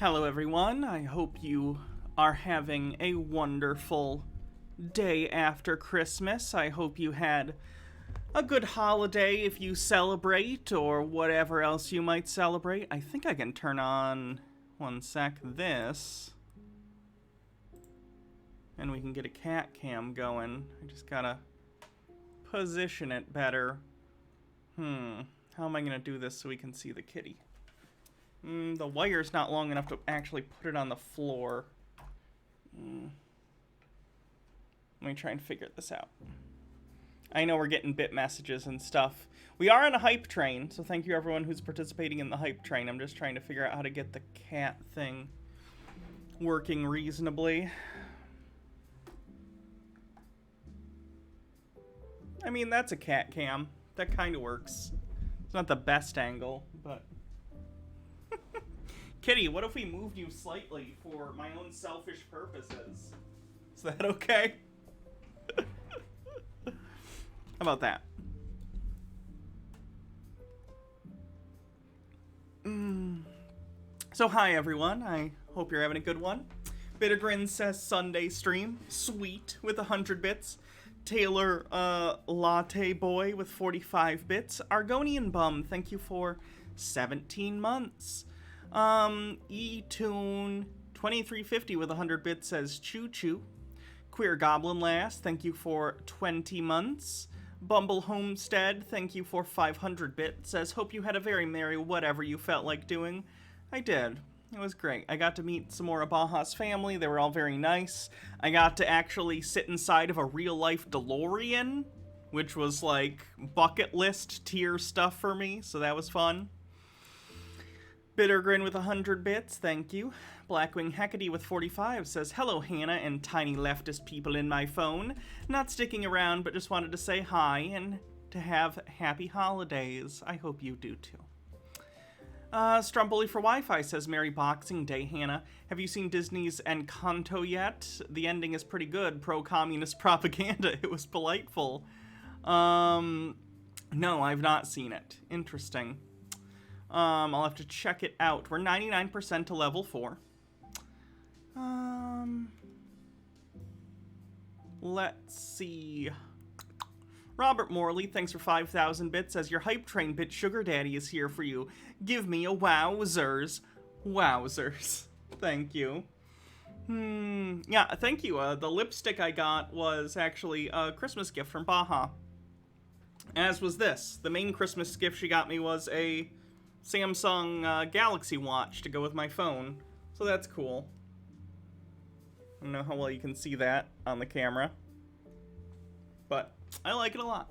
Hello, everyone. I hope you are having a wonderful day after Christmas. I hope you had a good holiday if you celebrate, or whatever else you might celebrate. I think I can turn on One sec. This. And we can get a cat cam going. I just gotta position it better. How am I gonna do this so we can see the kitty? The wire's not long enough to actually put it on the floor. Let me try and figure this out. I know we're getting bit messages and stuff. We are on a hype train, so thank you everyone who's participating in the hype train. I'm just trying to figure out how to get the cat thing working reasonably. I mean, that's a cat cam. That kind of works. It's not the best angle, but... Kitty, what if we moved you slightly for my own selfish purposes? Is that okay? How about that? So hi everyone, I hope you're having a good one. Bittergrin says Sunday stream, sweet, with 100 bits. Taylor Latte Boy with 45 bits. Argonian Bum, thank you for 17 months. E-Tune 2350 with 100 bits says Choo Choo. Queer Goblin Lass, thank you for 20 months. Bumble Homestead, thank you for 500 bits. Says, hope you had a very merry whatever you felt like doing. I did. It was great. I got to meet some more of Baja's family. They were all very nice. I got to actually sit inside of a real-life DeLorean, which was, like, bucket list tier stuff for me, so that was fun. Bittergrin with 100 bits, thank you. Blackwing Hecate with 45 says, hello Hannah and tiny leftist people in my phone. Not sticking around, but just wanted to say hi and to have happy holidays. I hope you do too. Strumbly for Wi-Fi says, Merry Boxing Day, Hannah. Have you seen Disney's Encanto yet? The ending is pretty good. Pro-communist propaganda. It was delightful. No, I've not seen it. Interesting. I'll have to check it out. We're 99% to level 4. Let's see. Robert Morley, thanks for 5,000 bits, says your hype train bit sugar daddy is here for you. Give me a wowzers. Wowzers. Thank you. Yeah, thank you. The lipstick I got was actually a Christmas gift from Baja. As was this. The main Christmas gift she got me was a Samsung Galaxy Watch to go with my phone. So that's cool. I don't know how well you can see that on the camera, but I like it a lot.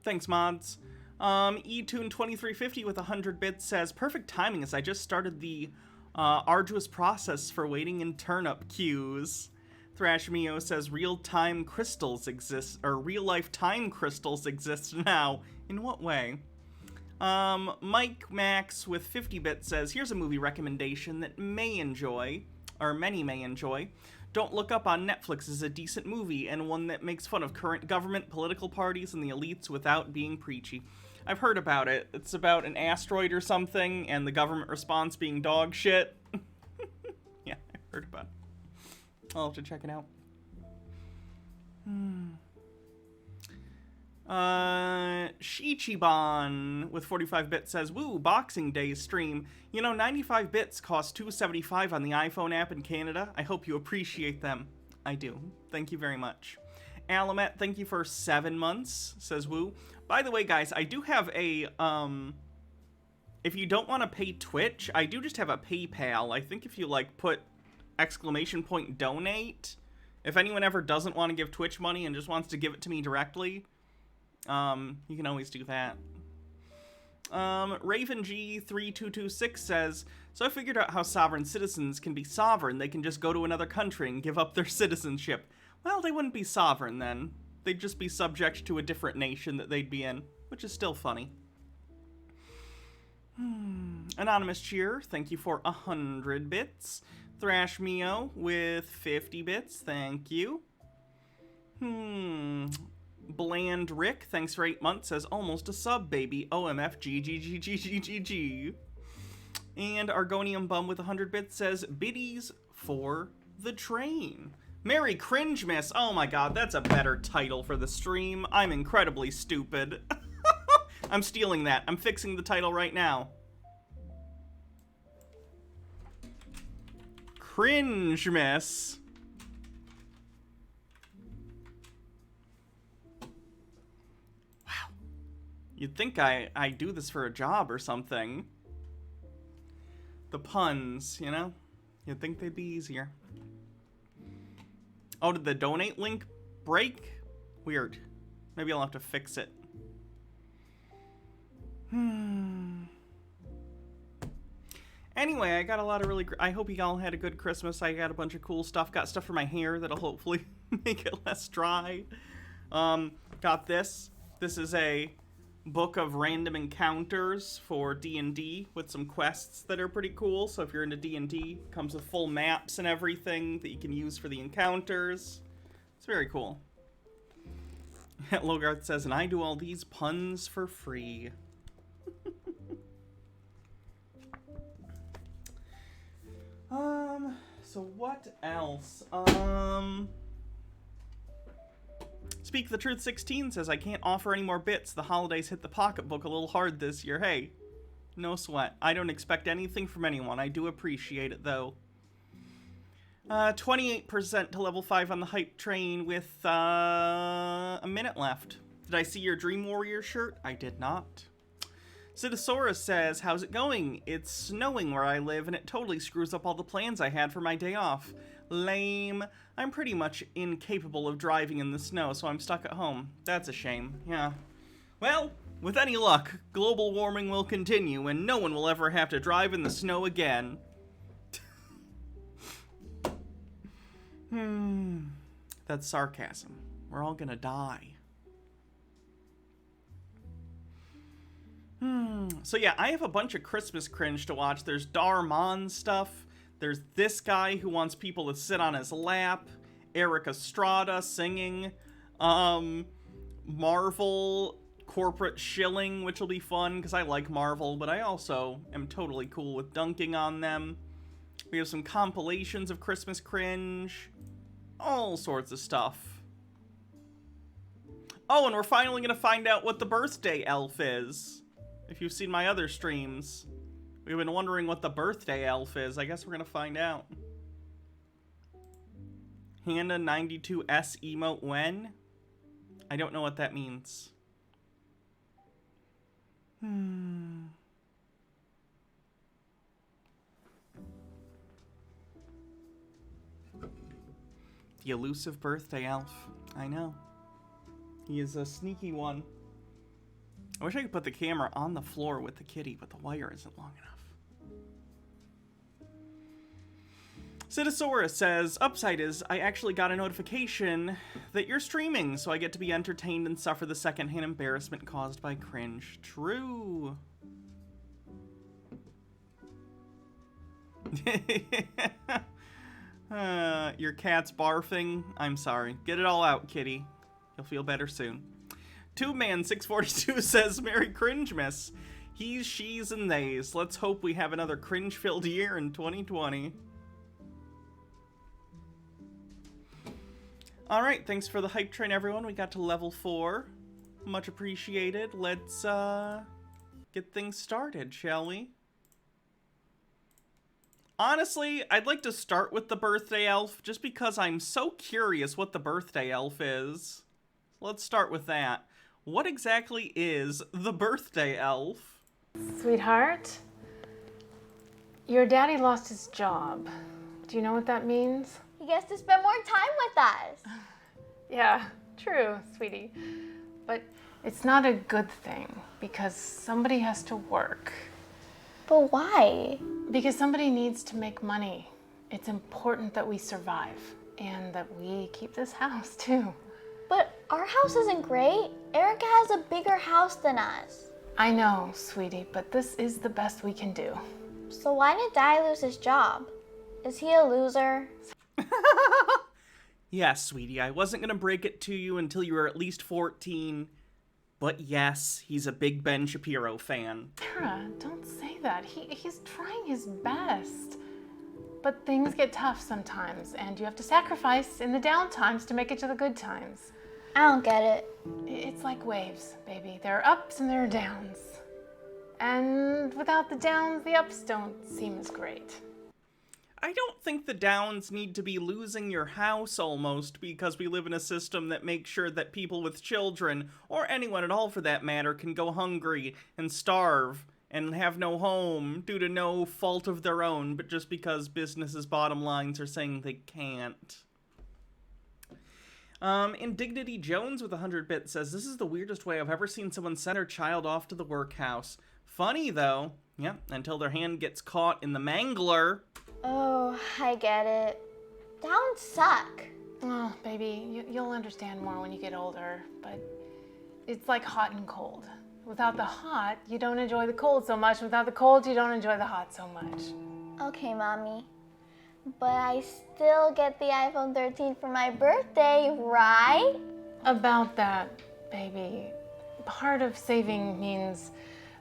Thanks, mods. E-Tune 2350 with 100 bits says, perfect timing as I just started the arduous process for waiting in turnip queues. Thrash Mio says, real-time crystals exist, or real-life time crystals exist now. In what way? Mike Max with 50 bits says, here's a movie recommendation that may enjoy, or many may enjoy. Don't Look Up on Netflix is a decent movie and one that makes fun of current government, political parties, and the elites without being preachy. I've heard about it. It's about an asteroid or something and the government response being dog shit. Yeah, I've heard about it. I'll have to check it out. Shichiban with 45 bits says, woo, Boxing Day stream. You know, 95 bits cost $2.75 on the iPhone app in Canada. I hope you appreciate them. I do. Thank you very much. Alamet, thank you for 7 months, says woo. By the way, guys, I do have a, if you don't want to pay Twitch, I do just have a PayPal. I think if you, like, put ! donate, if anyone ever doesn't want to give Twitch money and just wants to give it to me directly, you can always do that. Raven G3226 says, so I figured out how sovereign citizens can be sovereign. They can just go to another country and give up their citizenship. Well, they wouldn't be sovereign then. They'd just be subject to a different nation that they'd be in, which is still funny. Anonymous Cheer, thank you for 100 bits. Thrash Mio with 50 bits, thank you. Bland Rick, thanks for 8 months, says almost a sub, baby. OMF, GGGGGGG. And Argonium Bum with 100 bits says biddies for the train. Merry Cringe Miss. Oh my god, that's a better title for the stream. I'm incredibly stupid. I'm stealing that. I'm fixing the title right now. Cringe, miss. Wow. You'd think I do this for a job or something. The puns, you know? You'd think they'd be easier. Oh, did the donate link break? Weird. Maybe I'll have to fix it. Anyway, I got a lot of really... I hope you all had a good Christmas. I got a bunch of cool stuff. Got stuff for my hair that'll hopefully make it less dry. Got this. This is a book of random encounters for D&D with some quests that are pretty cool. So if you're into D&D, it comes with full maps and everything that you can use for the encounters. It's very cool. Logarth says, and I do all these puns for free. So what else? Speak the Truth 16 says, I can't offer any more bits. The holidays hit the pocketbook a little hard this year. Hey, no sweat. I don't expect anything from anyone. I do appreciate it, though. 28% to level 5 on the hype train with a minute left. Did I see your Dream Warrior shirt? I did not. Citosaurus says, how's it going? It's snowing where I live and it totally screws up all the plans I had for my day off. Lame. I'm pretty much incapable of driving in the snow, so I'm stuck at home. That's a shame, yeah. Well, with any luck, global warming will continue and no one will ever have to drive in the snow again. That's sarcasm. We're all gonna die. So yeah, I have a bunch of Christmas cringe to watch. There's Darman stuff. There's this guy who wants people to sit on his lap. Eric Estrada singing. Marvel corporate shilling, which will be fun because I like Marvel, but I also am totally cool with dunking on them. We have some compilations of Christmas cringe. All sorts of stuff. Oh, and we're finally going to find out what the birthday elf is. If you've seen my other streams, we've been wondering what the birthday elf is. I guess we're going to find out. Hannah92S emote when? I don't know what that means. The elusive birthday elf. I know. He is a sneaky one. I wish I could put the camera on the floor with the kitty, but the wire isn't long enough. Citosaurus says, Upside is, I actually got a notification that you're streaming, so I get to be entertained and suffer the secondhand embarrassment caused by cringe. True. Your cat's barfing. I'm sorry. Get it all out, kitty. You'll feel better soon. TubeMan642 says, Merry Cringemas. He's, she's, and theys. Let's hope we have another cringe-filled year in 2020. Alright, thanks for the hype train, everyone. We got to level 4. Much appreciated. Let's, get things started, shall we? Honestly, I'd like to start with the birthday elf, just because I'm so curious what the birthday elf is. Let's start with that. What exactly is the birthday elf? Sweetheart, your daddy lost his job. Do you know what that means? He gets to spend more time with us. Yeah, true, sweetie. But it's not a good thing because somebody has to work. But why? Because somebody needs to make money. It's important that we survive and that we keep this house too. But our house isn't great. Erica has a bigger house than us. I know, sweetie, but this is the best we can do. So why did Daddy lose his job? Is he a loser? Yes, sweetie, I wasn't gonna break it to you until you were at least 14. But yes, he's a big Ben Shapiro fan. Tara, don't say that. He's trying his best. But things get tough sometimes, and you have to sacrifice in the down times to make it to the good times. I don't get it. It's like waves, baby. There are ups and there are downs. And without the downs, the ups don't seem as great. I don't think the downs need to be losing your house almost because we live in a system that makes sure that people with children, or anyone at all for that matter, can go hungry and starve and have no home due to no fault of their own, but just because businesses' bottom lines are saying they can't. Indignity Jones with 100 bits says, this is the weirdest way I've ever seen someone send her child off to the workhouse. Funny, though. Yeah, until their hand gets caught in the mangler. Oh, I get it. Downs suck. Oh, baby, you'll understand more when you get older, but it's like hot and cold. Without the hot, you don't enjoy the cold so much. Without the cold, you don't enjoy the hot so much. Okay, Mommy. But I still get the iPhone 13 for my birthday, right? About that, baby, part of saving means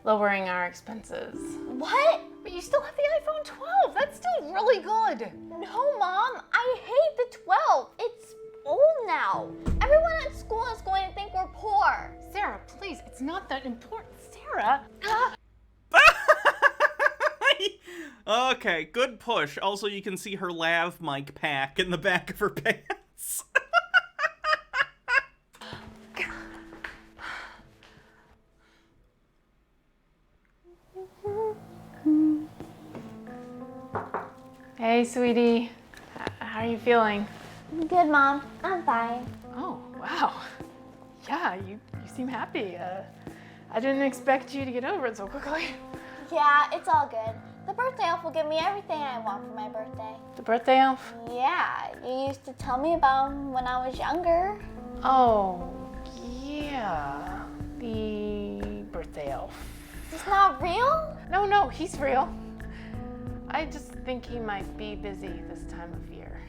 lowering our expenses. What? But you still have the iPhone 12. That's still really good. No, Mom. I hate the 12. It's old now. Everyone at school is going to think we're poor. Sarah, please, it's not that important. Sarah. Okay, good push. Also, you can see her lav mic pack in the back of her pants. Hey, sweetie. How are you feeling? Good, Mom. I'm fine. Oh, wow. Yeah, you seem happy. I didn't expect you to get over it so quickly. Yeah, it's all good. The birthday elf will give me everything I want for my birthday. The birthday elf? Yeah, you used to tell me about him when I was younger. Oh, yeah. The birthday elf. He's not real? No, he's real. I just think he might be busy this time of year.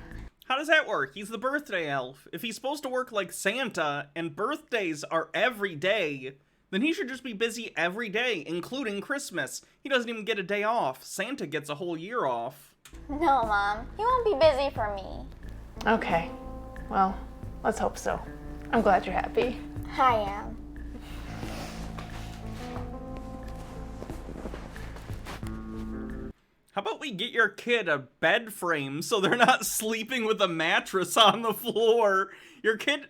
How does that work? He's the birthday elf. If he's supposed to work like Santa, and birthdays are every day, then he should just be busy every day, including Christmas. He doesn't even get a day off. Santa gets a whole year off. No, Mom. He won't be busy for me. Okay. Well, let's hope so. I'm glad you're happy. I am. How about we get your kid a bed frame so they're not sleeping with a mattress on the floor? Your kid...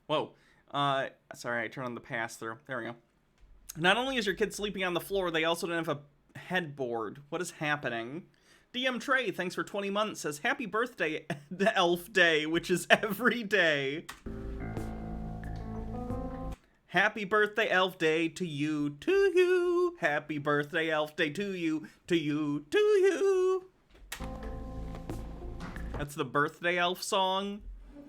Whoa. Sorry, I turned on the pass-through. There we go. Not only is your kid sleeping on the floor, they also don't have a headboard. What is happening? DM Trey, thanks for 20 months, says, Happy birthday, Elf Day, which is every day. Happy birthday, Elf Day, to you, to you. Happy birthday, Elf Day, to you, to you, to you. That's the birthday elf song.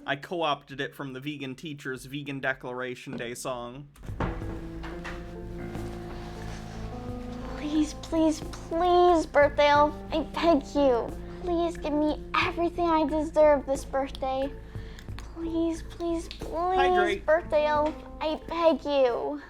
I co-opted it from the Vegan Teacher's Vegan Declaration Day song. Please, please, please, birthday elf, I beg you. Please give me everything I deserve this birthday. Please, please, please, Hydrate. birthday elf, I beg you.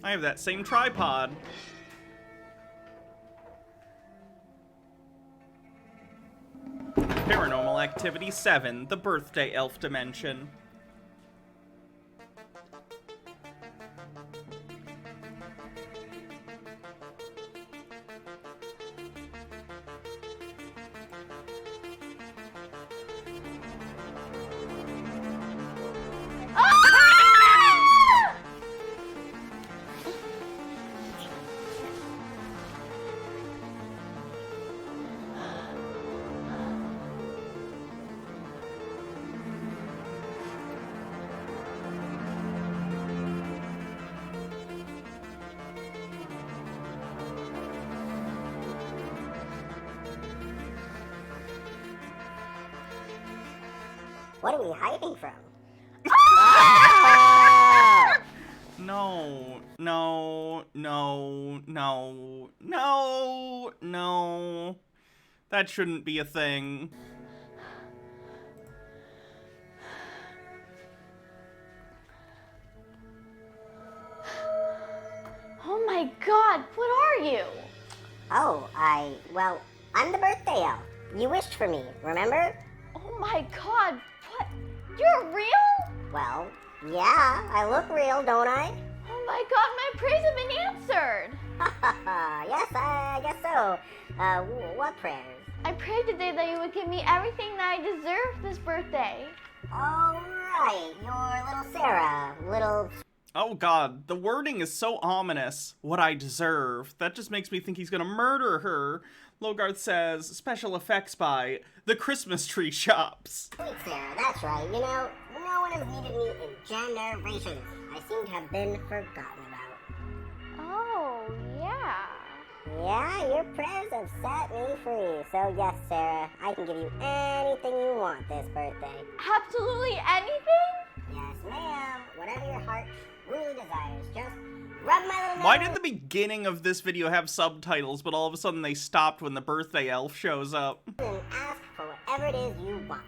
I have that same tripod. Paranormal Activity 7, the Birthday Elf Dimension. What are we hiding from? No, no, no, no, no, no. That shouldn't be a thing. Oh my god, what are you? Oh, well, I'm the birthday elf. You wished for me, remember? Oh my god, what? You're real? Well, yeah, I look real, don't I? Oh my god, my prayers have been answered. Yes, I guess so. What prayers? I prayed today that you would give me everything that I deserve this birthday. Oh, right, your little Sarah, little... Oh god, the wording is so ominous. What I deserve. That just makes me think he's gonna murder her. Logarth says, special effects by the Christmas Tree Shops. Sweet Sarah, that's right. You know, no one has needed me in generations. I seem to have been forgotten about. Oh, yeah. Yeah, your prayers have set me free. So yes, Sarah, I can give you anything you want this birthday. Absolutely anything? Yes, ma'am. Whatever your heart really desires. Just rub my little Why nose. did the beginning of this video have subtitles, but all of a sudden they stopped when the birthday elf shows up? And ask for whatever it is you want.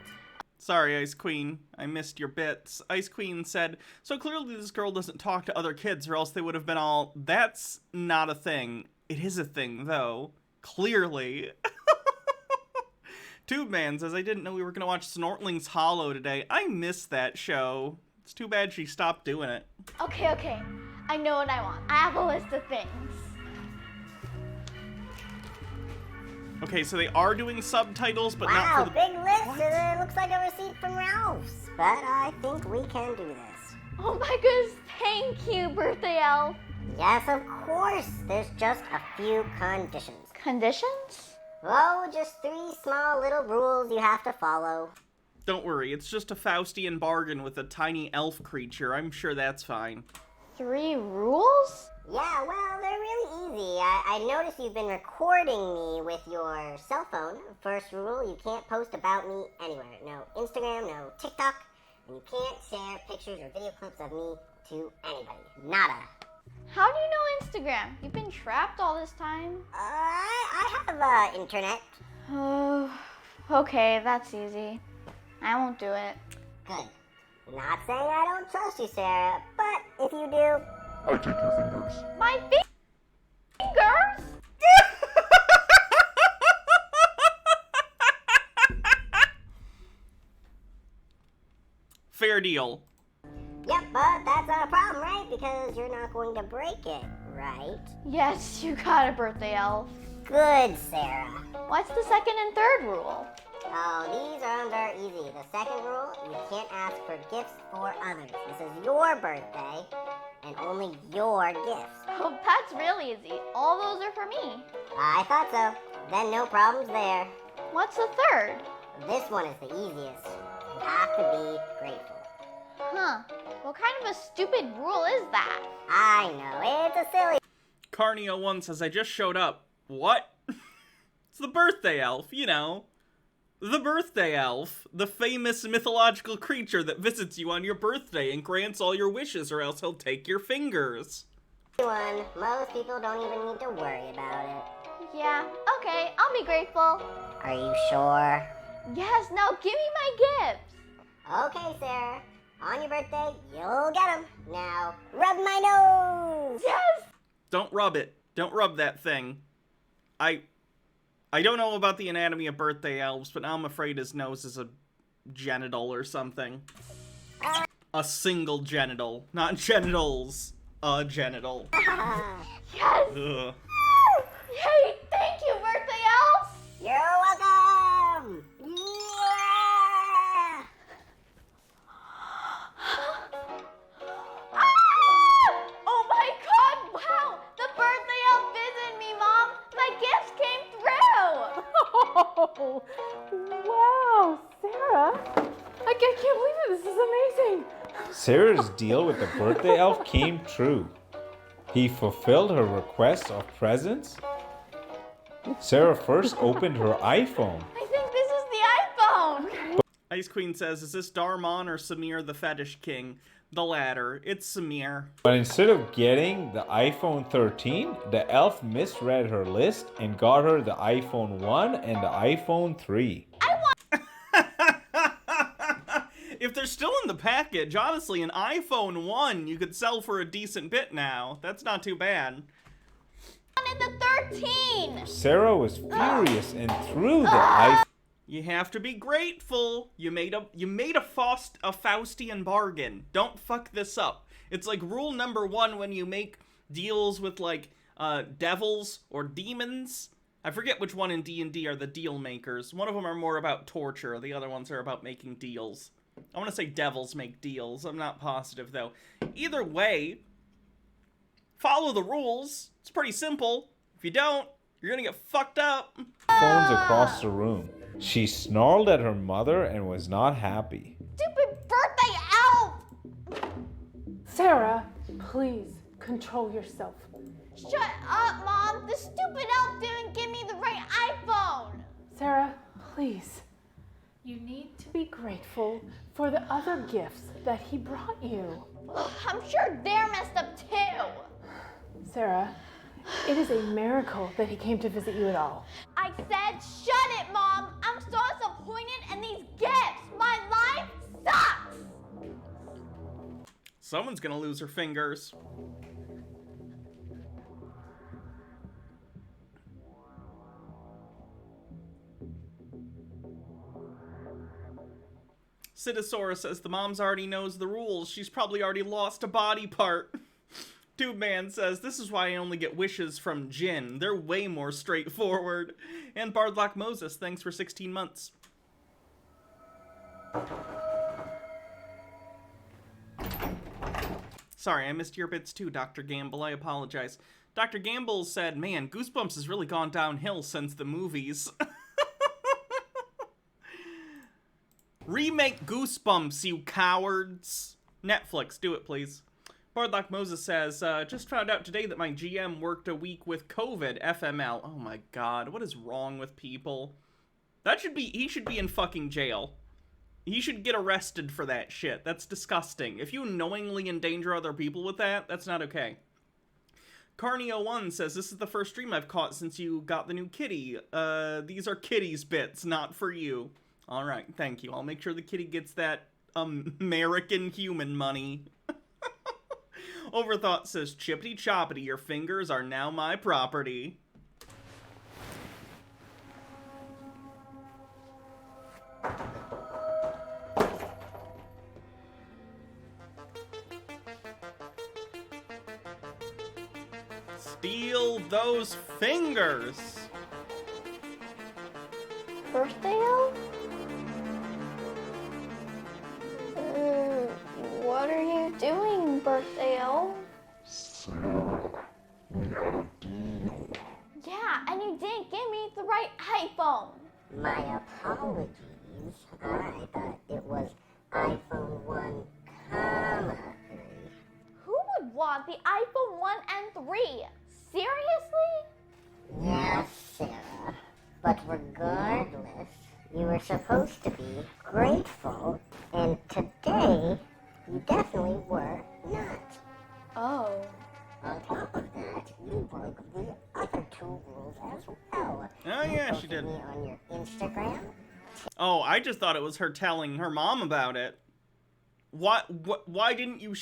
Sorry, Ice Queen. I missed your bits. Ice Queen said, so clearly this girl doesn't talk to other kids or else they would have been all, that's not a thing. It is a thing, though. Clearly. Tube Man says, I didn't know we were going to watch Snortling's Hollow today. I missed that show. It's too bad she stopped doing it. Okay. I know what I want. I have a list of things. Okay, so they are doing subtitles, but not Wow, for the... big list. It looks like a receipt from Ralph's. But I think we can do this. Oh my goodness, thank you, birthday elf. Yes, of course. There's just a few conditions. Conditions? Oh, just 3 small little rules you have to follow. Don't worry, it's just a Faustian bargain with a tiny elf creature. I'm sure that's fine. 3 rules? Yeah, well, they're really easy. I noticed you've been recording me with your cell phone. First rule, you can't post about me anywhere. No Instagram, no TikTok, and you can't share pictures or video clips of me to anybody. Nada. How do you know Instagram? You've been trapped all this time. I have internet. Oh, okay, that's easy. I won't do it. Good. Not saying I don't trust you, Sarah, but if you do, I take your fingers. My fingers? Fair deal. yep, but that's not a problem, right? Because you're not going to break it, right? Yes, you got a birthday elf. Good, Sarah. What's the second and third rule? Oh, these are very easy. The second rule, you can't ask for gifts for others. This is your birthday, and only your gifts. Oh, that's really easy. All those are for me. I thought so. Then no problems there. What's the third? This one is the easiest. You have to be grateful. Huh. What kind of a stupid rule is that? I know, it's a silly... Carnio1 says, I just showed up. What? It's the birthday elf, you know. The birthday elf, the famous mythological creature that visits you on your birthday and grants all your wishes or else he'll take your fingers. one. Most people don't even need to worry about it. Yeah, okay, I'll be grateful. Are you sure? Yes, now give me my gifts. Okay, Sarah. On your birthday, you'll get them. Now, rub my nose! Yes! Don't rub it. Don't rub that thing. I don't know about the anatomy of birthday elves, but now I'm afraid his nose is a genital or something. A single genital. Not genitals. A genital. Yes! Ugh. Yay, thank you, birthday elf! You're welcome! Yeah! Ah! Oh my god, wow! The birthday elf visited me, Mom! My gifts came through! Oh, wow, Sarah. I can't believe it. This is amazing. Sarah's deal with the birthday elf came true. He fulfilled her request of presents. Sarah first opened her iPhone. I think this is the iPhone! Ice Queen says, is this Darmon or Samir the Fetish King? The latter. It's Samir. But instead of getting the iPhone 13, the elf misread her list and got her the iPhone 1 and the iPhone 3. If they're still in the package, honestly, an iPhone 1 you could sell for a decent bit now. That's not too bad. And the 13! Sarah was furious and threw the iPhone. You have to be grateful. You made a Faustian bargain. Don't fuck this up. It's like rule number 1 when you make deals with like devils or demons. I forget which one in D&D are the deal makers. One of them are more about torture. The other ones are about making deals. I want to say devils make deals. I'm not positive though. Either way, follow the rules. It's pretty simple. If you don't, you're gonna get fucked up. Phones across the room. She snarled at her mother and was not happy. Stupid birthday elf! Sarah, please control yourself. Shut up, Mom! The stupid elf didn't give me the right iPhone! Sarah, please. You need to be grateful for the other gifts that he brought you. I'm sure they're messed up too! Sarah, it is a miracle that he came to visit you at all. I said shut it, Mom! I'm so disappointed in these gifts! My life sucks! Someone's gonna lose her fingers. Citosaurus says the mom's already knows the rules. She's probably already lost a body part. Tube Man says, this is why I only get wishes from Jinn. They're way more straightforward. And Bardlock Moses, thanks for 16 months. Sorry, I missed your bits too, Dr. Gamble. I apologize. Dr. Gamble said, man, Goosebumps has really gone downhill since the movies. Remake Goosebumps, you cowards. Netflix, do it, please. Bardlock Moses says, just found out today that my GM worked a week with COVID, FML. Oh my god, what is wrong with people? He should be in fucking jail. He should get arrested for that shit. That's disgusting. If you knowingly endanger other people with that, that's not okay. Carnio1 says, this is the first stream I've caught since you got the new kitty. These are kitty's bits, not for you. Alright, thank you. I'll make sure the kitty gets that American human money. Overthought says, chippity choppity, your fingers are now my property. Steal those fingers! Birthday elf? What are you doing, birthday elf? Yeah, and you didn't give me the right iPhone. My apologies. I thought it was iPhone 1, comma 3. Who would want the iPhone 1 and 3? Seriously? Yes, Sarah. But regardless, you were supposed to be grateful, and today, you definitely were not. Oh. On top of that, you broke the other 2 rules as well. Oh yeah, she Posted did. me on your Instagram. Oh, I just thought it was her telling her mom about it. Why didn't you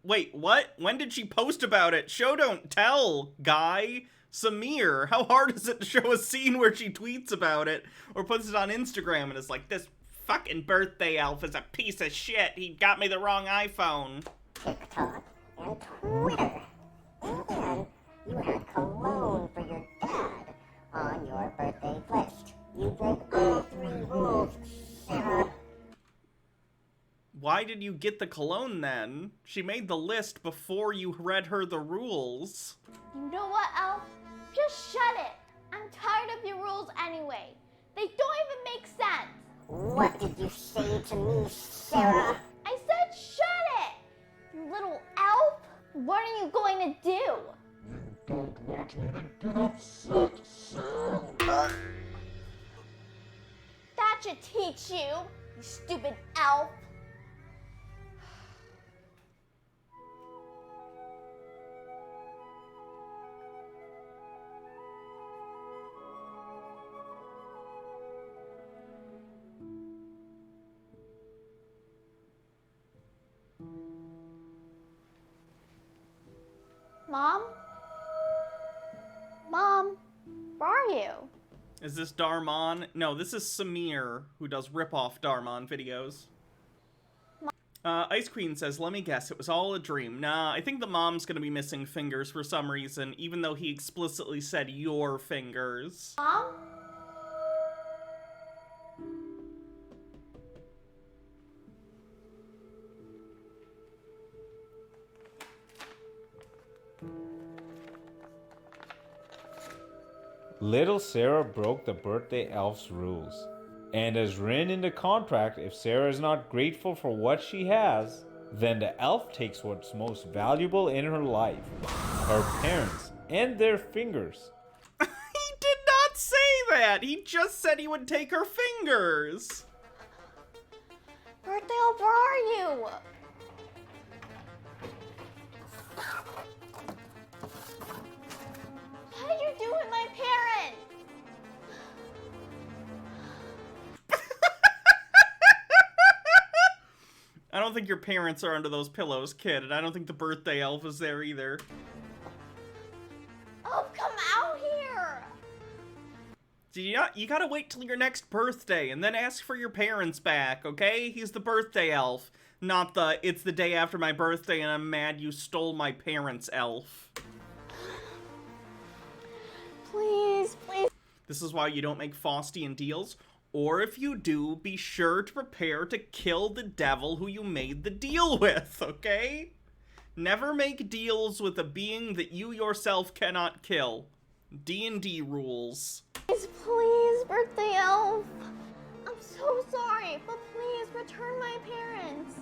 Wait, what? When did she post about it? Show don't tell, guy. Samir, how hard is it to show a scene where she tweets about it or puts it on Instagram and is like, this fucking birthday elf is a piece of shit. He got me the wrong iPhone. TikTok and Twitter. And you had cologne for your dad on your birthday list. You broke all 3 rules, Sarah. Why did you get the cologne then? She made the list before you read her the rules. You know what, Elf? Just shut it. I'm tired of your rules anyway. They don't even make sense. What did you say to me, Sarah? I said shut it! You little elf! What are you going to do? That should teach you, you stupid elf. Mom? Mom, where are you? Is this Darmon? No, this is Samir, who does rip-off Darmon videos. Ice Queen says, let me guess, it was all a dream. Nah, I think the mom's gonna be missing fingers for some reason, even though he explicitly said your fingers. Mom? Little Sarah broke the birthday elf's rules, and has written in the contract if Sarah is not grateful for what she has, then the elf takes what's most valuable in her life, her parents, and their fingers. He did not say that! He just said he would take her fingers! Birthday elf, where are you? What did you do with my parents? I don't think your parents are under those pillows, kid, and I don't think the birthday elf is there either. Oh, come out here! You gotta wait till your next birthday and then ask for your parents back, okay? He's the birthday elf, not the it's the day after my birthday and I'm mad you stole my parents elf. Please, please. This is why you don't make Faustian deals, or if you do, be sure to prepare to kill the devil who you made the deal with, okay? Never make deals with a being that you yourself cannot kill. D&D rules. Please, birthday elf. I'm so sorry, but please return my parents.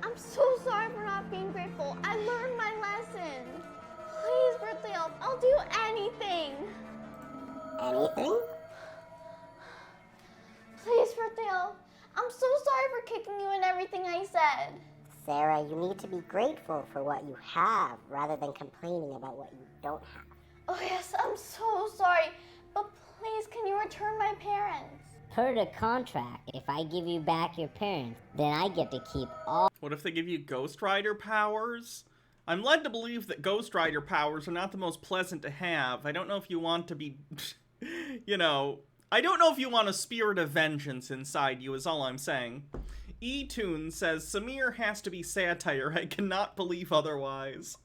I'm so sorry for not being grateful. I learned my lesson. Please, birthday elf, I'll do anything. Anything? Please, birthday elf. I'm so sorry for kicking you and everything I said. Sarah, you need to be grateful for what you have rather than complaining about what you don't have. Oh yes, I'm so sorry, but please, can you return my parents? Per the contract, if I give you back your parents, then I get to keep all. What if they give you Ghost Rider powers? I'm led to believe that Ghost Rider powers are not the most pleasant to have. I don't know if you want to be, you know, I don't know if you want a spirit of vengeance inside you is all I'm saying. E-Tune says, Samir has to be satire. I cannot believe otherwise.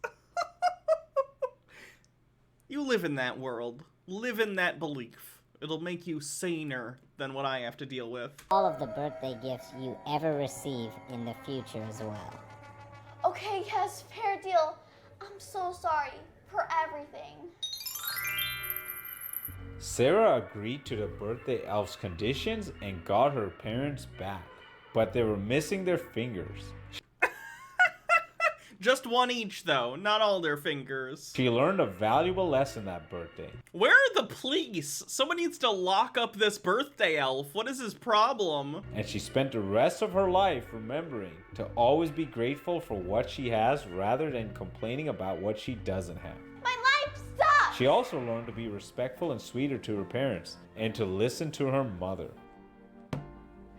You live in that world. Live in that belief. It'll make you saner than what I have to deal with. All of the birthday gifts you ever receive in the future as well. Okay, yes, fair deal. I'm so sorry for everything. Sarah agreed to the birthday elf's conditions and got her parents back, but they were missing their fingers. Just one each, though, not all their fingers. She learned a valuable lesson that birthday. Where are the police? Someone needs to lock up this birthday elf. What is his problem? And she spent the rest of her life remembering to always be grateful for what she has rather than complaining about what she doesn't have. My life sucks! She also learned to be respectful and sweeter to her parents and to listen to her mother.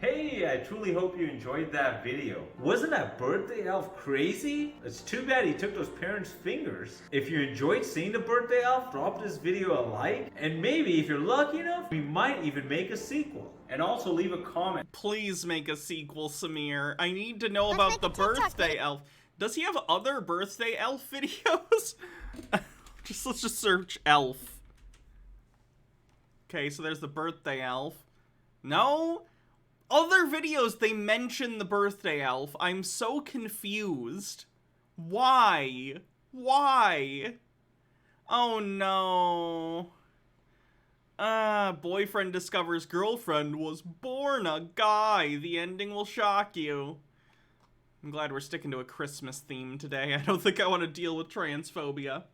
Hey, I truly hope you enjoyed that video. Wasn't that birthday elf crazy? It's too bad he took those parents' fingers. If you enjoyed seeing the birthday elf, drop this video a like, and maybe if you're lucky enough, we might even make a sequel. And also leave a comment. Please make a sequel, Samir. I need to know about the birthday elf. Does he have other birthday elf videos? Let's just search elf. Okay, so there's the birthday elf. No? Other videos, they mention the birthday elf. I'm so confused. Why? Why? Oh no. Boyfriend discovers girlfriend was born a guy. The ending will shock you. I'm glad we're sticking to a Christmas theme today. I don't think I want to deal with transphobia.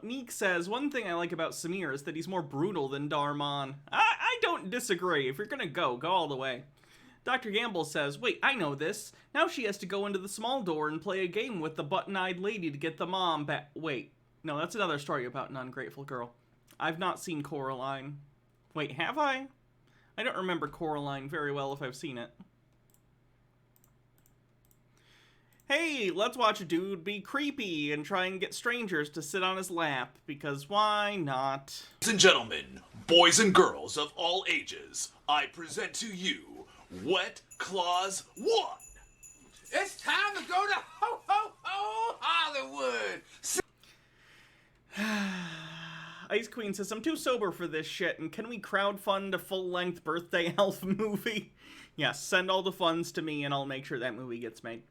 Meek says, one thing I like about Samir is that he's more brutal than Darmon. I don't disagree. If you're gonna go all the way. Dr. Gamble says, wait, I know this. Now she has to go into the small door and play a game with the button-eyed lady to get the mom back. Wait, no, that's another story about an ungrateful girl. I've not seen Coraline. Wait, have I? I don't remember Coraline very well if I've seen it. Hey, let's watch a dude be creepy and try and get strangers to sit on his lap, because why not? Ladies and gentlemen, boys and girls of all ages, I present to you Wet Claws 1. It's time to go to Ho Ho Ho Hollywood. Ice Queen says, I'm too sober for this shit, and can we crowdfund a full-length birthday elf movie? Yes, send all the funds to me and I'll make sure that movie gets made.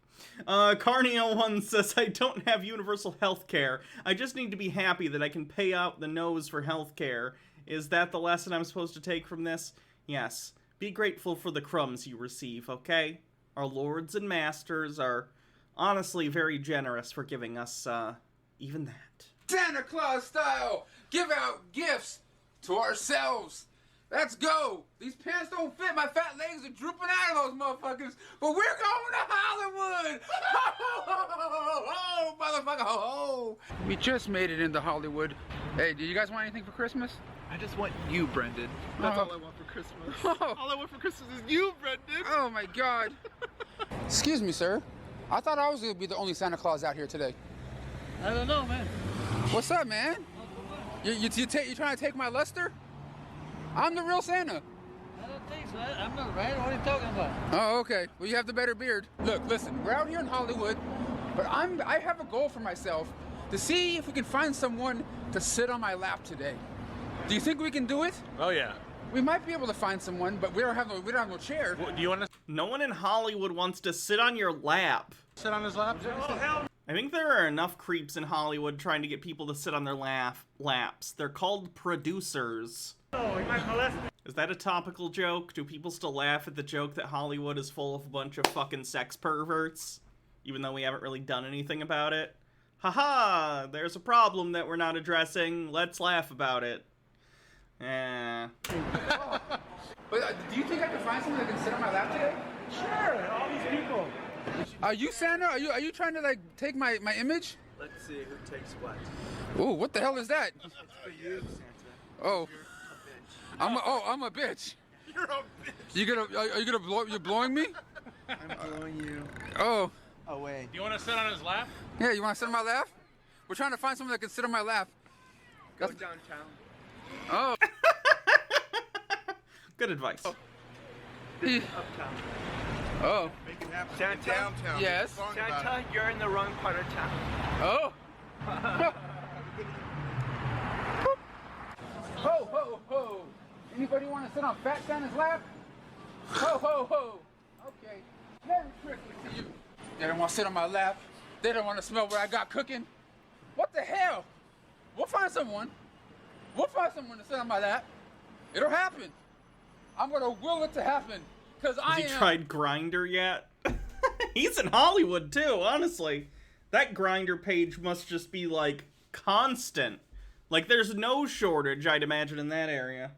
Carnio1 says, I don't have universal health care. I just need to be happy that I can pay out the nose for health care. Is that the lesson I'm supposed to take from this? Yes. Be grateful for the crumbs you receive, okay? Our lords and masters are honestly very generous for giving us, even that. Santa Claus style. Give out gifts to ourselves. Let's go. These pants don't fit. My fat legs are drooping out of those motherfuckers. But we're going to Hollywood. Oh, motherfucker. Oh. We just made it into Hollywood. Hey, do you guys want anything for Christmas? I just want you, Brendan. That's all I want for Christmas. Oh. All I want for Christmas is you, Brendan. Oh my God. Excuse me, sir. I thought I was gonna be the only Santa Claus out here today. I don't know, man. What's up, man? You trying to take my luster? I'm the real Santa. I don't think so. I'm not right. What are you talking about? Oh, okay. Well, you have the better beard. Look, listen. We're out here in Hollywood, but I have a goal for myself to see if we can find someone to sit on my lap today. Do you think we can do it? Oh yeah. We might be able to find someone, but we don't have no chair. What, do you want to No one in Hollywood wants to sit on your lap. sit on his lap? Oh hell. I think there are enough creeps in Hollywood trying to get people to sit on their laps. They're called producers. Oh, he might molest me. Is that a topical joke? Do people still laugh at the joke that Hollywood is full of a bunch of fucking sex perverts? Even though we haven't really done anything about it? Haha, there's a problem that we're not addressing. Let's laugh about it. But do you think I can find someone that can sit on my lap today? Sure, all these people. Are you Santa? Are you trying to like take my image? Let's see who takes what. Ooh, what the hell is that? It's for you, Santa. Oh, You're a bitch. I'm a bitch. You're a bitch. Are you gonna blow? You're blowing me? I'm blowing you Oh, away. Do you want to sit on his lap? yeah. You want to sit on my lap? We're trying to find someone that can sit on my lap. Go downtown. Oh. Good advice. Uptown. Oh. Make it happen. Santa. Downtown. Yes. Santa, you're in the wrong part of town. Oh. Ho ho ho! Anybody want to sit on Fat Santa's lap? Ho ho ho! Okay. Merry Christmas to you. They don't want to sit on my lap. They don't want to smell what I got cooking. What the hell? We'll find someone. We'll find someone to sit on my lap. It'll happen. I'm gonna will it to happen. Cause Has he tried Grindr yet? He's in Hollywood too, honestly. That Grindr page must just be like constant. Like there's no shortage, I'd imagine, in that area.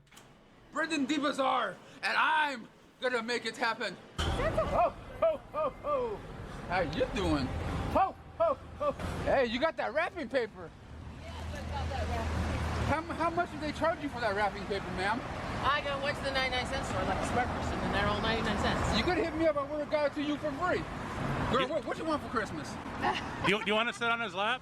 Brendan DeBazaar, and I'm gonna make it happen. Ho ho ho ho! How you doing? Ho ho ho! Hey, you got that wrapping paper? Yes, I got that wrap. How much did they charge you for that wrapping paper, ma'am? I went to the 99-cent store like a smart person, and they're all 99 cents. You could hit me up. I would have got it to you for free. Girl, what you want for Christmas? Do you want to sit on his lap?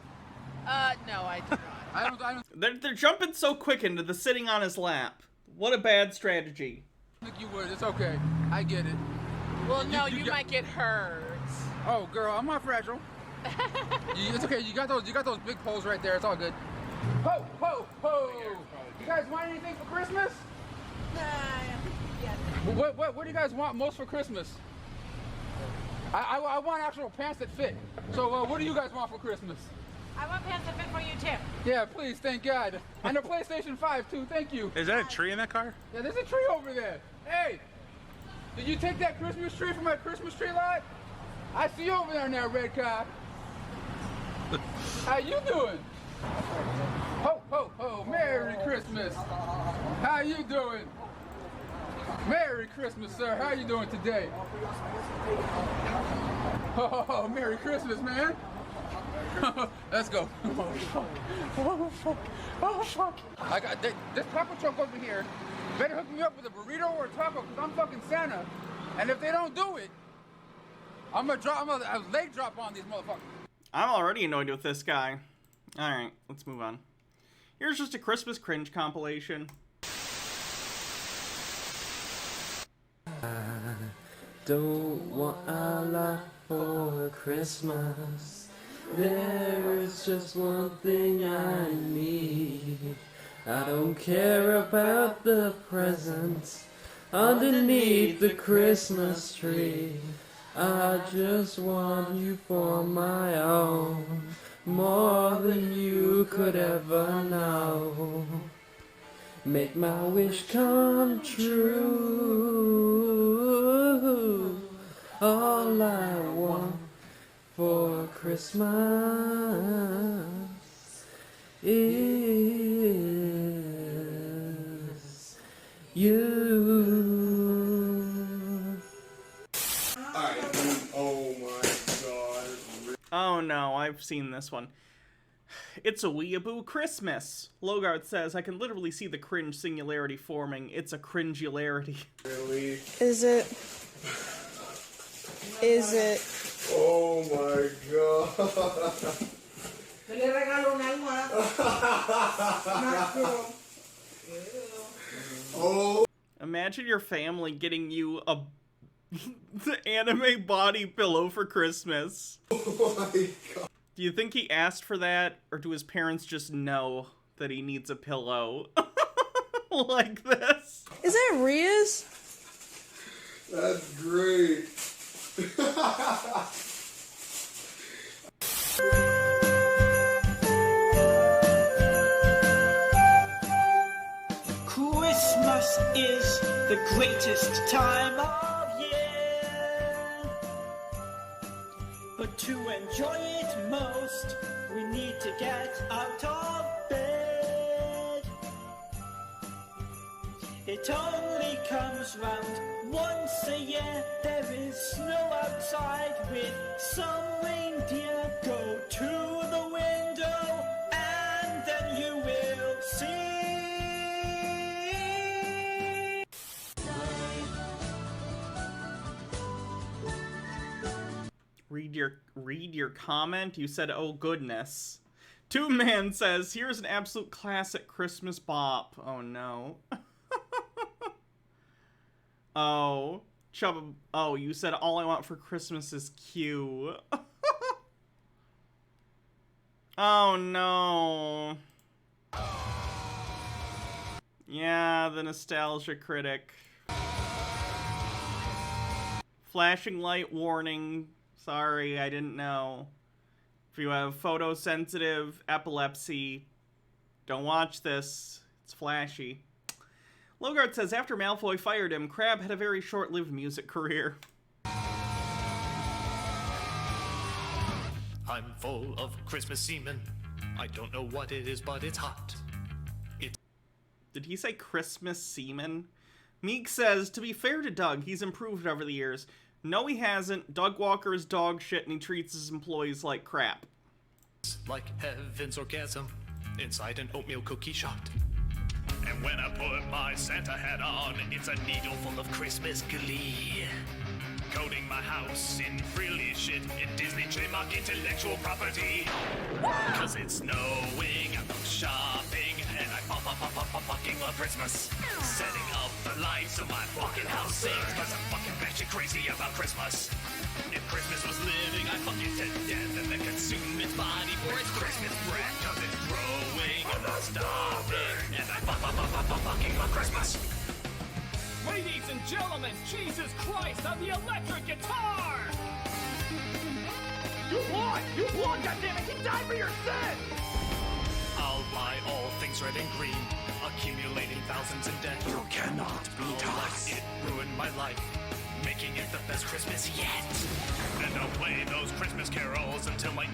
No, I do not. I don't They're jumping so quick into the sitting on his lap. What a bad strategy. think you would. It's okay. I get it. Well, no, you you got- might get hurt. Oh, girl, I'm not fragile. It's okay. You got those big poles right there. It's all good. Ho ho ho! You guys want anything for Christmas? What do you guys want most for Christmas? I want actual pants that fit. So what do you guys want for Christmas? I want pants that fit for you too. Yeah, please, thank God. And a PlayStation 5 too, thank you. Is that a tree in that car? Yeah, there's a tree over there. Hey, did you take that Christmas tree from my Christmas tree lot? I see you over there in that red car. How you doing? Ho, ho, ho, Merry Christmas. How you doing? Merry Christmas, sir. How you doing today? Oh, Merry Christmas, man. Let's go. Oh, fuck. Oh, fuck. I got this taco truck over here. Better hook me up with a burrito or a taco because I'm fucking Santa. And if they don't do it, I'm gonna leg drop on these motherfuckers. I'm already annoyed with this guy. Alright, let's move on. Here's just a Christmas cringe compilation. Don't want a lot for Christmas. There's just one thing I need. I don't care about the presents underneath the Christmas tree. I just want you for my own, more than you could ever know. Make my wish come true. All I want for Christmas is you. Oh my god. Oh no, I've seen this one. It's a weeaboo Christmas. Logart says, I can literally see the cringe singularity forming. It's a cringularity. Really? Is it? Is it? Oh my god. Oh. Imagine your family getting you a the anime body pillow for Christmas. Oh my god. Do you think he asked for that, or do his parents just know that he needs a pillow like this? Is that Ria's? That's great. Christmas is the greatest time of year, but to enjoy it most, we need to get out of bed. It only comes round once a year. There is snow outside with some reindeer. Go to the window and then you will see. Read your comment. You said, oh goodness. Two Man says, here's an absolute classic Christmas bop. Oh no. Oh, Chubb. Oh, you said all I want for Christmas is Q. Oh no. Yeah, the nostalgia critic. Flashing light warning. Sorry, I didn't know. If you have photosensitive epilepsy, don't watch this. It's flashy. Logart says, after Malfoy fired him, Crabbe had a very short-lived music career. I'm full of Christmas semen. I don't know what it is, but it's hot. Did he say Christmas semen? Meek says, to be fair to Doug, he's improved over the years. No, he hasn't. Doug Walker is dog shit and he treats his employees like crap. Like heaven's orgasm inside an oatmeal cookie shot. And when I put my Santa hat on, it's a needle full of Christmas glee. Coating my house in frilly shit in Disney trademark intellectual property. Cause it's snowing, I love shopping, and I fucking love Christmas. Setting up the lights so my fucking house sings, cause I'm fucking batshit crazy about Christmas. If Christmas was living, I'd fuck it to death and then consume its body for its Christmas breath. Cause it's growing, I'm not stopping, and I fucking love Christmas. Ladies and gentlemen, Jesus Christ on the electric guitar! You won, goddammit! He died for your sins! I'll buy all things red and green, accumulating thousands in debt. You cannot beat us. It ruined my life, making it the best Christmas yet. And I'll play those Christmas carols until my...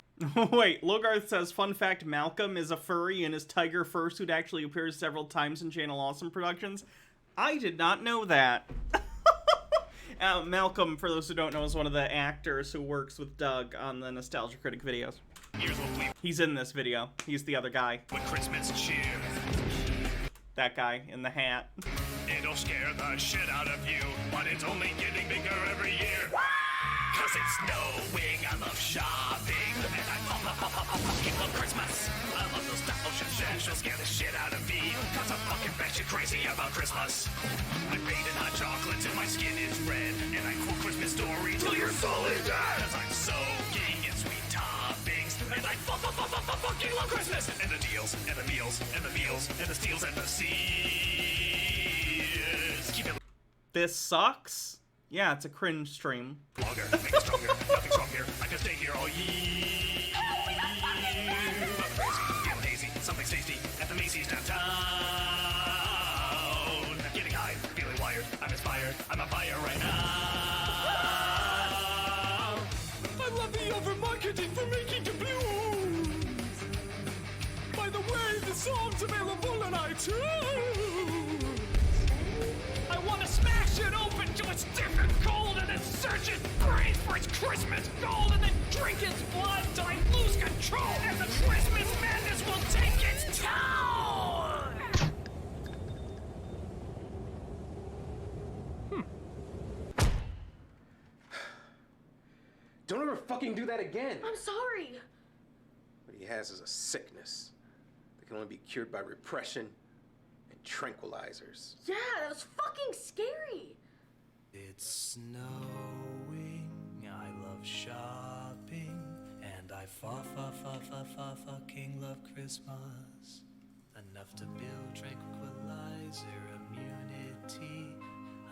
Wait, Logarth says, fun fact, Malcolm is a furry and his tiger fursuit actually appears several times in Channel Awesome Productions. I did not know that. Malcolm, for those who don't know, is one of the actors who works with Doug on the Nostalgia Critic videos. He's in this video. He's the other guy. With Christmas cheer. That guy in the hat. It'll scare the shit out of you, but it's only getting bigger every year. Cause it's snowing, I love shopping, and I fucking love Christmas. I love those stop-motion shacks, you'll scare the shit out of me. Cause I'm fucking batshit crazy about Christmas. I bathe in hot chocolate till my skin is red, and I quote Christmas stories till your soul is dead. Cause I'm soaking in sweet toppings, and I fucking love Christmas. And the deals, and the meals, and the meals, and the steals, and the seas. Keep it This sucks? Yeah, it's a cringe stream. longer, make it stronger, nothing's wrong here. I can stay here all year. I'm crazy, feeling hazy, something's tasty at the Macy's downtown. Getting high, feeling wired, I'm inspired, I'm on fire right now. I love the over-marketing for making doubloons. By the way, the song's available on iTunes. I want to smash it open till it's stiff and cold, and then search its brains for its Christmas gold, and then drink its blood till I lose control, and the Christmas madness will take its toll! Don't ever fucking do that again. I'm sorry. What he has is a sickness that can only be cured by repression and tranquilizers. Yeah, that was fucking scary. It's snowing, I love shopping, and I fucking love Christmas. Enough to build tranquilizer immunity.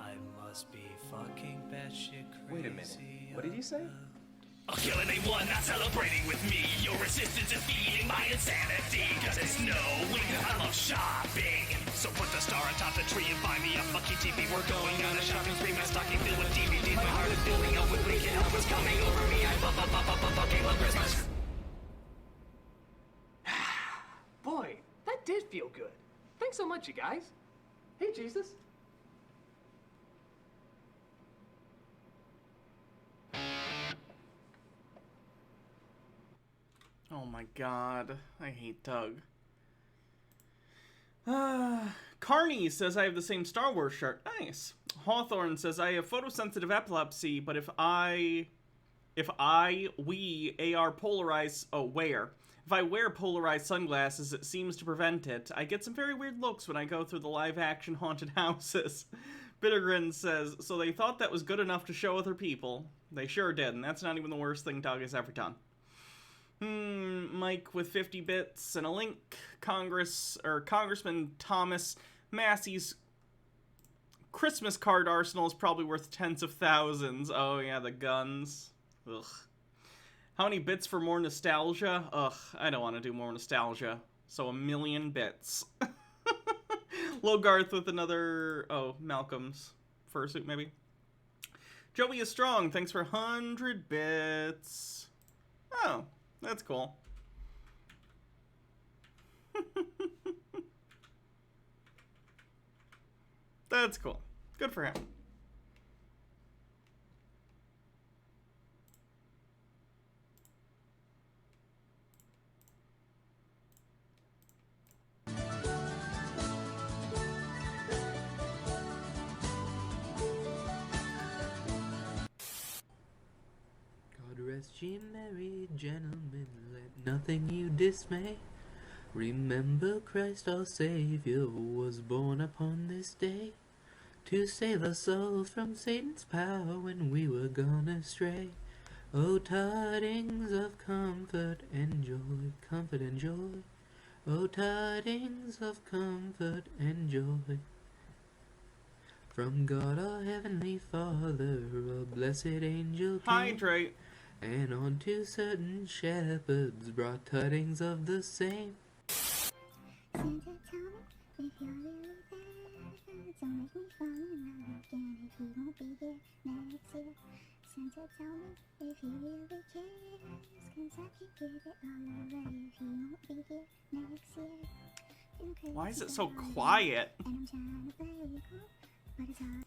I must be fucking batshit crazy. Wait a minute. What did you say? I'll kill anyone not celebrating with me. Your resistance is feeding my insanity. Cause it's snowing, I love shopping. So put the star on top the tree and buy me a fucking TV. We're going on a shopping spree. My stocking filled with DVDs. My heart is filling up with leaking help was coming over me. I fucking love Christmas. Boy, that did feel good. Thanks so much, you guys. Hey, Jesus. Oh my god, I hate Doug. Carney says I have the same Star Wars shirt. Nice. Hawthorne says I have photosensitive epilepsy, but if I wear polarized sunglasses, it seems to prevent it. I get some very weird looks when I go through the live-action haunted houses. Bittergrin says, so they thought that was good enough to show other people. They sure did, and that's not even the worst thing Doug has ever done. Mike with 50 bits and a link. Congressman Thomas Massey's Christmas card arsenal is probably worth tens of thousands. Oh yeah, the guns. Ugh. How many bits for more nostalgia? Ugh, I don't want to do more nostalgia. So 1,000,000 bits. Logarth with another... Oh, Malcolm's fursuit, maybe? Joey is strong. Thanks for 100 bits. Oh, that's cool. That's cool. Good for him. God rest ye merry gentlemen, let nothing you dismay. Remember Christ our Savior was born upon this day, to save us souls from Satan's power when we were gone astray. O tidings of comfort and joy, comfort and joy. O tidings of comfort and joy. From God our heavenly Father, a blessed angel came. Hydrate. And unto certain shepherds brought tidings of the same. Santa, tell me if you're really there. Don't make me fall in love again if he won't be here next year. Santa, tell me if he really cares. 'Cause I could give it all away if he won't be here next year. Why is it so quiet? And I'm trying to play it cool, but it's hard.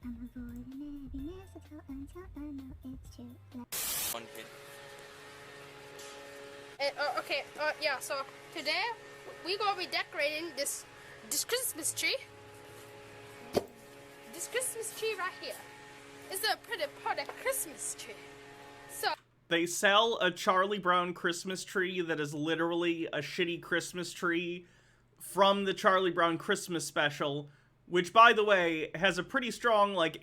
I'm avoiding every mistletoe until I know it's too late. One hit. Okay, yeah, so today we gonna be decorating this Christmas tree. This Christmas tree right here. is a pretty party Christmas tree. So They sell a Charlie Brown Christmas tree that is literally a shitty Christmas tree from the Charlie Brown Christmas special, which, by the way, has a pretty strong, like,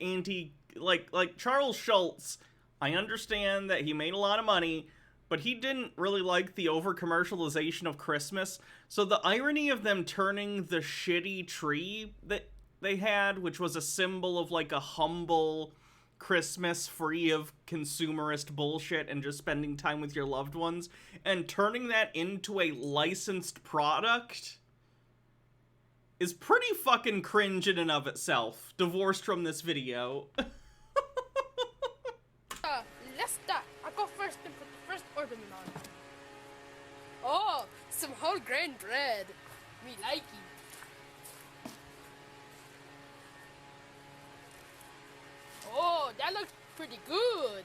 Charles Schultz. I understand that he made a lot of money, but he didn't really like the over-commercialization of Christmas. So the irony of them turning the shitty tree that they had, which was a symbol of, like, a humble Christmas free of consumerist bullshit and just spending time with your loved ones, and turning that into a licensed product is pretty fucking cringe in and of itself, divorced from this video. let's start. I'll go first and put the first ornament on. Oh, some whole grain bread. Me like it. Oh, that looks pretty good.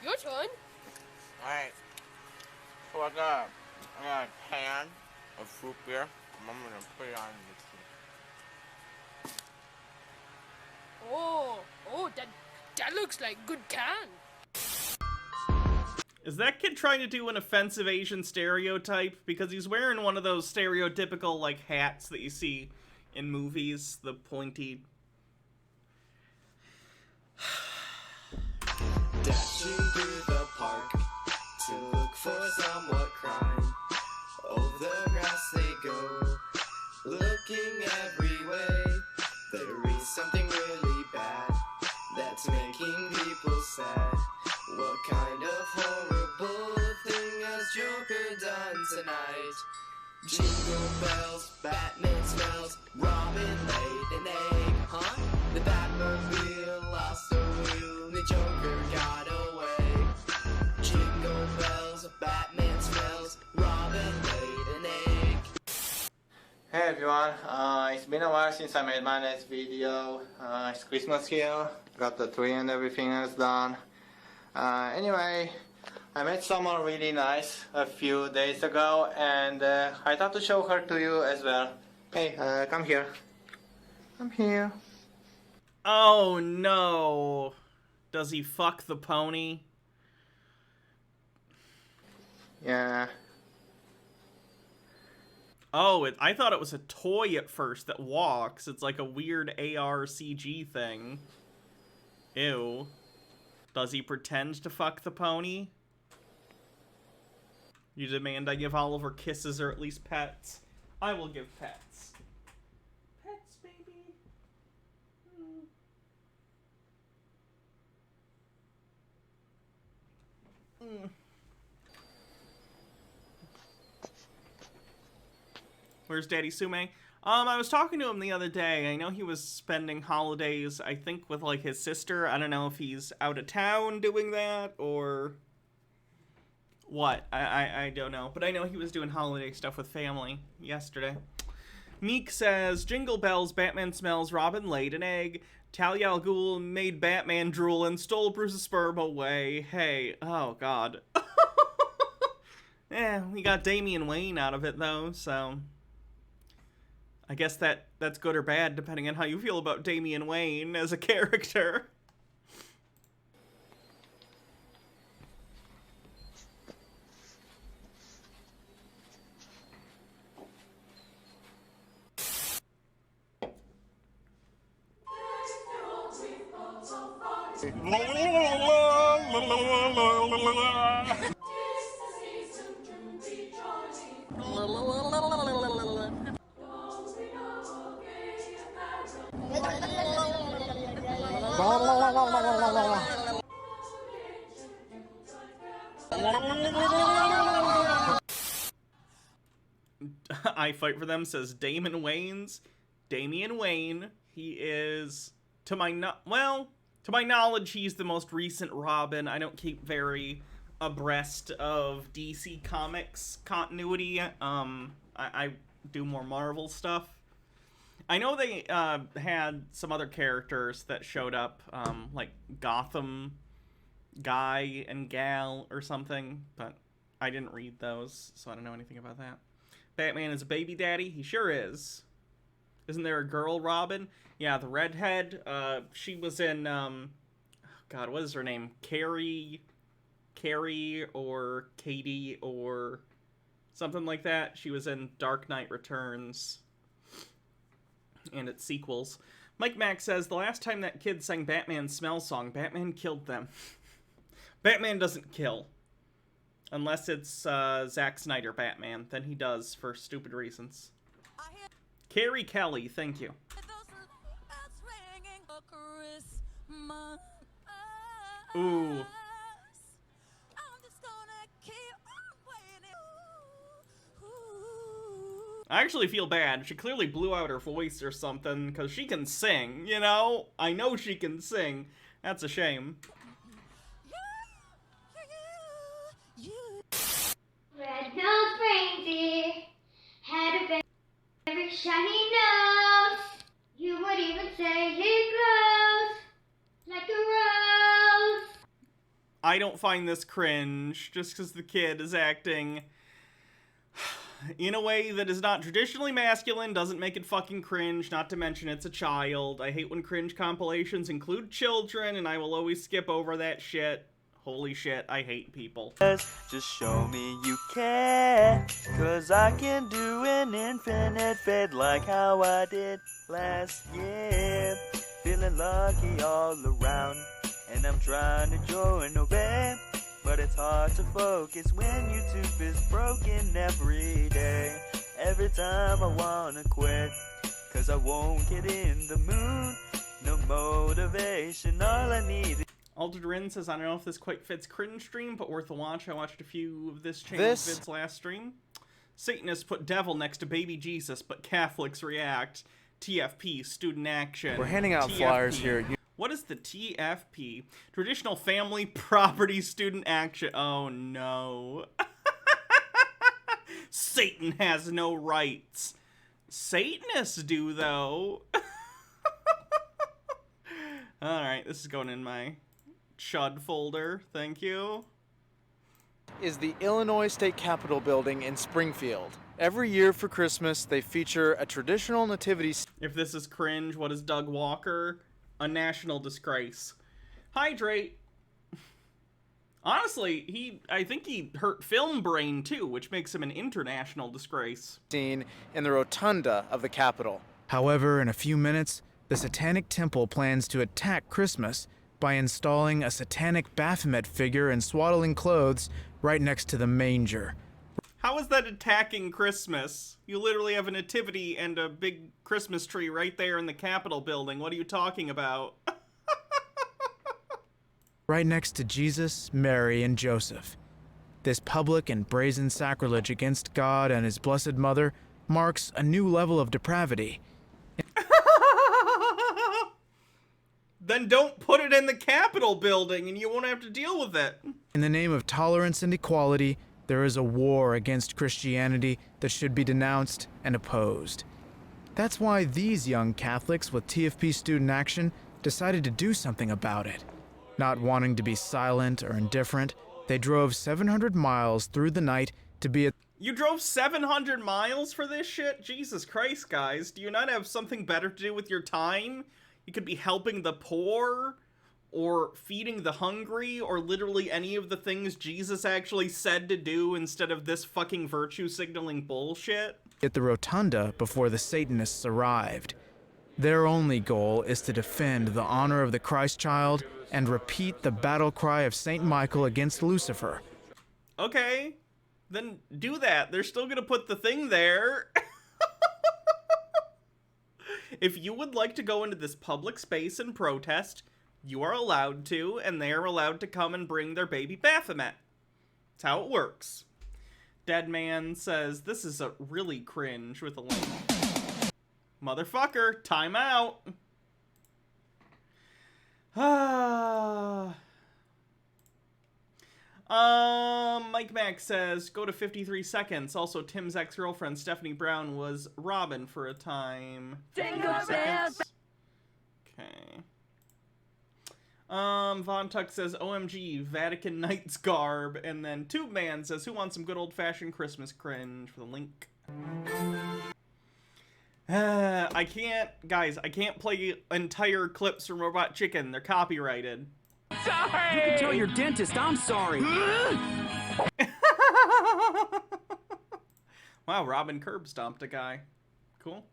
Your turn. Alright. So I got a pan of fruit beer. I'm gonna put it on the tree. Oh, that looks like good can. Is that kid trying to do an offensive Asian stereotype? Because he's wearing one of those stereotypical, like, hats that you see in movies, the pointy... Dashing through the park to look for somewhat crime. Over the grass they go, looking every way. There is something really bad that's making people sad. What kind of horrible thing has Joker done tonight? Jingle bells, Batman smells, Robin laid an egg, huh? The Batmobile lost a wheel, the Joker got away. Jingle bells, Batman smells, Robin laid an egg. Hey everyone, it's been a while since I made my last video. It's Christmas here, got the tree and everything else done. Anyway, I met someone really nice a few days ago, and I thought to show her to you as well. Hey, come here. Come here. Oh no. Does he fuck the pony? Yeah. Oh, I thought it was a toy at first that walks. It's like a weird AR CG thing. Ew. Does he pretend to fuck the pony? You demand I give Oliver kisses or at least pets? I will give pets. Pets, baby. Where's Daddy Sume? I was talking to him the other day. I know he was spending holidays, I think, with, like, his sister. I don't know if he's out of town doing that, or what. I don't know. But I know he was doing holiday stuff with family yesterday. Meek says, Jingle bells, Batman smells, Robin laid an egg. Talia al Ghul made Batman drool and stole Bruce's sperm away. Hey, oh god. We got Damian Wayne out of it, though, so... I guess that's good or bad, depending on how you feel about Damian Wayne as a character. I Fight For Them says Damian Wayne. He is, to my knowledge, he's the most recent Robin. I don't keep very abreast of DC Comics continuity. I do more Marvel stuff. I know they had some other characters that showed up, like Gotham Guy and Gal or something, but I didn't read those, so I don't know anything about that. Batman is a baby daddy? He sure is. Isn't there a girl Robin? Yeah, the redhead. She was in, God, what is her name? Carrie or Katie or something like that. She was in Dark Knight Returns and its sequels. Mike Mack says, the last time that kid sang Batman's Smell song, Batman killed them. Batman doesn't kill. Unless it's Zack Snyder Batman. Then he does for stupid reasons. Carrie Kelly, thank you. Ooh. I actually feel bad. She clearly blew out her voice or something, because she can sing, you know? I know she can sing. That's a shame. Red-nosed reindeer had a very shiny nose. You would even say it glows like a rose. I don't find this cringe, just because the kid is acting in a way that is not traditionally masculine, doesn't make it fucking cringe, not to mention it's a child. I hate when cringe compilations include children, and I will always skip over that shit. Holy shit, I hate people. Just show me you care, 'cause I can do an infinite fade like how I did last year. Feeling lucky all around, and I'm trying to join no band. But it's hard to focus when YouTube is broken every day. Every time I wanna quit, 'cause I won't get in the mood. No motivation, all I need is... Altered Rin says, I don't know if this quite fits cringe stream, but worth a watch. I watched a few of this chain of vids last stream. Satanists put devil next to baby Jesus, but Catholics react. TFP, student action. We're handing out TFP. flyers here. What is the TFP? Traditional Family Property Student Action. Oh no. Satan has no rights. Satanists do, though. Alright, this is going in my chud folder. Thank you. Is the Illinois State Capitol building in Springfield. Every year for Christmas, they feature a traditional nativity. If this is cringe, what is Doug Walker? A national disgrace. Hydrate. Honestly, I think he hurt Film Brain too, which makes him an international disgrace. Scene in the rotunda of the Capitol. However, in a few minutes, the Satanic Temple plans to attack Christmas by installing a satanic Baphomet figure in swaddling clothes right next to the manger. How is that attacking Christmas? You literally have a nativity and a big Christmas tree right there in the Capitol building. What are you talking about? Right next to Jesus, Mary, and Joseph. This public and brazen sacrilege against God and his Blessed Mother marks a new level of depravity. Then don't put it in the Capitol building and you won't have to deal with it. In the name of tolerance and equality, there is a war against Christianity that should be denounced and opposed. That's why these young Catholics with TFP Student Action decided to do something about it. Not wanting to be silent or indifferent, they drove 700 miles through the night to be at... You drove 700 miles for this shit? Jesus Christ, guys. Do you not have something better to do with your time? You could be helping the poor, or feeding the hungry, or literally any of the things Jesus actually said to do instead of this fucking virtue signaling bullshit. At the rotunda before the Satanists arrived. Their only goal is to defend the honor of the Christ child and repeat the battle cry of Saint Michael against Lucifer. Okay, then do that. They're still gonna put the thing there. If you would like to go into this public space and protest, you are allowed to, and they are allowed to come and bring their baby Baphomet. That's how it works. Deadman says, this is a really cringe with a link. Motherfucker, time out. Mike Mack says, go to 53 seconds. Also, Tim's ex-girlfriend, Stephanie Brown, was Robin for a time. Jingle bells. Okay. Von Tuck says, OMG, Vatican Knights garb. And then Tube Man says, who wants some good old-fashioned Christmas cringe? For the link. Guys, I can't play entire clips from Robot Chicken. They're copyrighted. sorry! You can tell your dentist I'm sorry. Wow, Robin curb stomped a guy. Cool.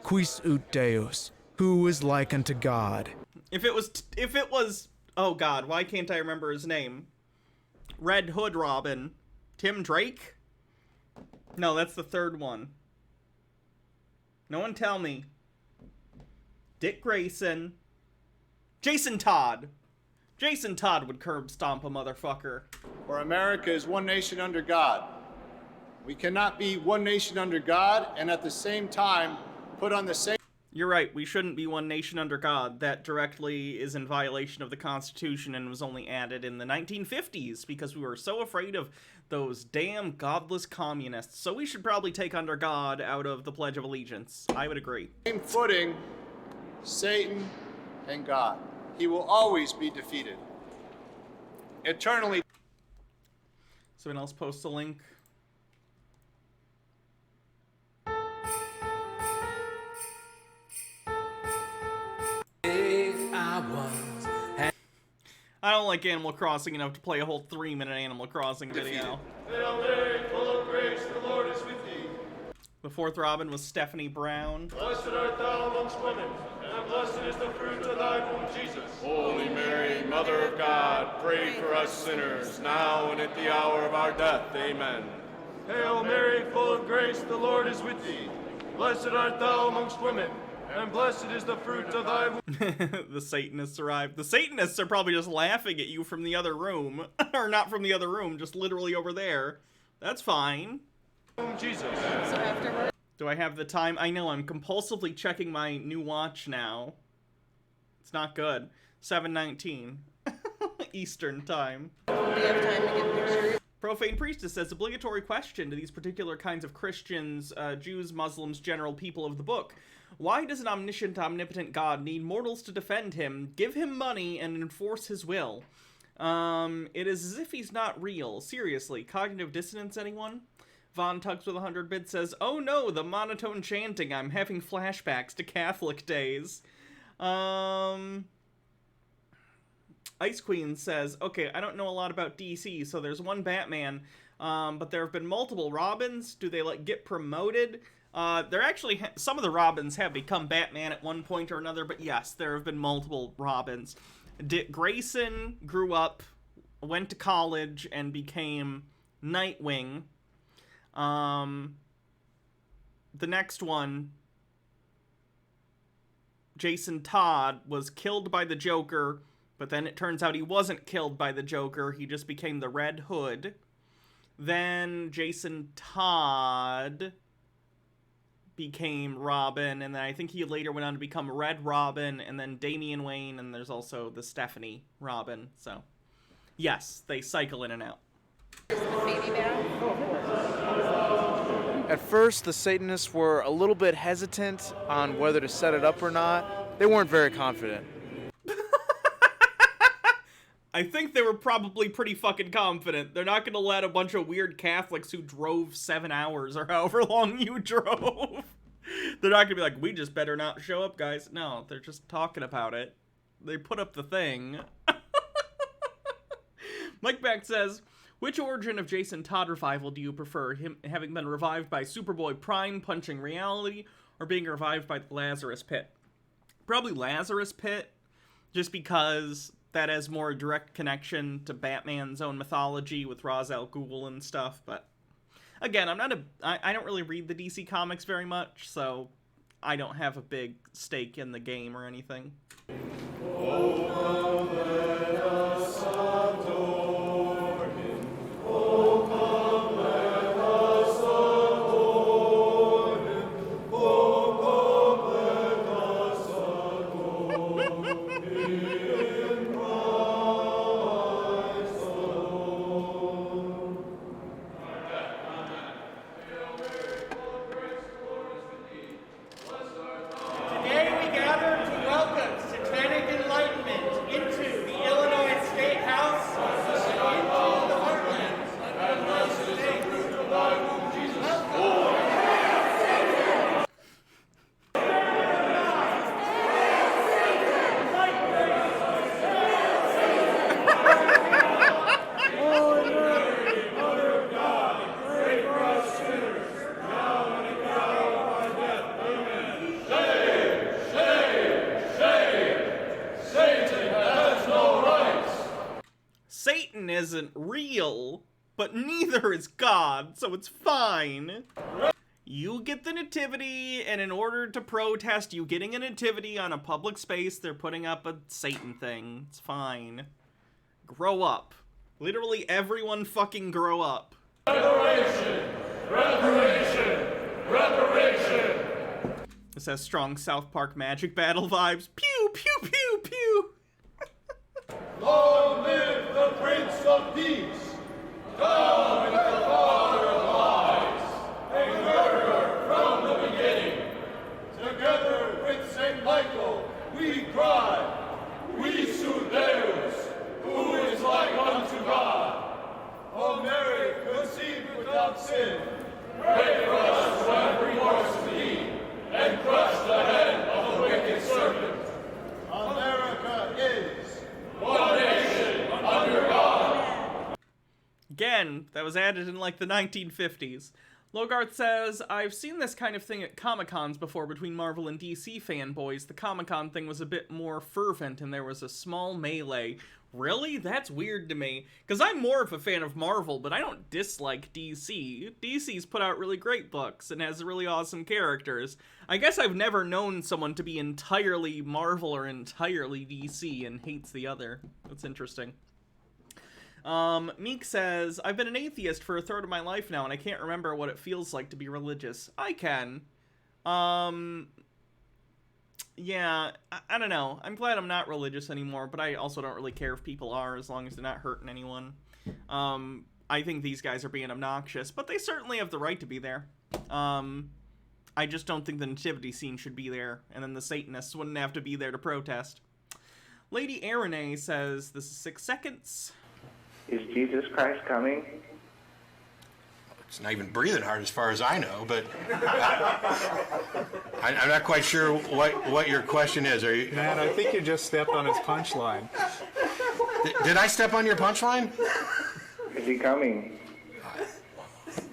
Quis ut Deus, who is like unto God. If it was, oh God, why can't I remember his name? Red Hood Robin. Tim Drake? No, that's the third one. No one tell me. Dick Grayson. Jason Todd. Jason Todd would curb stomp a motherfucker. For America is one nation under God. We cannot be one nation under God and at the same time put on the same... You're right, we shouldn't be one nation under God. That directly is in violation of the Constitution and was only added in the 1950s because we were so afraid of those damn godless communists. So we should probably take under God out of the Pledge of Allegiance. I would agree. Same footing, Satan and God. He will always be defeated. Eternally. Someone else post a link. I don't like Animal Crossing enough to play a whole 3-minute Animal Crossing video. Hail Mary, full of grace, the Lord is with thee. The fourth Robin was Stephanie Brown. Blessed art thou amongst women, and blessed is the fruit of thy womb, Jesus. Holy Mary, Mother of God, pray for us sinners, now and at the hour of our death. Amen. Hail Mary, full of grace, the Lord is with thee. Blessed art thou amongst women, and blessed is the fruit of thy womb. The Satanists arrived. The Satanists are probably just laughing at you from the other room. Or not from the other room, just literally over there. That's fine. Jesus. So afterward, do I have the time? I know, I'm compulsively checking my new watch now. It's not good. 7:19 Eastern time. We have time to get pictures. Profane Priestess says, obligatory question to these particular kinds of Christians, Jews, Muslims, general people of the book. Why does an omniscient, omnipotent God need mortals to defend him, give him money, and enforce his will? It is as if he's not real. Seriously, cognitive dissonance, anyone? Von Tugs with 100 bits says, oh no, the monotone chanting, I'm having flashbacks to Catholic days. Ice Queen says, okay, I don't know a lot about DC, so there's one Batman, but there have been multiple Robins. Do they, like, get promoted? There actually, some of the Robins have become Batman at one point or another, but yes, there have been multiple Robins. Dick Grayson grew up, went to college, and became Nightwing. The next one, Jason Todd, was killed by the Joker, but then it turns out he wasn't killed by the Joker, he just became the Red Hood. Then Jason Todd became Robin, and then I think he later went on to become Red Robin, and then Damian Wayne, and there's also the Stephanie Robin, so yes, they cycle in and out. At first, the Satanists were a little bit hesitant on whether to set it up or not. They weren't very confident. I think they were probably pretty fucking confident. They're not gonna let a bunch of weird Catholics who drove 7 hours or however long you drove. They're not gonna be like, we just better not show up, guys. No, they're just talking about it. They put up the thing. Mike Beck says, which origin of Jason Todd revival do you prefer? Him having been revived by Superboy Prime punching reality, or being revived by the Lazarus Pit? Probably Lazarus Pit, just because that has more direct connection to Batman's own mythology with Ra's al Ghul and stuff, but again, I don't really read the DC comics very much, so I don't have a big stake in the game or anything. Oh, let us adore him. Oh, come, let us adore him. Oh, come, let us adore him. Today we gather to welcome satanic enlightenment into the Illinois isn't real, but neither is God, so it's fine. You get the nativity, and in order to protest you getting a nativity on a public space, they're putting up a Satan thing. It's fine. Grow up. Literally everyone fucking grow up. Reparation! Reparation! Reparation! This has strong South Park magic battle vibes. Pew, pew, pew, pew! Long live the Prince of Peace! Down with the father of lies! A murderer from the beginning! Together with St. Michael, we cry, we soothe Deus, who is like unto God. O Mary, conceived without sin, pray for us who have remorse to thee, and crush the head of the wicked serpent. America is one nation under God. Again, that was added in like the 1950s. Logarth says, I've seen this kind of thing at Comic-Cons before between Marvel and DC fanboys. The Comic-Con thing was a bit more fervent and there was a small melee. Really? That's weird to me. Because I'm more of a fan of Marvel, but I don't dislike DC. DC's put out really great books and has really awesome characters. I guess I've never known someone to be entirely Marvel or entirely DC and hates the other. That's interesting. Meek says, I've been an atheist for a third of my life now, and I can't remember what it feels like to be religious. I can. Yeah, I don't know. I'm glad I'm not religious anymore, but I also don't really care if people are, as long as they're not hurting anyone. I think these guys are being obnoxious, but they certainly have the right to be there. I just don't think the nativity scene should be there, and then the Satanists wouldn't have to be there to protest. Lady Arene says, this is 6 seconds. Is Jesus Christ coming? It's not even breathing hard as far as I know, but I'm not quite sure what your question is. Are you? Man, I think you just stepped on his punchline. Did I step on your punchline? Is he coming?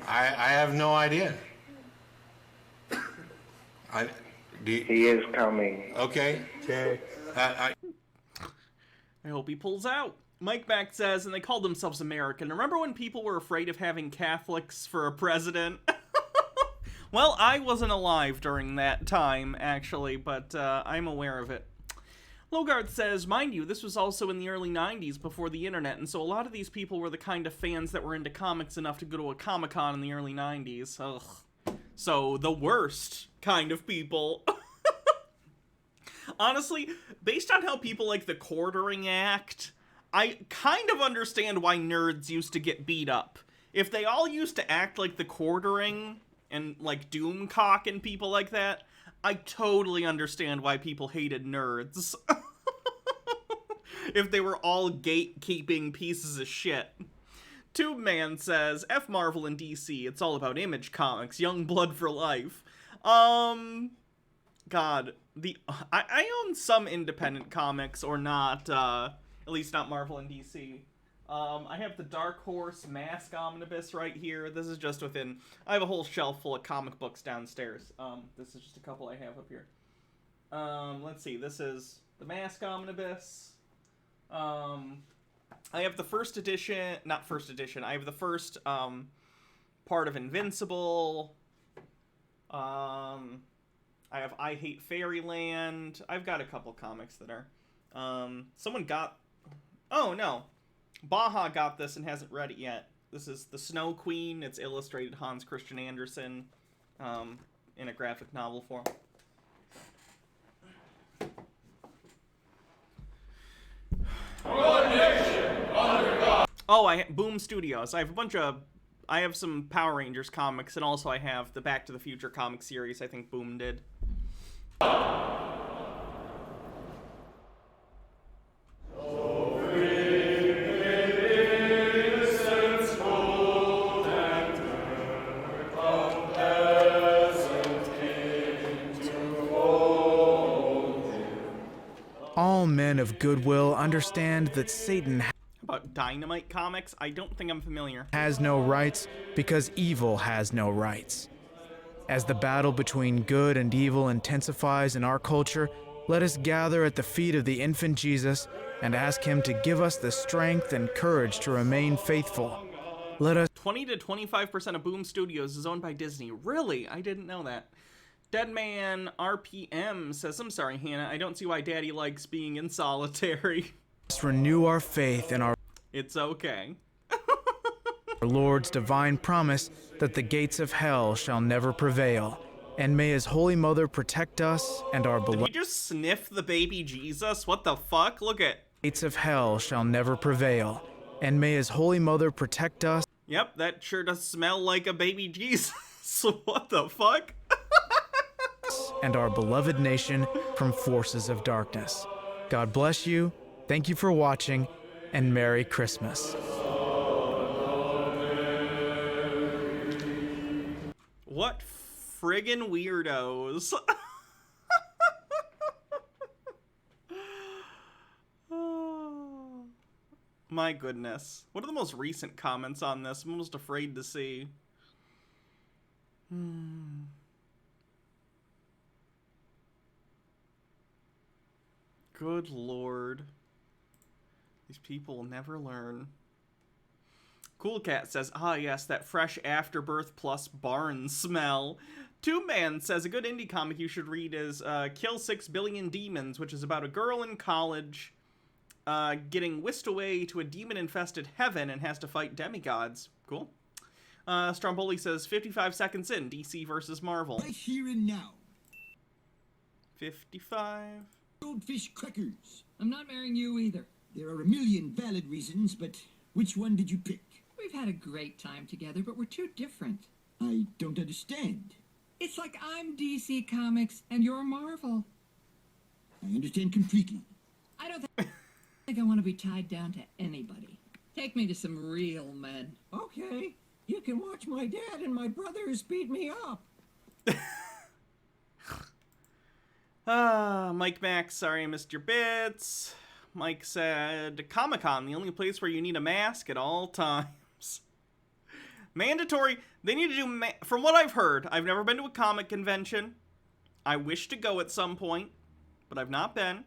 I have no idea. He is coming. Okay. Okay. I hope he pulls out. Mike Back says, and they called themselves American. Remember when people were afraid of having Catholics for a president? Well, I wasn't alive during that time, actually, but I'm aware of it. Logarth says, mind you, this was also in the early 90s before the internet, and so a lot of these people were the kind of fans that were into comics enough to go to a Comic-Con in the early 90s. Ugh. So, the worst kind of people. Honestly, based on how people like the Quartering act, I kind of understand why nerds used to get beat up. If they all used to act like the Quartering and like Doomcock and people like that, I totally understand why people hated nerds. If they were all gatekeeping pieces of shit. Tube Man says, F Marvel and DC, it's all about Image Comics, young blood for life. God, I own some independent comics, or not, at least not Marvel and DC. I have the Dark Horse Mask Omnibus right here. This is just within... I have a whole shelf full of comic books downstairs. This is just a couple I have up here. Let's see. This is the Mask Omnibus. I have the first edition... Not first edition. I have the first part of Invincible. I have I Hate Fairyland. I've got a couple comics that are... someone got... Oh, no. Baja got this and hasn't read it yet. This is The Snow Queen. It's illustrated Hans Christian Andersen in a graphic novel form. One nation under God. Oh, Boom Studios. I have some Power Rangers comics, and also I have the Back to the Future comic series I think Boom did. All men of goodwill understand that Satan About Dynamite Comics? I don't think I'm familiar. has no rights because evil has no rights. As the battle between good and evil intensifies in our culture, Let us gather at the feet of the infant Jesus and ask him to give us the strength and courage to remain faithful. Let us 20 to 25% of Boom Studios is owned by Disney. Really? I didn't know that. Deadman RPM says, I'm sorry, Hannah, I don't see why Daddy likes being in solitary. renew our faith in our It's okay. Lord's divine promise that the gates of hell shall never prevail. And may his Holy Mother protect us and our Did beloved. he just sniff the baby Jesus? What the fuck? Look at. Gates of hell shall never prevail. And may his Holy Mother protect us. Yep, that sure does smell like a baby Jesus. What the fuck? And our beloved nation from forces of darkness. God bless you. Thank you for watching, and Merry Christmas. What friggin' weirdos. Oh, my goodness. What are the most recent comments on this? I'm almost afraid to see. Good Lord. These people will never learn. Cool Cat says, ah yes, that fresh afterbirth plus barn smell. Two Man says, a good indie comic you should read is Kill 6 Billion Demons, which is about a girl in college getting whisked away to a demon-infested heaven and has to fight demigods. Cool. Stromboli says, 55 seconds in, DC versus Marvel. Right here and now. 55. Goldfish crackers. I'm not marrying you either. There are a million valid reasons, but which one did you pick? We've had a great time together, but we're too different. I don't understand. It's like I'm DC Comics and you're Marvel. I understand completely. I don't think I want to be tied down to anybody. Take me to some real men. Okay. You can watch my dad and my brothers beat me up. Mike Max, sorry I missed your bits. Mike said, Comic-Con, the only place where you need a mask at all times. Mandatory. They need to do, from what I've heard, I've never been to a comic convention. I wish to go at some point, but I've not been.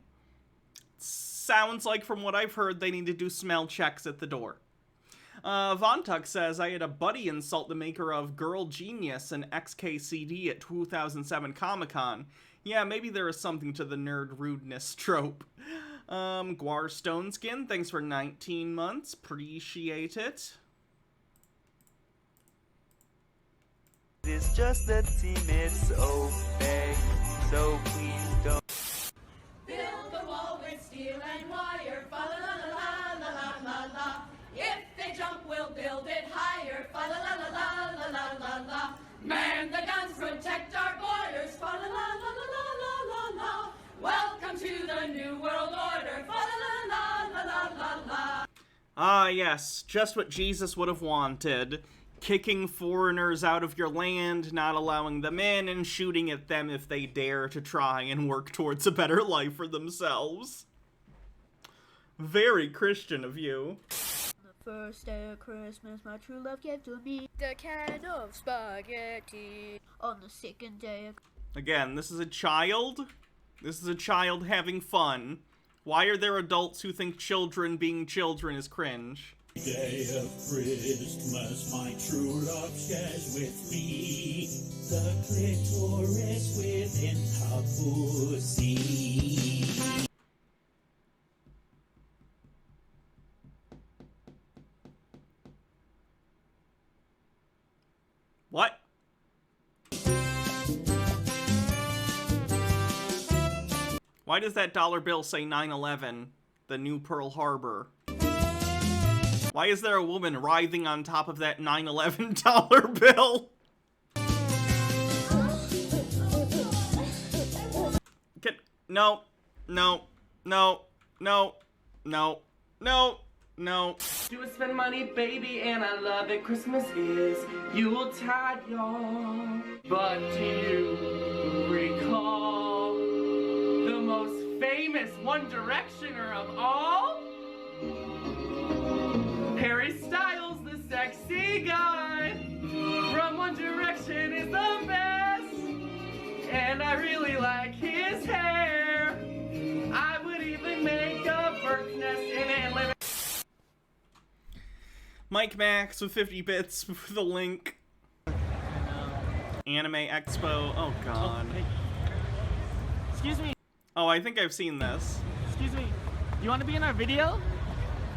Sounds like from what I've heard, they need to do smell checks at the door. Vontuck says, I had a buddy insult the maker of Girl Genius and XKCD at 2007 Comic-Con. Yeah, maybe there is something to the nerd rudeness trope. Guar Stoneskin, thanks for 19 months. Appreciate it. It's just a team, it's okay, so please don't. Build the wall with steel and wire, fa la la la la la la la. If they jump, we'll build it higher, fa la la la la la la la. Man the guns, protect our borders, fa la la la la la la la. Welcome to the new world order, fa la la la la la la. Ah, yes, just what Jesus would have wanted. Kicking foreigners out of your land, not allowing them in, and shooting at them if they dare to try and work towards a better life for themselves. Very Christian of you. The first day of Christmas, my true love gave to me the can of spaghetti. On the second day of... Again, this is a child. This is a child having fun. Why are there adults who think children being children is cringe? Day of Christmas, my true love shares with me the clitoris within her pussy. What? Why does that dollar bill say 9/11, the new Pearl Harbor? Why is there a woman writhing on top of that 9/11 dollar bill? No, no, no, no, no, no, no. Do it, spend money, baby, and I love it. Christmas is Yuletide, y'all. But do you recall the most famous One Directioner of all? Harry Styles, the sexy guy from One Direction, is the best, and I really like his hair. Mike Max with 50 bits with the link. Anime Expo. Oh, God. Oh, hey. Excuse me. Oh, I think I've seen this. Excuse me. You want to be in our video?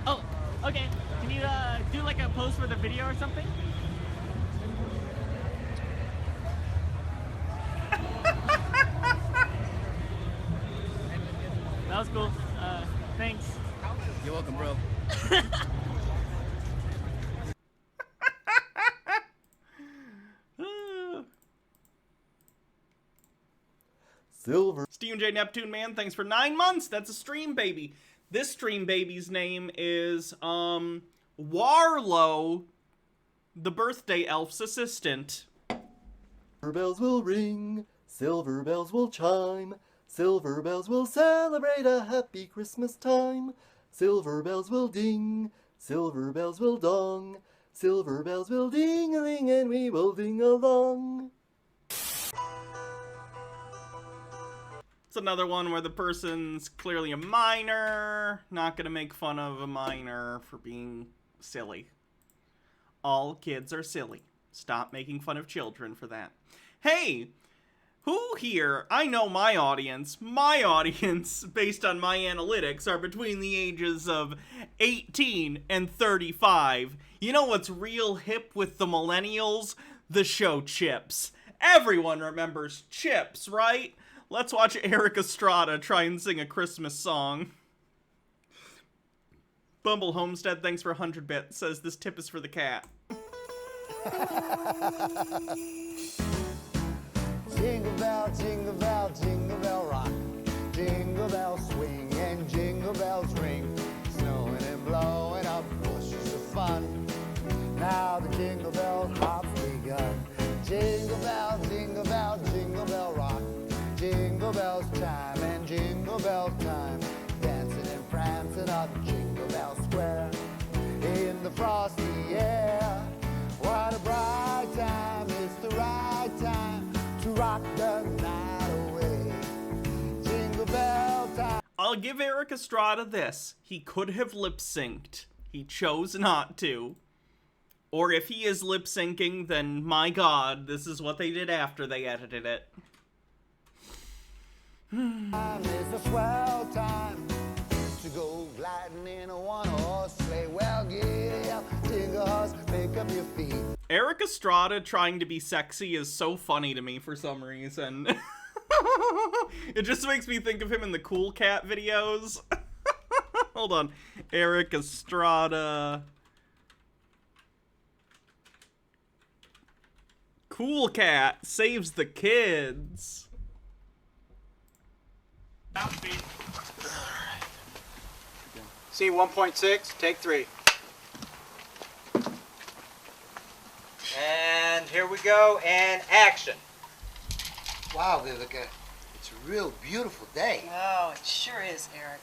Oh, okay. Can you do like a post for the video or something? That was cool. Thanks. You're welcome, bro. Silver. Steven J. Neptune Man, thanks for 9 months. That's a stream baby. This stream baby's name is, Warlow, the birthday elf's assistant. Silver bells will ring, silver bells will chime, silver bells will celebrate a happy Christmas time. Silver bells will ding, silver bells will dong, silver bells will ding-a-ling and we will ding along. It's another one where the person's clearly a minor. Not gonna make fun of a minor for being silly. All kids are silly. Stop making fun of children for that. Hey, who here, I know my audience, based on my analytics, are between the ages of 18 and 35. You know what's real hip with the millennials? The show Chips. Everyone remembers Chips, right? Let's watch Eric Estrada try and sing a Christmas song. Bumble Homestead, thanks for 100 bits, says this tip is for the cat. Jingle bell rock. Jingle bells swing and jingle bells ring. Snowing and blowing up bushes of fun. Now the jingle bell hop's begun. Jingle bell rock. Jingle bells chime and jingle bells time. Dancing and prancing up Jingle Bell Square. In the frosty air. What a bright time, it's the right time to rock the night away. Jingle bell time. I'll give Eric Estrada this. He could have lip-synced. He chose not to. Or if he is lip-syncing, then my god, this is what they did after they edited it. It's a swell time to go gliding in a one-horse sleigh. Well, giddy up, jingle horse, pick up your feet. Eric Estrada trying to be sexy is so funny to me for some reason. It just makes me think of him in the Cool Cat videos. Hold on. Eric Estrada. Cool Cat saves the kids. Scene 1.6, take 3. And here we go, and action. Wow, Vivica, it's a real beautiful day. Oh, it sure is, Eric.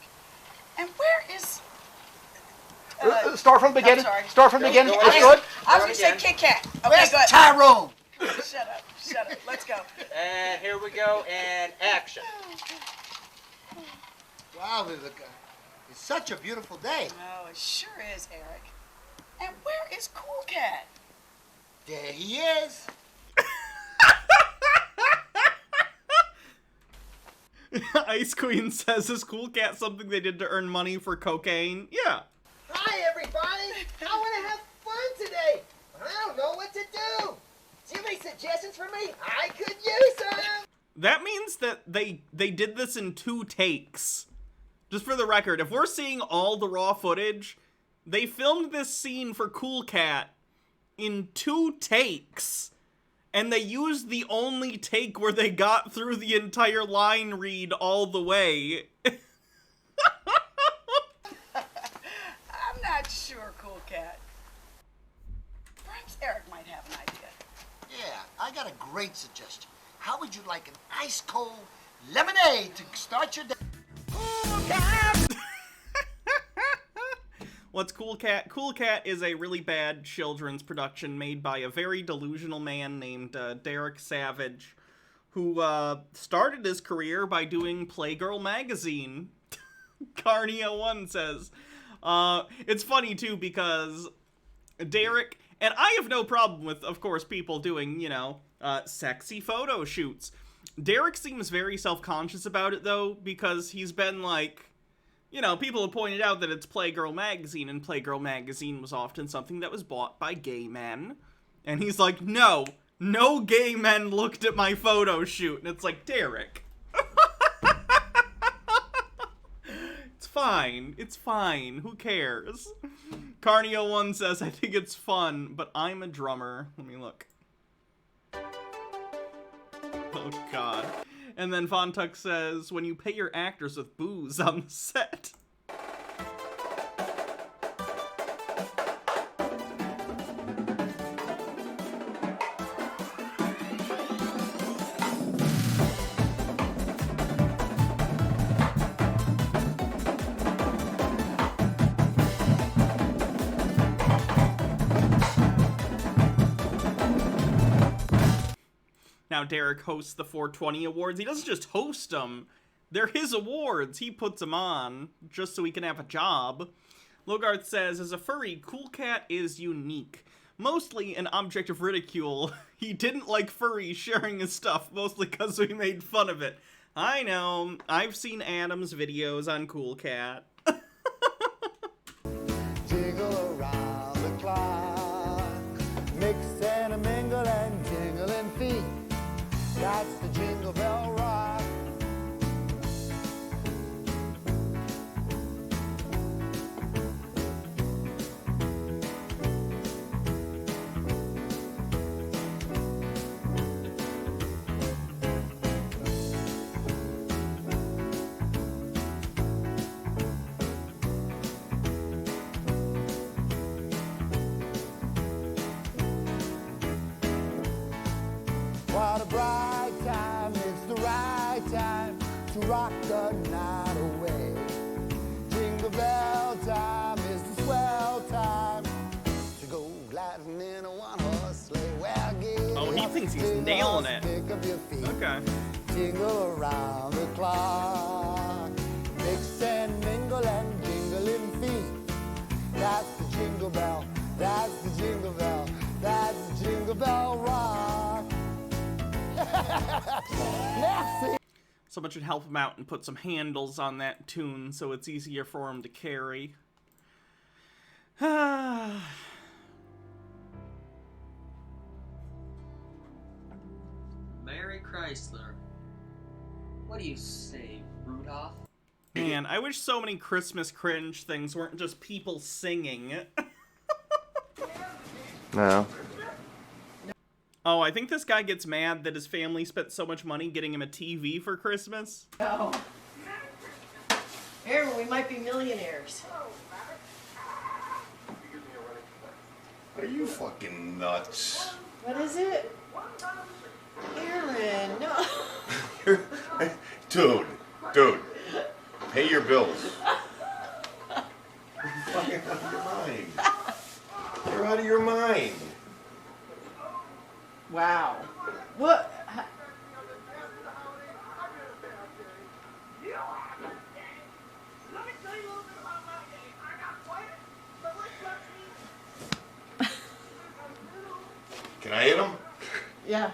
And where is... Start from the beginning. I'm sorry. Start from the beginning. I That's was good. going to say Kit Kat. Okay, Where's good. Tyrone? Shut up. Let's go. And here we go, and action. Wow, Vivica, it's such a beautiful day. Oh, it sure is, Eric. And where is Cool Cat? There he is. Ice Queen says, is Cool Cat something they did to earn money for cocaine? Yeah. Hi, everybody. I want to have fun today. I don't know what to do. Do you have any suggestions for me? I could use some. That means that they did this in 2 takes. Just for the record, if we're seeing all the raw footage, they filmed this scene for Cool Cat in 2 takes. And they used the only take where they got through the entire line read all the way. I'm not sure, Cool Cat. Perhaps Eric might have an idea. Yeah, I got a great suggestion. How would you like an ice cold lemonade to start your day? What's Cool Cat? Cool Cat is a really bad children's production made by a very delusional man named Derek Savage, who started his career by doing Playgirl magazine. Carnia1 says. It's funny, too, because Derek, and I have no problem with, of course, people doing, you know, sexy photo shoots. Derek seems very self-conscious about it, though, because he's been, like, you know, people have pointed out that it's Playgirl magazine, and Playgirl magazine was often something that was bought by gay men. And he's like, no gay men looked at my photo shoot. And it's like, Derek. It's fine. Who cares? Carnio1 says, I think it's fun, but I'm a drummer. Let me look. Oh, God. And then Vontuck says, when you pay your actors with booze on the set. Now Derek hosts the 420 Awards. He doesn't just host them. They're his awards. He puts them on just so he can have a job. Logarth says, as a furry, Cool Cat is unique. Mostly an object of ridicule. He didn't like furries sharing his stuff, mostly because we made fun of it. I know. I've seen Adam's videos on Cool Cat. Jiggle around the clock, mix and a mingle and jingling feet. That's the Jingle Bell Rock. What a bright time, it's the right time to rock the night away. Jingle bell time is the swell time to go gliding in a one-horse sleigh. Well, get oh, he thinks he's nailing it. Okay. Jingle around the clock, mix and mingle and jingling feet. That's the jingle bell, that's the jingle bell, that's the Jingle Bell Rock. Someone should help him out and put some handles on that tune so it's easier for him to carry. Mary Chrysler. What do you say, Rudolph? Man, I wish so many Christmas cringe things weren't just people singing. No. Oh, I think this guy gets mad that his family spent so much money getting him a TV for Christmas. No. Aaron, we might be millionaires. Are you fucking nuts? What is it? Aaron, no. Dude, pay your bills. You're fucking out of your mind. You're out of your mind. Wow. What? Can I hit him? Yeah.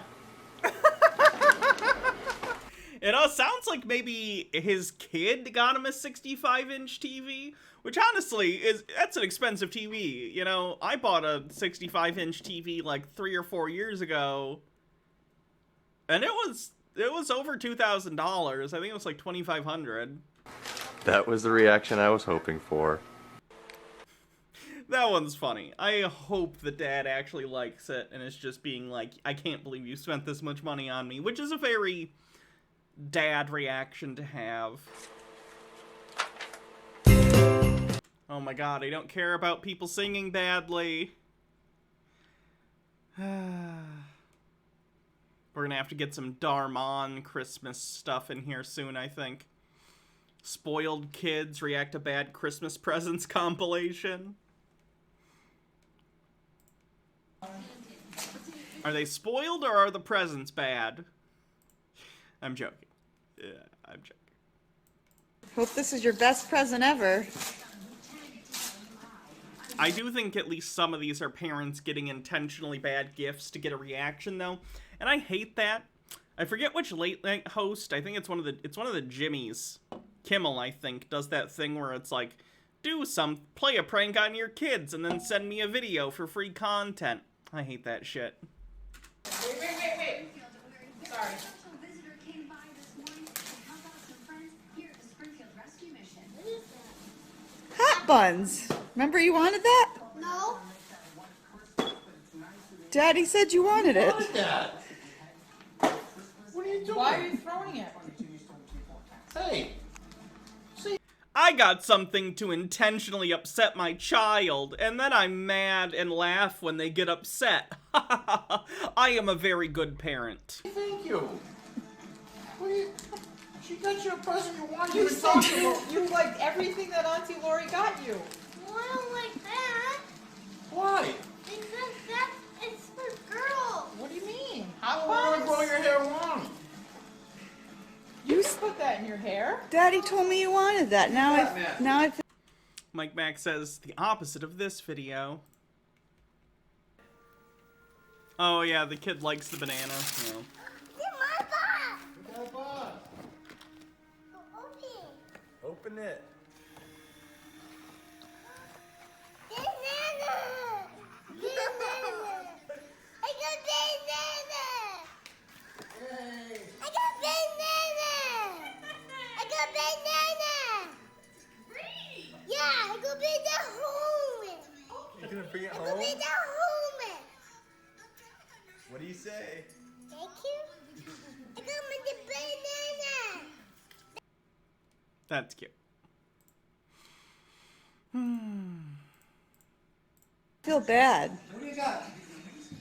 It all sounds like maybe his kid got him a 65-inch TV, which honestly that's an expensive TV. You know, I bought a 65-inch TV like 3 or 4 years ago, and it was over $2,000. I think it was like $2,500. That was the reaction I was hoping for. That one's funny. I hope the dad actually likes it and is just being like, I can't believe you spent this much money on me, which is a very dad reaction to have. Oh my god, I don't care about people singing badly. We're gonna have to get some Darmon Christmas stuff in here soon, I think. Spoiled kids react to bad Christmas presents compilation. Are they spoiled or are the presents bad? I'm joking. Yeah, I'm joking. Hope this is your best present ever. I do think at least some of these are parents getting intentionally bad gifts to get a reaction, though, and I hate that. I forget which late night host. I think it's one of the Jimmys. Kimmel, I think, does that thing where it's like, play a prank on your kids and then send me a video for free content. I hate that shit. Wait. Sorry. Hot buns. Remember you wanted that? No. Daddy said you wanted it. What are you doing? Why are you throwing it? Hey. I got something to intentionally upset my child, and then I'm mad and laugh when they get upset. I am a very good parent. Thank you. She got you a present you wanted. You said you liked everything that Auntie Lori got you. Well, I don't like that. Why? Because it's for girls. What do you mean? I want to grow your hair long. You put that in your hair? Daddy told me you wanted that. Now I Mike Mac says the opposite of this video. Oh yeah, the kid likes the banana. No. Open it. You're gonna bring it home? What do you say? Thank you. I got the banana. That's cute. feel bad. What do you got?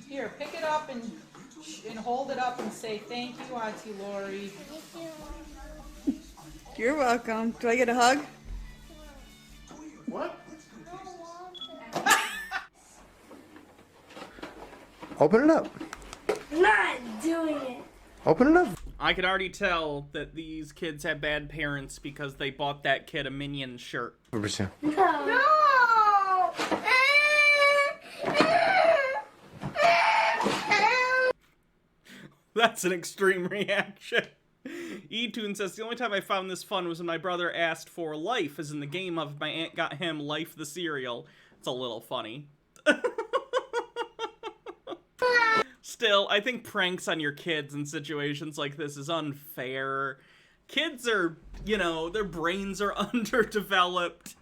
Here, pick it up and hold it up and say thank you, Auntie Lori. You're welcome. Do I get a hug? What? Open it up. I'm not doing it. Open it up. I can already tell that these kids have bad parents because they bought that kid a Minions shirt. No. That's an extreme reaction. E-Toon says, the only time I found this fun was when my brother asked for Life, as in the game of my aunt got him Life the cereal. It's a little funny. Still, I think pranks on your kids in situations like this is unfair. Kids are, you know, their brains are underdeveloped.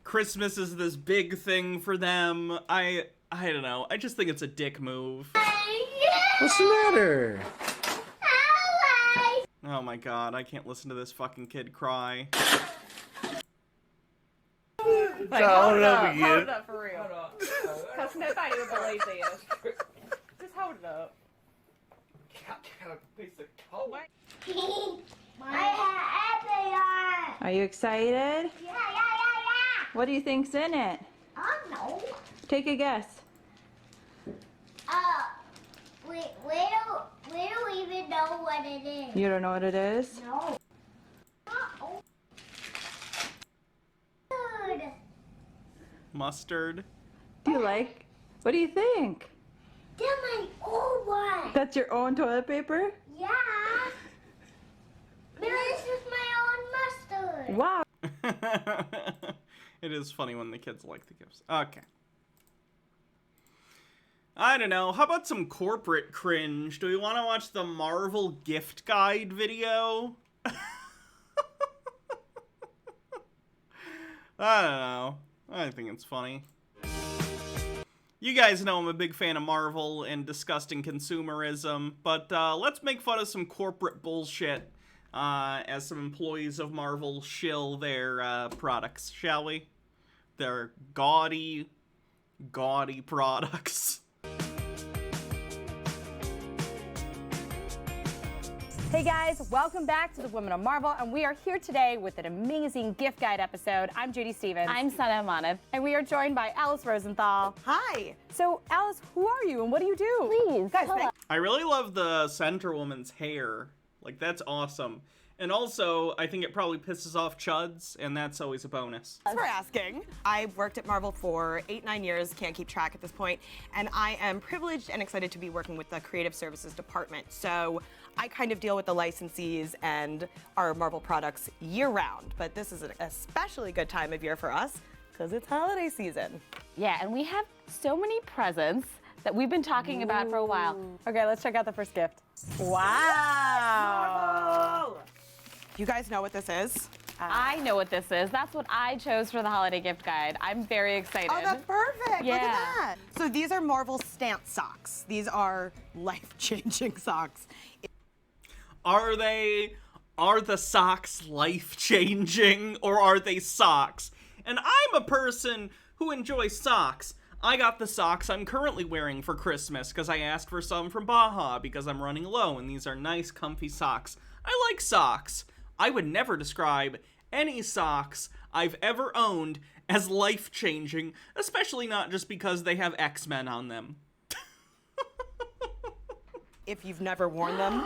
Christmas is this big thing for them. I don't know. I just think it's a dick move. What's the matter? Oh my god, I can't listen to this fucking kid cry. Like, hold it up for real. Because nobody would believe this. Just hold it up. Are you excited? Yeah. What do you think's in it? I don't know. Take a guess. We don't even know what it is. You don't know what it is? No. Uh-oh. Good. Mustard. Do you like? What do you think? They're my old one. That's your own toilet paper? Yeah. Maybe this is my own mustard. Wow. It is funny when the kids like the gifts. Okay. I don't know. How about some corporate cringe? Do we want to watch the Marvel gift guide video? I don't know. I think it's funny. You guys know I'm a big fan of Marvel and disgusting consumerism, but let's make fun of some corporate bullshit as some employees of Marvel shill their products, shall we? Their gaudy products. Hey guys, welcome back to the Women of Marvel, and we are here today with an amazing gift guide episode. I'm Judy Stevens. I'm Sana Amanov. And we are joined by Alice Rosenthal. Hi. So, Alice, who are you and what do you do? Please, guys, I really love the center woman's hair. Like, that's awesome. And also, I think it probably pisses off chuds, and that's always a bonus. Thanks for asking. I've worked at Marvel for 8-9 years, can't keep track at this point, and I am privileged and excited to be working with the creative services department. So I kind of deal with the licensees and our Marvel products year round, but this is an especially good time of year for us because it's holiday season. Yeah, and we have so many presents that we've been talking about for a while. Okay, let's check out the first gift. Wow! You guys know what this is? I know what this is. That's what I chose for the holiday gift guide. I'm very excited. Oh, that's perfect. Yeah. Look at that. So these are Marvel Stance socks. These are life-changing socks. Are the socks life-changing, or are they socks? And I'm a person who enjoys socks. I got the socks I'm currently wearing for Christmas because I asked for some from Baja because I'm running low, and these are nice, comfy socks. I like socks. I would never describe any socks I've ever owned as life-changing, especially not just because they have X-Men on them. If you've never worn them.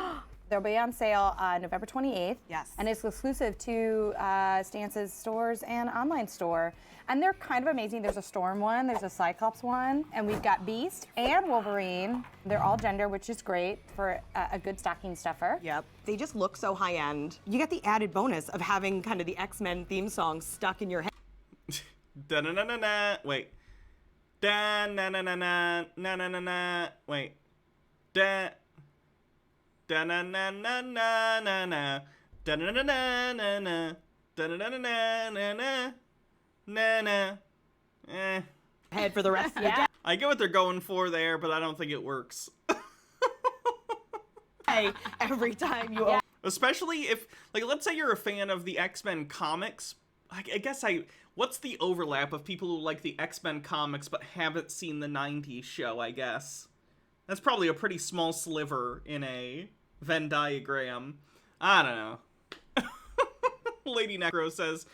They'll be on sale November 28th. Yes. And it's exclusive to Stance's stores and online store. And they're kind of amazing. There's a Storm one, there's a Cyclops one, and we've got Beast and Wolverine. They're all gender, which is great for a good stocking stuffer. Yep. They just look so high-end. You get the added bonus of having kind of the X-Men theme song stuck in your head. Da-na-na-na-na. Wait. Da-na-na-na-na. Wait. Da... Da-na-na-na-na-na-na. Da-na-na-na-na-na. Da-na-na-na-na-na. Na-na. Head for the rest of the day. I get what they're going for there, but I don't think it works. Every time you Especially if, like, let's say you're a fan of the X-Men comics. I guess what's the overlap of people who like the X-Men comics but haven't seen the 90s show, I guess? That's probably a pretty small sliver in a Venn diagram. I don't know. Lady Necro says,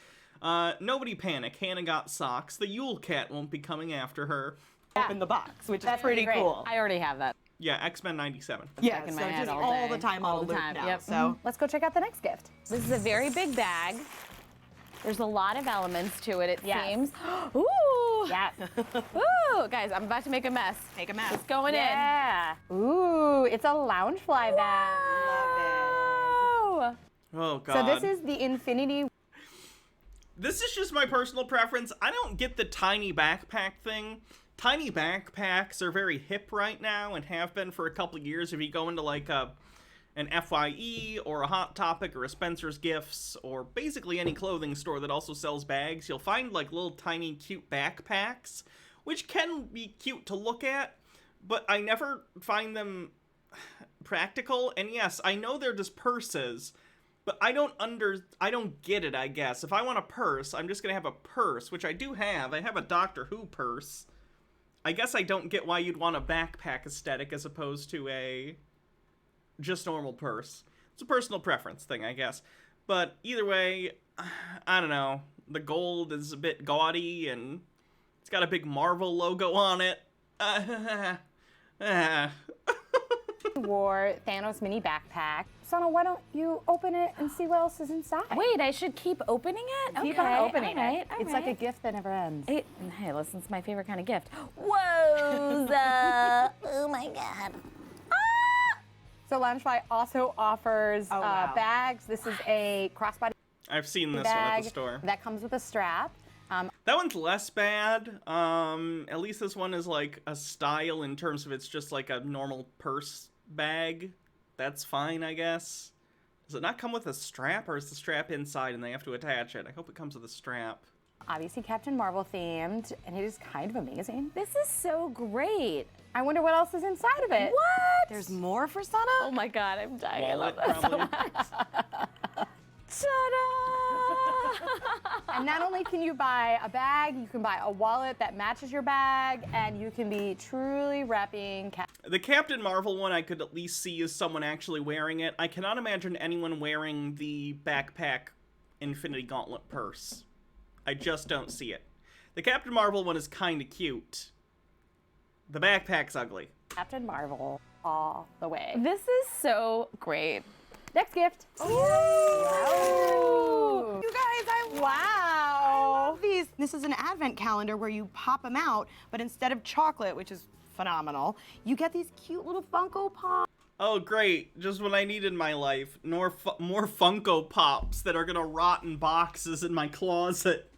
nobody panic. Hannah got socks. The Yule Cat won't be coming after her. Open the box, which is That's pretty great. cool. I already have that. Yeah, X-Men 97. Yeah, Stuck in so my head just all the day. time all on the a loop time. now. Yep. So Let's go check out the next gift. This is a very big bag. There's a lot of elements to it, it seems. Ooh! Yes. Ooh! Guys, I'm about to make a mess. Make a mess. It's going in. Ooh, it's a Loungefly bag. Love it. Oh, God. So this is the Infinity. This is just my personal preference. I don't get the tiny backpack thing. Tiny backpacks are very hip right now and have been for a couple of years. If you go into like an FYE or a Hot Topic or a Spencer's Gifts or basically any clothing store that also sells bags, you'll find like little tiny cute backpacks, which can be cute to look at, but I never find them practical. And yes, I know they're just purses, but I don't get it, I guess. If I want a purse, I'm just gonna have a purse, which I do have. I have a Doctor Who purse. I guess I don't get why you'd want a backpack aesthetic as opposed to a just normal purse. It's a personal preference thing, I guess. But either way, I don't know. The gold is a bit gaudy, and it's got a big Marvel logo on it. Wore Thanos mini backpack. Sana, why don't you open it and see what else is inside? Wait, I should keep opening it? Keep on opening it. It's like a gift that never ends. Hey, listen, it's my favorite kind of gift. Whoa! Oh my God. So Loungefly also offers wow. bags. This is a crossbody I've seen this bag one at the store. that comes with a strap. That one's less bad. At least this one is like a style in terms of it's just like a normal purse bag. That's fine, I guess. Does it not come with a strap, or is the strap inside and they have to attach it? I hope it comes with a strap. Obviously Captain Marvel themed, and it is kind of amazing. This is so great. I wonder what else is inside of it. What? There's more for Sana? Oh my God, I'm dying. I love Wallet, that so probably. much. Ta-da! And not only can you buy a bag, you can buy a wallet that matches your bag, and you can be truly wrapping The Captain Marvel one I could at least see as someone actually wearing it. I cannot imagine anyone wearing the backpack Infinity Gauntlet purse. I just don't see it. The Captain Marvel one is kind of cute. The backpack's ugly. Captain Marvel all the way. This is so great. Next gift. Oh. You guys, Wow. love these. This is an advent calendar where you pop them out, but instead of chocolate, which is phenomenal, you get these cute little Funko Pops. Oh, great. Just what I need in my life. More Funko Pops that are gonna rot in boxes in my closet.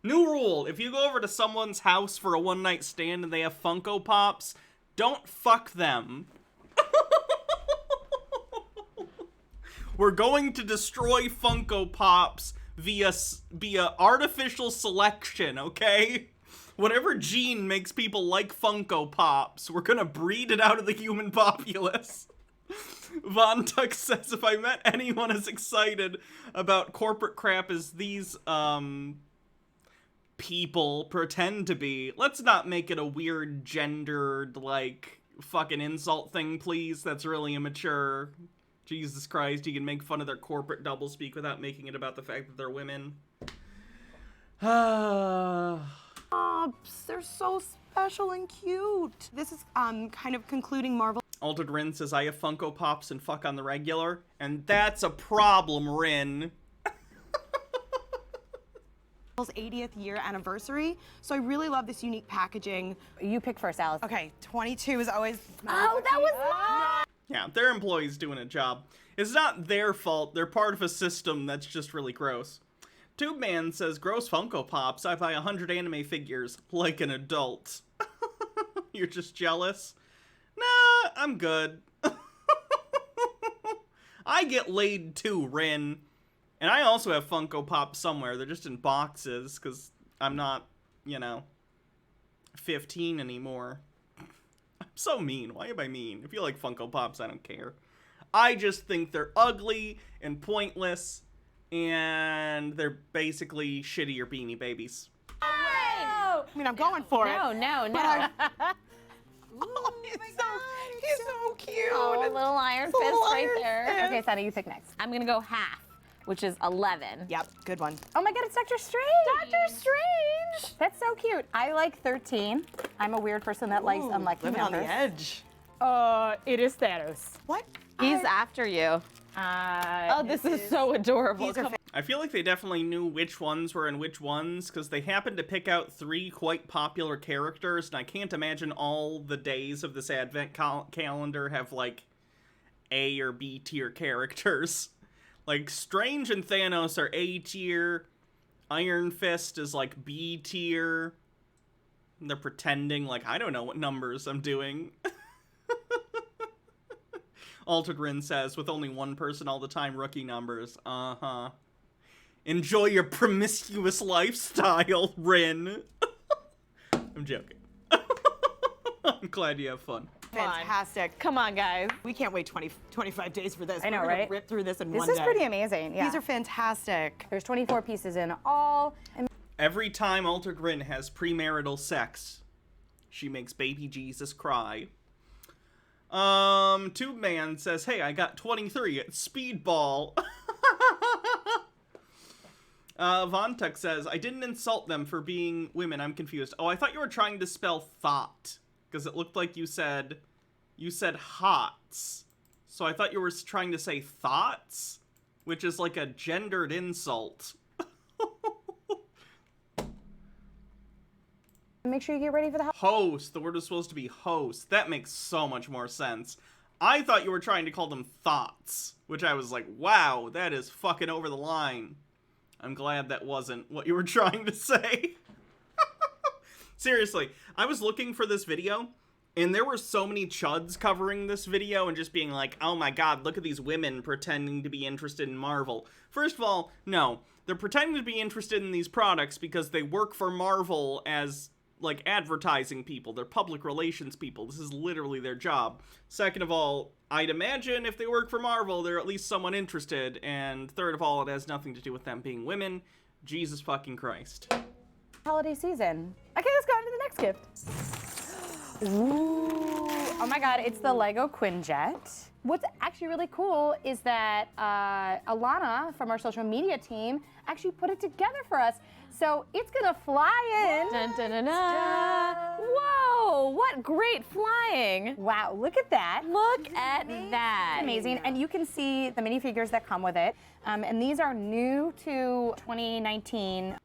New rule. If you go over to someone's house for a one-night stand and they have Funko Pops, don't fuck them. We're going to destroy Funko Pops via artificial selection, okay? Whatever gene makes people like Funko Pops, we're gonna breed it out of the human populace. Von Tuck says, if I met anyone as excited about corporate crap as these, people pretend to be, let's not make it a weird gendered, like, fucking insult thing, please. That's really immature. Jesus Christ, you can make fun of their corporate doublespeak without making it about the fact that they're women. Pops, they're so special and cute. This is kind of concluding Marvel. Altered Rin says, I have Funko Pops and fuck on the regular, and that's a problem, Rin. 80th year anniversary, so I really love this unique packaging. You pick first, Alice. Okay, 22 is always. Oh, that was mine! Yeah, their employees doing a job. It's not their fault. They're part of a system that's just really gross. Tube Man says, gross Funko Pops. I buy 100 anime figures like an adult. You're just jealous? Nah, I'm good. I get laid too, Rin. And I also have Funko Pops somewhere. They're just in boxes, because I'm not, 15 anymore. I'm so mean. Why am I mean? If you like Funko Pops, I don't care. I just think they're ugly and pointless, and they're basically shittier Beanie Babies. I mean, I'm going for it. No. Oh, he's so cute. Oh, little iron fist Little right iron there. fist. Okay, Sana, you pick next. I'm gonna go half, which is 11. Yep, good one. Oh my god, it's Dr. Strange! Dr. Strange! That's so cute. I like 13. I'm a weird person that likes unlucky Living on numbers. the edge. It is Thanos. What? He's after you. Oh, this is so adorable. These are I feel like they definitely knew which ones were in which ones, because they happened to pick out 3 quite popular characters, and I can't imagine all the days of this advent calendar have, like, A or B tier characters. Like, Strange and Thanos are A tier, Iron Fist is, like, B tier. They're pretending, like, I don't know what numbers I'm doing. Altered Rin says, with only one person all the time, rookie numbers. Uh-huh. Enjoy your promiscuous lifestyle, Rin. I'm joking. I'm glad you have fun. Fantastic. Come on, guys. We can't wait 25 days for this. I know, We're gonna right? rip through this in This one is day. pretty amazing, yeah. These are fantastic. There's 24 pieces in all. And Every time Altered Rin has premarital sex, she makes baby Jesus cry. Tube Man says, hey, I got 23 at Speedball. Von Tuck says, I didn't insult them for being women. I'm confused. Oh, I thought you were trying to spell thought, because it looked like you said hots. So I thought you were trying to say thoughts, which is like a gendered insult. make sure you get ready for the Host. The word was supposed to be host. That makes so much more sense. I thought you were trying to call them thoughts, which I was like, wow, that is fucking over the line. I'm glad that wasn't what you were trying to say. Seriously, I was looking for this video, and there were so many chuds covering this video and just being like, oh my god, look at these women pretending to be interested in Marvel. First of all, no. They're pretending to be interested in these products because they work for Marvel as, like, advertising people. They're public relations people. This is literally their job. Second of all, I'd imagine if they work for Marvel, they're at least somewhat interested. And third of all, it has nothing to do with them being women. Jesus fucking Christ. holiday season. Okay, let's go on to the next gift. Ooh. Oh my god, it's the Lego Quinjet. What's actually really cool is that Alana from our social media team actually put it together for us. So it's gonna fly in. Dun, dun, dun, dun. Whoa! Whoa, what great flying. Wow, look at that. Look at that. Amazing. And you can see the minifigures that come with it. And these are new to 2019.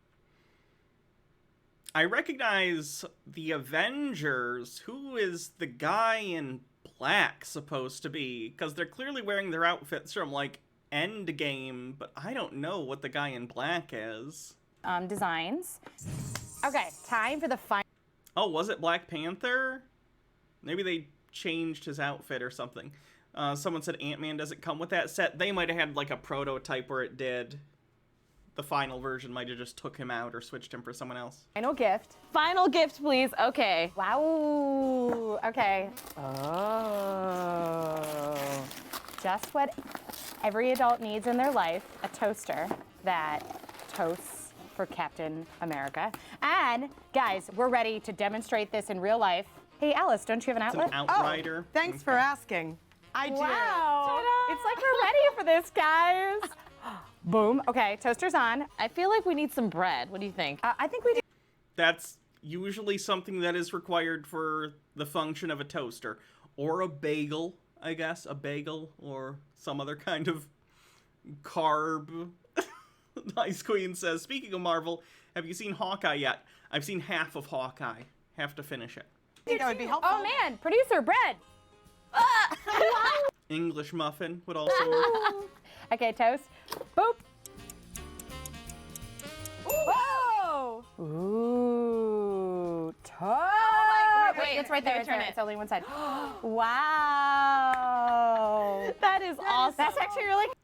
I recognize the Avengers. Who is the guy in black supposed to be? Because they're clearly wearing their outfits from, like, Endgame, but I don't know what the guy in black is. Designs. Okay, time for the final. Oh, was it Black Panther? Maybe they changed his outfit or something. Someone said Ant-Man doesn't come with that set. They might have had, like, a prototype where it did. The final version might have just took him out or switched him for someone else. Final gift. Final gift, please. Okay. Wow. Okay. Oh. Just what every adult needs in their life, a toaster that toasts for Captain America. And guys, we're ready to demonstrate this in real life. Hey, Alice, don't you have an It's outlet? an Outrider. Oh, thanks for asking. I do. Wow. It's like we're ready for this, guys. Boom. Okay, toaster's on. I feel like we need some bread. What do you think? I think we do. That's usually something that is required for the function of a toaster. Or a bagel, I guess. A bagel or some other kind of carb. Nice Queen says, speaking of Marvel, have you seen Hawkeye yet? I've seen half of Hawkeye. Have to finish it. I think that would be helpful. Oh man, producer, bread. English muffin would also work. Okay, toast. Boop. Whoa! Ooh, toast. Oh my, wait, it's right there. turn It's, there. it. It's only one side. Wow. That is awesome. That's actually really cool.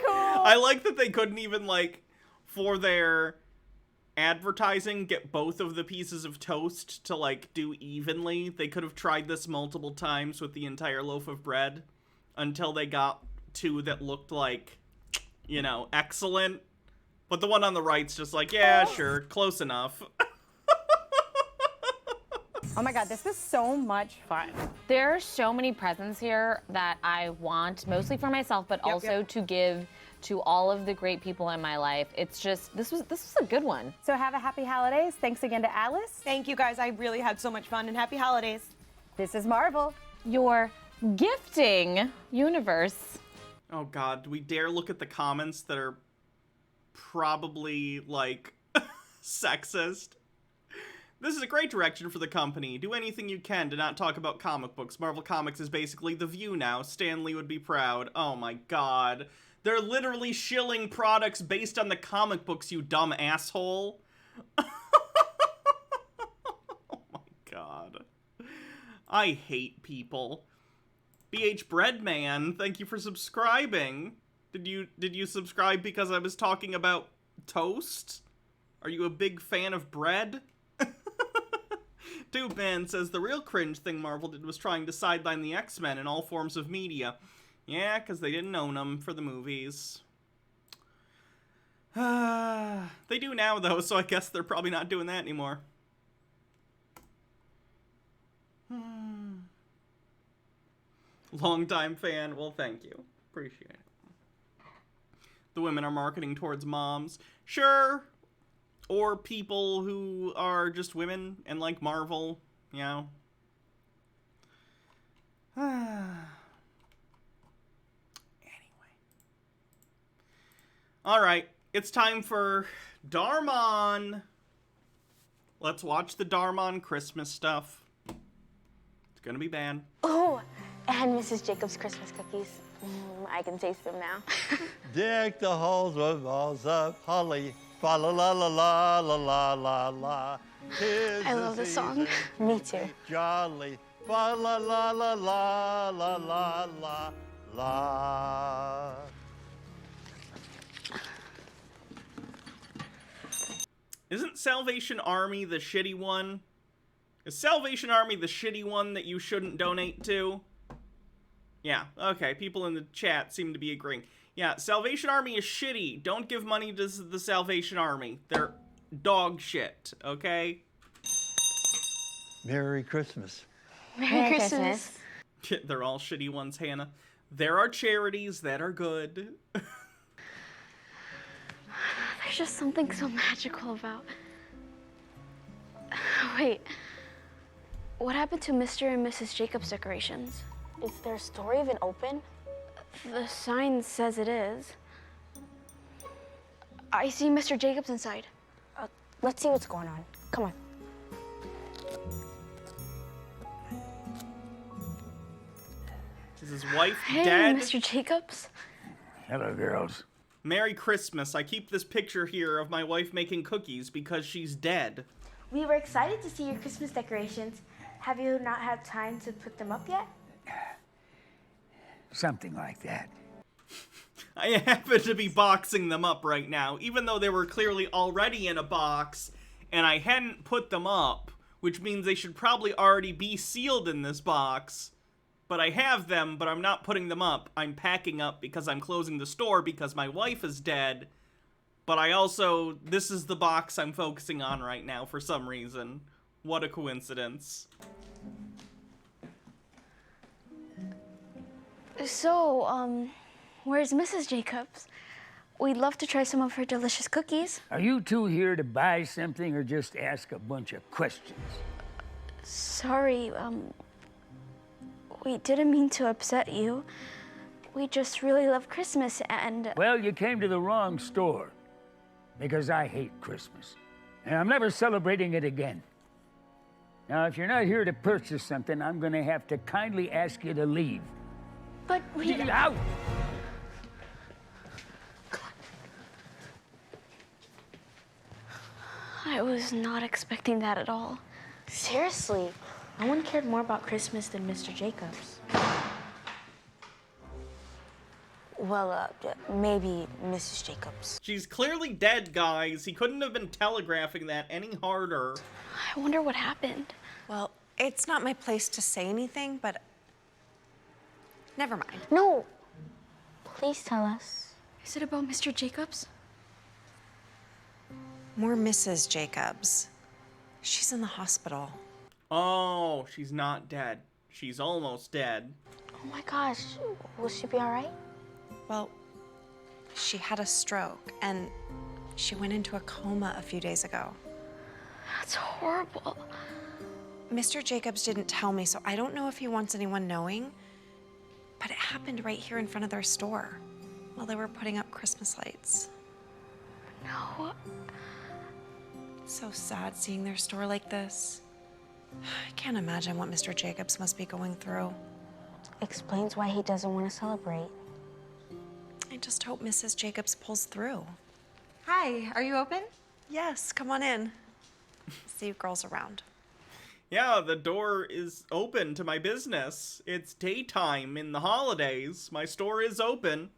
I like that they couldn't even, like, for their advertising, get both of the pieces of toast to, like, do evenly. They could have tried this multiple times with the entire loaf of bread until they got two that looked like, you know, excellent. But the one on the right's just like, yeah, sure, close enough. Oh my god, this was so much fun. There are so many presents here that I want, mostly for myself, but also to give to all of the great people in my life. It's just, this was a good one. So have a happy holidays. Thanks again to Alice. Thank you guys. I really had so much fun, and happy holidays. This is Marvel. Your gifting universe. Oh god, do we dare look at the comments that are probably, like, sexist? This is a great direction for the company. Do anything you can to not talk about comic books. Marvel Comics is basically The View now. Stan Lee would be proud. Oh my god. They're literally shilling products based on the comic books, you dumb asshole. Oh my god. I hate people. BH Breadman, thank you for subscribing. Did you subscribe because I was talking about toast? Are you a big fan of bread? Tube Man says the real cringe thing Marvel did was trying to sideline the X-Men in all forms of media. Yeah, because they didn't own them for the movies. They do now, though, so I guess they're probably not doing that anymore. Longtime fan. Well, thank you. Appreciate it. The women are marketing towards moms. Sure. Or people who are just women and like Marvel, you know. Anyway. Alright, it's time for Darmon. Let's watch the Darmon Christmas stuff. It's gonna be bad. Oh, and Mrs. Jacobs' Christmas cookies. I can taste them now. Deck the halls with balls of holly. Fa la la la la la la la la. I love this song. Me too. Jolly. Fa la la la la la la la la. Isn't Salvation Army the shitty one? Is Salvation Army the shitty one that you shouldn't donate to? Yeah, okay, people in the chat seem to be agreeing. Yeah, Salvation Army is shitty. Don't give money to the Salvation Army. They're dog shit, okay? Merry Christmas. Merry Christmas. They're all shitty ones, Hannah. There are charities that are good. There's just something so magical about... Wait. What happened to Mr. and Mrs. Jacobs' decorations? Is their store even open? The sign says it is. I see Mr. Jacobs inside. Let's see what's going on. Come on. Is his wife Hey, dead? Mr. Jacobs. Hello, girls. Merry Christmas. I keep this picture here of my wife making cookies because she's dead. We were excited to see your Christmas decorations. Have you not had time to put them up yet? Something like that. I happen to be boxing them up right now, even though they were clearly already in a box, and I hadn't put them up, which means they should probably already be sealed in this box. But I have them, but I'm not putting them up. I'm packing up because I'm closing the store because my wife is dead. But I also, this is the box I'm focusing on right now for some reason. What a coincidence. So, where's Mrs. Jacobs? We'd love to try some of her delicious cookies. Are you two here to buy something or just ask a bunch of questions? Sorry, we didn't mean to upset you. We just really love Christmas and... Well, you came to the wrong store. Because I hate Christmas. And I'm never celebrating it again. Now, if you're not here to purchase something, I'm gonna have to kindly ask you to leave. But we... Get out! I was not expecting that at all. Seriously, no one cared more about Christmas than Mr. Jacobs. Well, maybe Mrs. Jacobs. She's clearly dead, guys. He couldn't have been telegraphing that any harder. I wonder what happened. Well, it's not my place to say anything, but never mind. No, please tell us. Is it about Mr. Jacobs? More Mrs. Jacobs. She's in the hospital. Oh, she's not dead. She's almost dead. Oh my gosh, will she be all right? Well, she had a stroke, and she went into a coma a few days ago. That's horrible. Mr. Jacobs didn't tell me, so I don't know if he wants anyone knowing, but it happened right here in front of their store while they were putting up Christmas lights. No. So sad seeing their store like this. I can't imagine what Mr. Jacobs must be going through. Explains why he doesn't want to celebrate. I just hope Mrs. Jacobs pulls through. Hi, are you open? Yes, come on in. See you girls around. Yeah, the door is open to my business. It's daytime in the holidays. My store is open.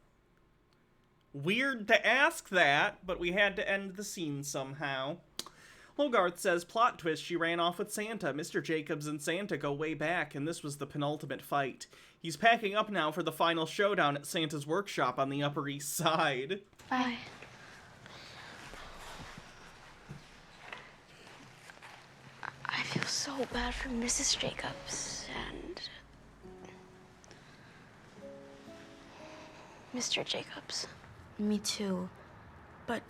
Weird to ask that, but we had to end the scene somehow. Hogarth says, plot twist, she ran off with Santa. Mr. Jacobs and Santa go way back, and this was the penultimate fight. He's packing up now for the final showdown at Santa's workshop on the Upper East Side. Bye. I feel so bad for Mrs. Jacobs and Mr. Jacobs. Me too. But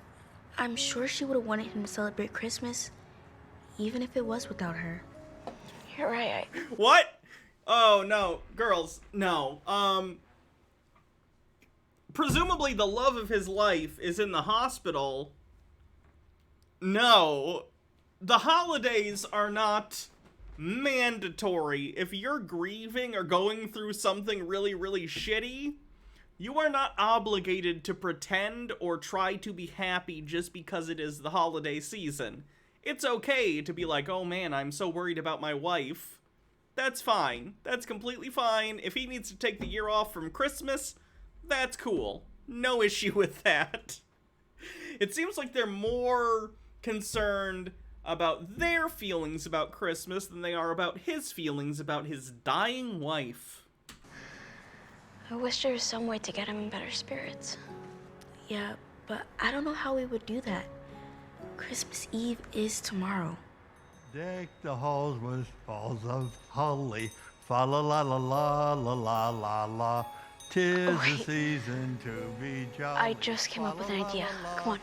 I'm sure she would have wanted him to celebrate Christmas, even if it was without her. You're right. What? Oh, no. Girls, no. Presumably the love of his life is in the hospital. No. The holidays are not mandatory. If you're grieving or going through something really, really shitty, you are not obligated to pretend or try to be happy just because it is the holiday season. It's okay to be like, oh man, I'm so worried about my wife. That's fine. That's completely fine. If he needs to take the year off from Christmas, that's cool. No issue with that. It seems like they're more concerned about their feelings about Christmas than they are about his feelings about his dying wife. I wish there was some way to get him in better spirits. Yeah, but I don't know how we would do that. Christmas Eve is tomorrow. Deck the halls with balls of holly. Fa la la la la la la la la. 'Tis the season to be jolly. I just came up with an idea. Come on.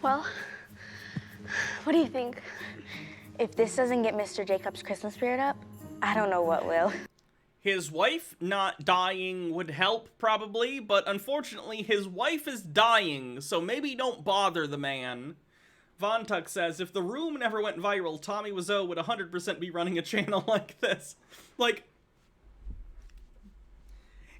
Well, what do you think? If this doesn't get Mr. Jacobs' Christmas spirit up, I don't know what will. His wife not dying would help, probably, but unfortunately his wife is dying, so maybe don't bother the man. Von Tuck says, if The Room never went viral, Tommy Wiseau would 100% be running a channel like this. Like,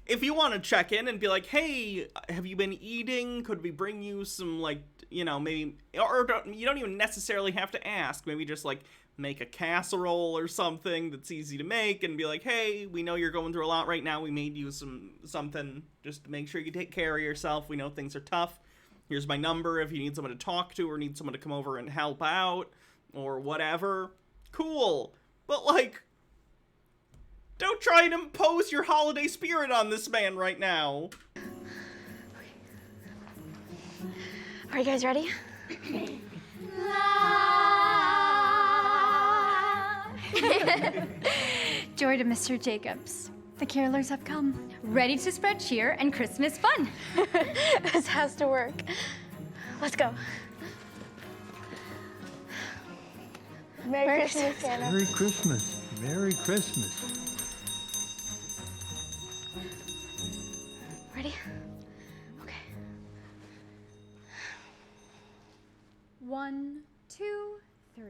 if you want to check in and be like, hey, have you been eating? Could we bring you some, like, you know, maybe, or you don't even necessarily have to ask. Maybe just, like, make a casserole or something that's easy to make and be like, hey, we know you're going through a lot right now. We made you something just to make sure you take care of yourself. We know things are tough. Here's my number if you need someone to talk to or need someone to come over and help out or whatever. Cool. But, like, don't try and impose your holiday spirit on this man right now. Are you guys ready? Joy to Mr. Jacobs. The carolers have come, ready to spread cheer and Christmas fun. This has to work. Let's go. Merry Christmas, Santa. Merry Christmas. Merry Christmas. Ready? 1, 2, 3.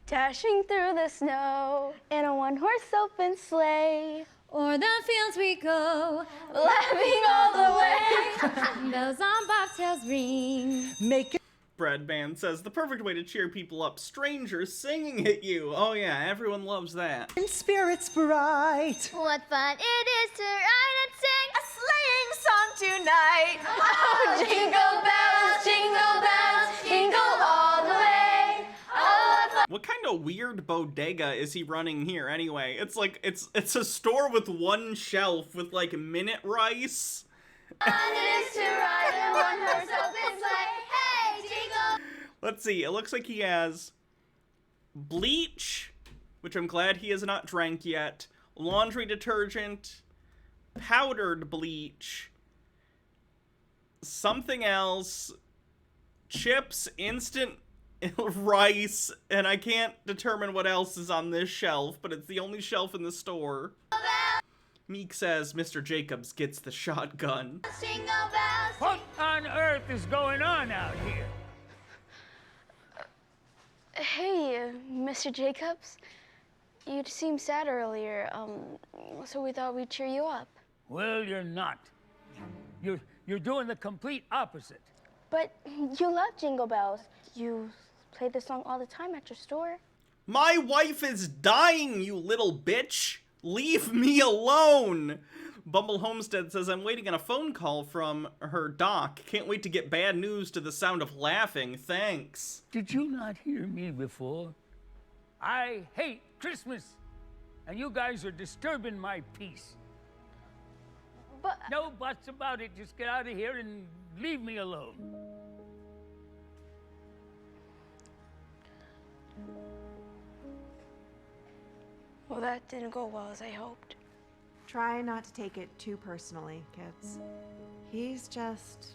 Dashing through the snow in a one-horse open sleigh. O'er the fields we go, laughing all the way. Bells on bobtails ring. Make it. Breadman says, the perfect way to cheer people up, strangers singing at you. Oh yeah, everyone loves that. In spirits bright. What fun it is to ride and sing a sleighing song tonight. Oh, jingle bells, jingle all the way. Oh, what kind of weird bodega is he running here anyway? It's like, it's a store with one shelf with like minute rice. fun it is to ride in one horse open sleigh. Hey, jingle. Let's see, it looks like he has bleach, which I'm glad he has not drank yet, laundry detergent, powdered bleach, something else, chips, instant rice, and I can't determine what else is on this shelf, but it's the only shelf in the store. Meek says Mr. Jacobs gets the shotgun. What on earth is going on out here? Hey, Mr. Jacobs. You seemed sad earlier, so we thought we'd cheer you up. Well, you're not. You're doing the complete opposite. But you love Jingle Bells. You play this song all the time at your store. My wife is dying, you little bitch! Leave me alone! Bumble Homestead says, I'm waiting on a phone call from her doc. Can't wait to get bad news to the sound of laughing. Thanks. Did you not hear me before? I hate Christmas, and you guys are disturbing my peace. But no buts about it. Just get out of here and leave me alone. Well, that didn't go well as I hoped. Try not to take it too personally, kids. He's just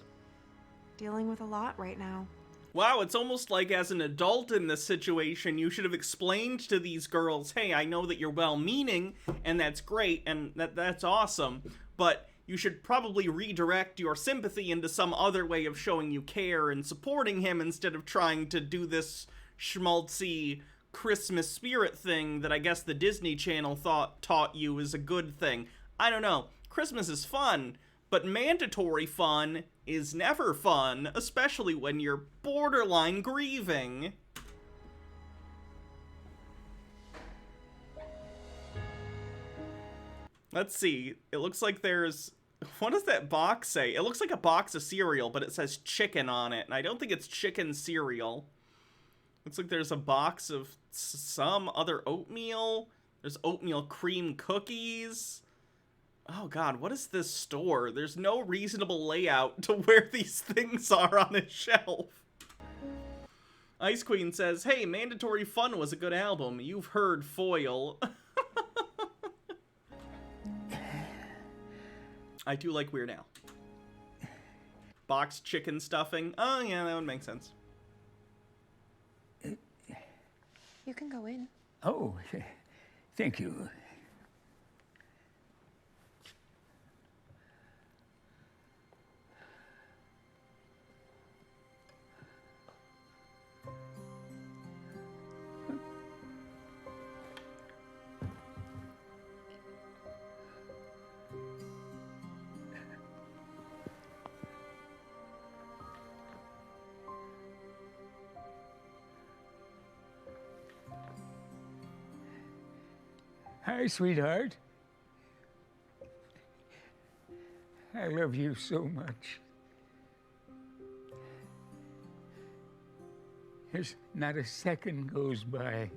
dealing with a lot right now. Wow, it's almost like as an adult in this situation, you should have explained to these girls, hey, I know that you're well-meaning, and that's great, and that's awesome, but you should probably redirect your sympathy into some other way of showing you care and supporting him instead of trying to do this schmaltzy Christmas spirit thing that I guess the Disney Channel taught you is a good thing. I don't know. Christmas is fun, but mandatory fun is never fun, especially when you're borderline grieving. Let's see. It looks like there's... What does that box say? It looks like a box of cereal, but it says chicken on it, and I don't think it's chicken cereal. Looks like there's a box of some other oatmeal. There's oatmeal cream cookies. Oh god, what is this store? There's no reasonable layout to where these things are on a shelf. Ice Queen says, hey, Mandatory Fun was a good album. You've heard Foil. I do like Weird Al. Boxed chicken stuffing. Oh yeah, that would make sense. You can go in. Oh, thank you. Hi, sweetheart. I love you so much. There's not a second goes by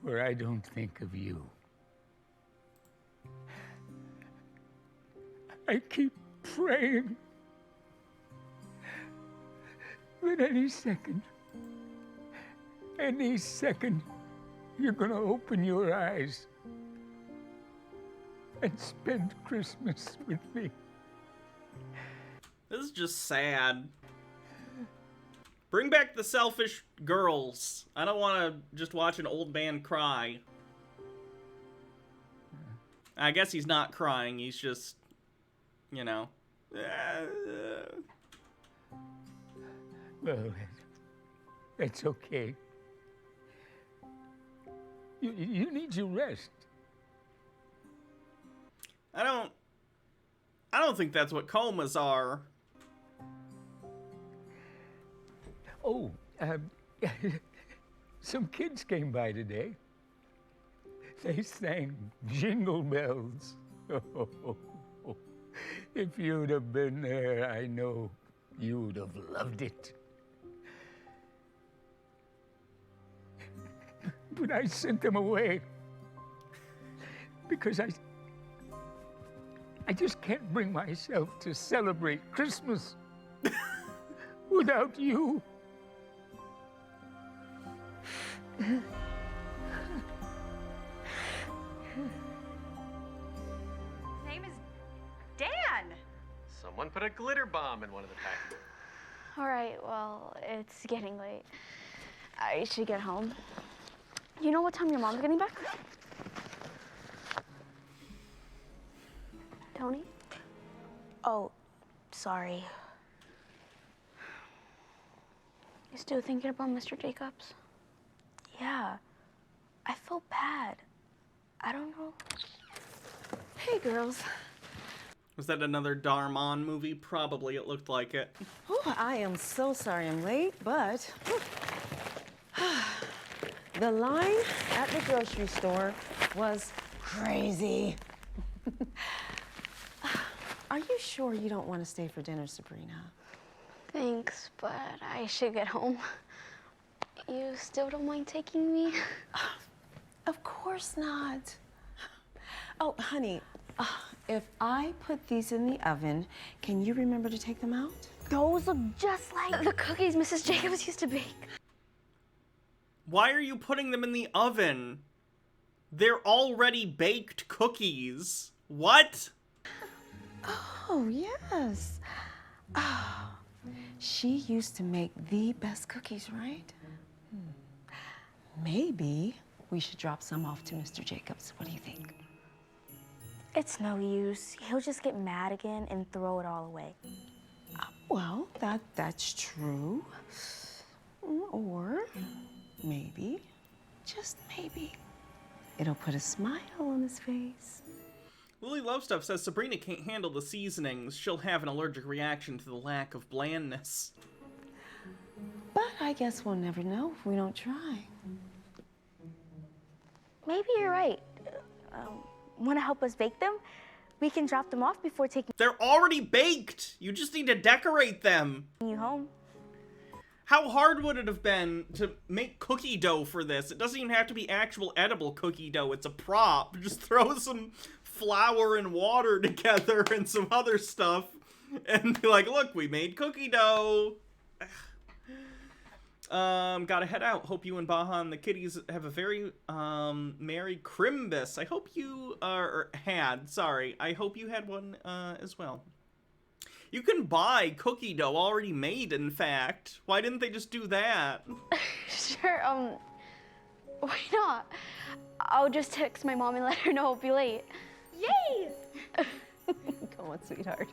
where I don't think of you. I keep praying that any second, you're gonna open your eyes and spend Christmas with me. This is just sad. Bring back the selfish girls. I don't want to just watch an old man cry. I guess he's not crying. He's just, you know. Well, that's okay. You need your rest. I don't think that's what comas are. Oh, some kids came by today. They sang Jingle Bells. If you'd have been there, I know you'd have loved it. But I sent them away because I just can't bring myself to celebrate Christmas without you. Name is Dan. Someone put a glitter bomb in one of the packages. All right, well, it's getting late. I should get home. You know what time your mom's getting back? Tony? Oh, sorry. You still thinking about Mr. Jacobs? Yeah. I feel bad. I don't know. Hey, girls. Was that another Darmon movie? Probably, it looked like it. Oh, I am so sorry I'm late, but the line at the grocery store was crazy. Are you sure you don't want to stay for dinner, Sabrina? Thanks, but I should get home. You still don't mind taking me? Of course not. Oh, honey, if I put these in the oven, can you remember to take them out? Those look just like the cookies Mrs. Jacobs used to bake. Why are you putting them in the oven? They're already baked cookies. What? Oh, yes. Oh, she used to make the best cookies, right? Maybe we should drop some off to Mr. Jacobs. What do you think? It's no use. He'll just get mad again and throw it all away. Well, that's true. Or maybe, just maybe, it'll put a smile on his face. Lily Lovestuff says Sabrina can't handle the seasonings. She'll have an allergic reaction to the lack of blandness. But I guess we'll never know if we don't try. Maybe you're right. Want to help us bake them? We can drop them off before taking They're already baked! You just need to decorate them! you home. How hard would it have been to make cookie dough for this? It doesn't even have to be actual edible cookie dough. It's a prop. Just throw some flour and water together and some other stuff and be like, look, we made cookie dough. Gotta head out. Hope you and Baha and the kitties have a very, Merry Crimbus. I hope you, I hope you had one, as well. You can buy cookie dough already made, in fact. Why didn't they just do that? Sure, not. I'll just text my mom and let her know I'll be late. Yay! Come on, sweetheart.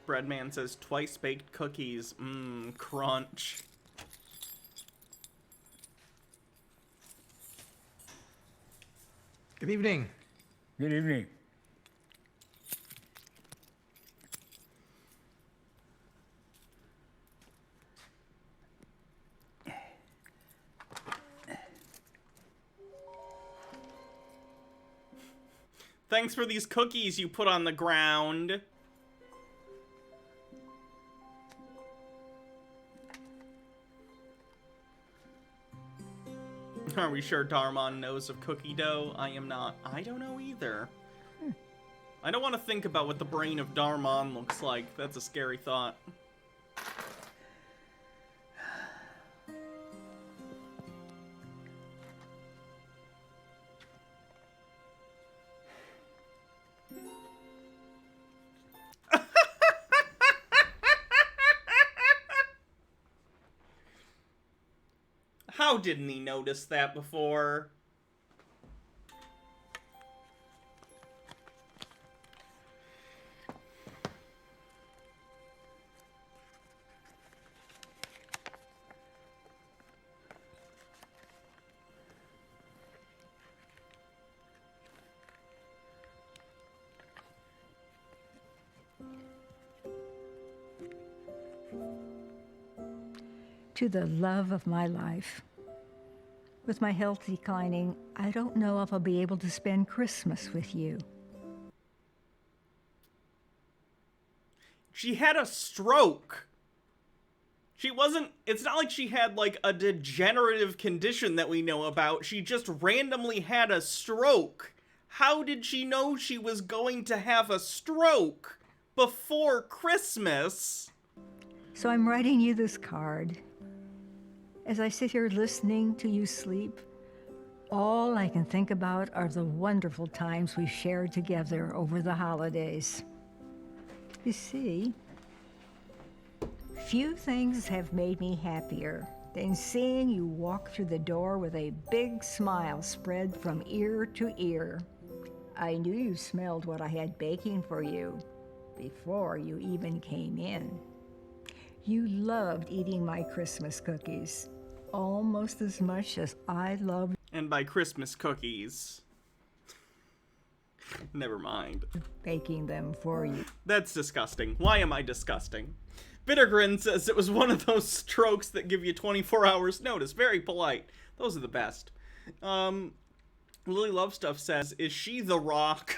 Breadman says twice baked cookies. Mmm, crunch. Good evening. Good evening. Thanks for these cookies you put on the ground. Are we sure Darmon knows of cookie dough? I am not. I don't know either. I don't want to think about what the brain of Darmon looks like. That's a scary thought. How didn't he notice that before? To the love of my life. With my health declining, I don't know if I'll be able to spend Christmas with you. She had a stroke. It's not like she had like a degenerative condition that we know about. She just randomly had a stroke. How did she know she was going to have a stroke before Christmas? So I'm writing you this card. As I sit here listening to you sleep, all I can think about are the wonderful times we shared together over the holidays. You see, few things have made me happier than seeing you walk through the door with a big smile spread from ear to ear. I knew you smelled what I had baking for you before you even came in. You loved eating my Christmas cookies almost as much as I loved. And by Christmas cookies. Never mind. Baking them for you. That's disgusting. Why am I disgusting? Bittergrin says it was one of those strokes that give you 24 hours notice. Very polite. Those are the best. Lily Love Stuff says, is she the Rock?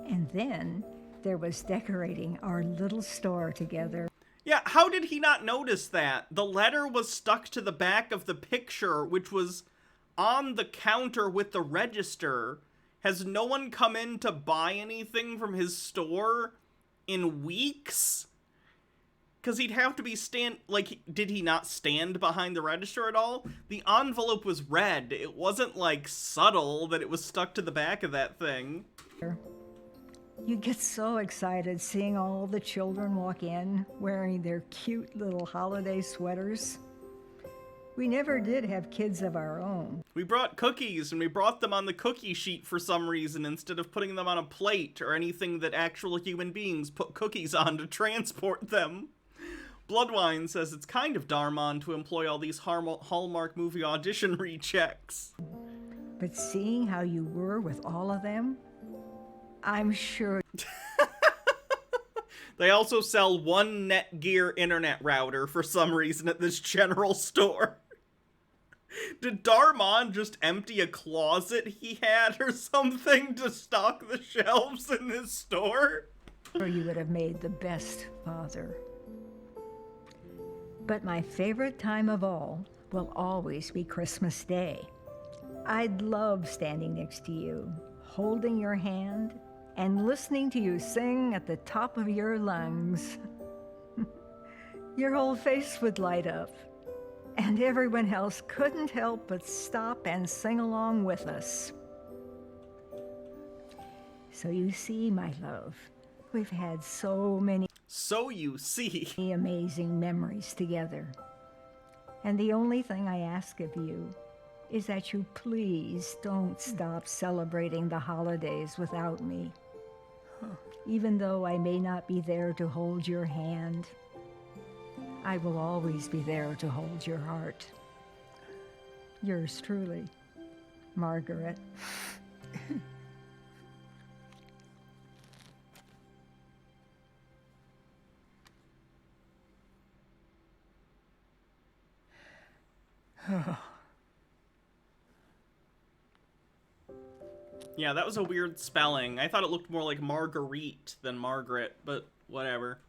And then there was decorating our little store together. Yeah, how did he not notice that? The letter was stuck to the back of the picture, which was on the counter with the register. Has no one come in to buy anything from his store in weeks? Because he'd have to be did he not stand behind the register at all? The envelope was red. It wasn't, like, subtle that it was stuck to the back of that thing. You get so excited seeing all the children walk in wearing their cute little holiday sweaters. We never did have kids of our own. We brought cookies, and we brought them on the cookie sheet for some reason instead of putting them on a plate or anything that actual human beings put cookies on to transport them. Bloodwine says it's kind of Darmon to employ all these Hallmark movie audition rechecks. But seeing how you were with all of them, I'm sure. They also sell one Netgear internet router for some reason at this general store. Did Darmon just empty a closet he had or something to stock the shelves in this store? You would have made the best father. But my favorite time of all will always be Christmas Day. I'd love standing next to you, holding your hand, and listening to you sing at the top of your lungs. Your whole face would light up, and everyone else couldn't help but stop and sing along with us. So you see, my love, we've had so many amazing memories together. And the only thing I ask of you is that you please don't stop celebrating the holidays without me. Even though I may not be there to hold your hand, I will always be there to hold your heart. Yours truly, Margaret. Yeah, that was a weird spelling. I thought it looked more like Marguerite than Margaret, but whatever.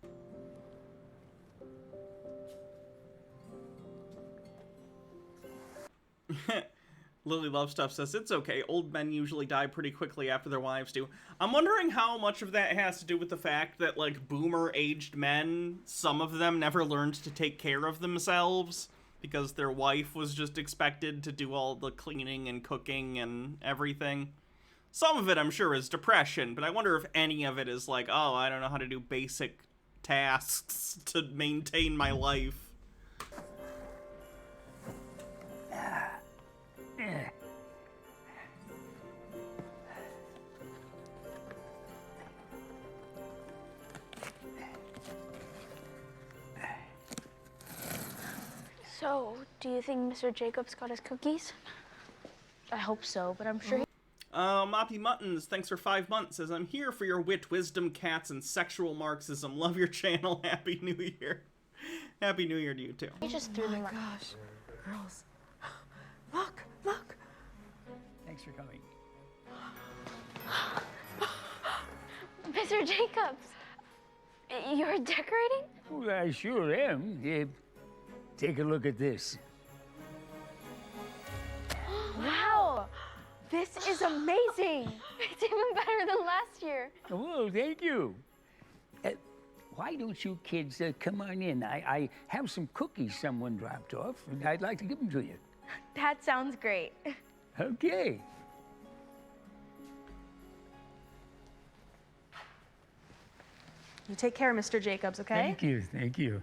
Lily Love Stuff says, it's okay. Old men usually die pretty quickly after their wives do. I'm wondering how much of that has to do with the fact that, like, boomer-aged men, some of them never learned to take care of themselves because their wife was just expected to do all the cleaning and cooking and everything. Some of it, I'm sure, is depression, but I wonder if any of it is like, oh, I don't know how to do basic tasks to maintain my life. So, do you think Mr. Jacobs got his cookies? I hope so, but I'm sure he... Moppy Muttons, thanks for 5 months, says, I'm here for your wit, wisdom, cats, and sexual Marxism. Love your channel. Happy New Year. Happy New Year to you, too. He just threw them right. Gosh, girls. Look, look. Thanks for coming. Mr. Jacobs, you're decorating? Well, I sure am. Take a look at this. Wow, this is amazing. It's even better than last year. Oh, thank you. Why don't you kids come on in? I have some cookies someone dropped off, and I'd like to give them to you. That sounds great. Okay. You take care, Mr. Jacobs, okay? Thank you, thank you.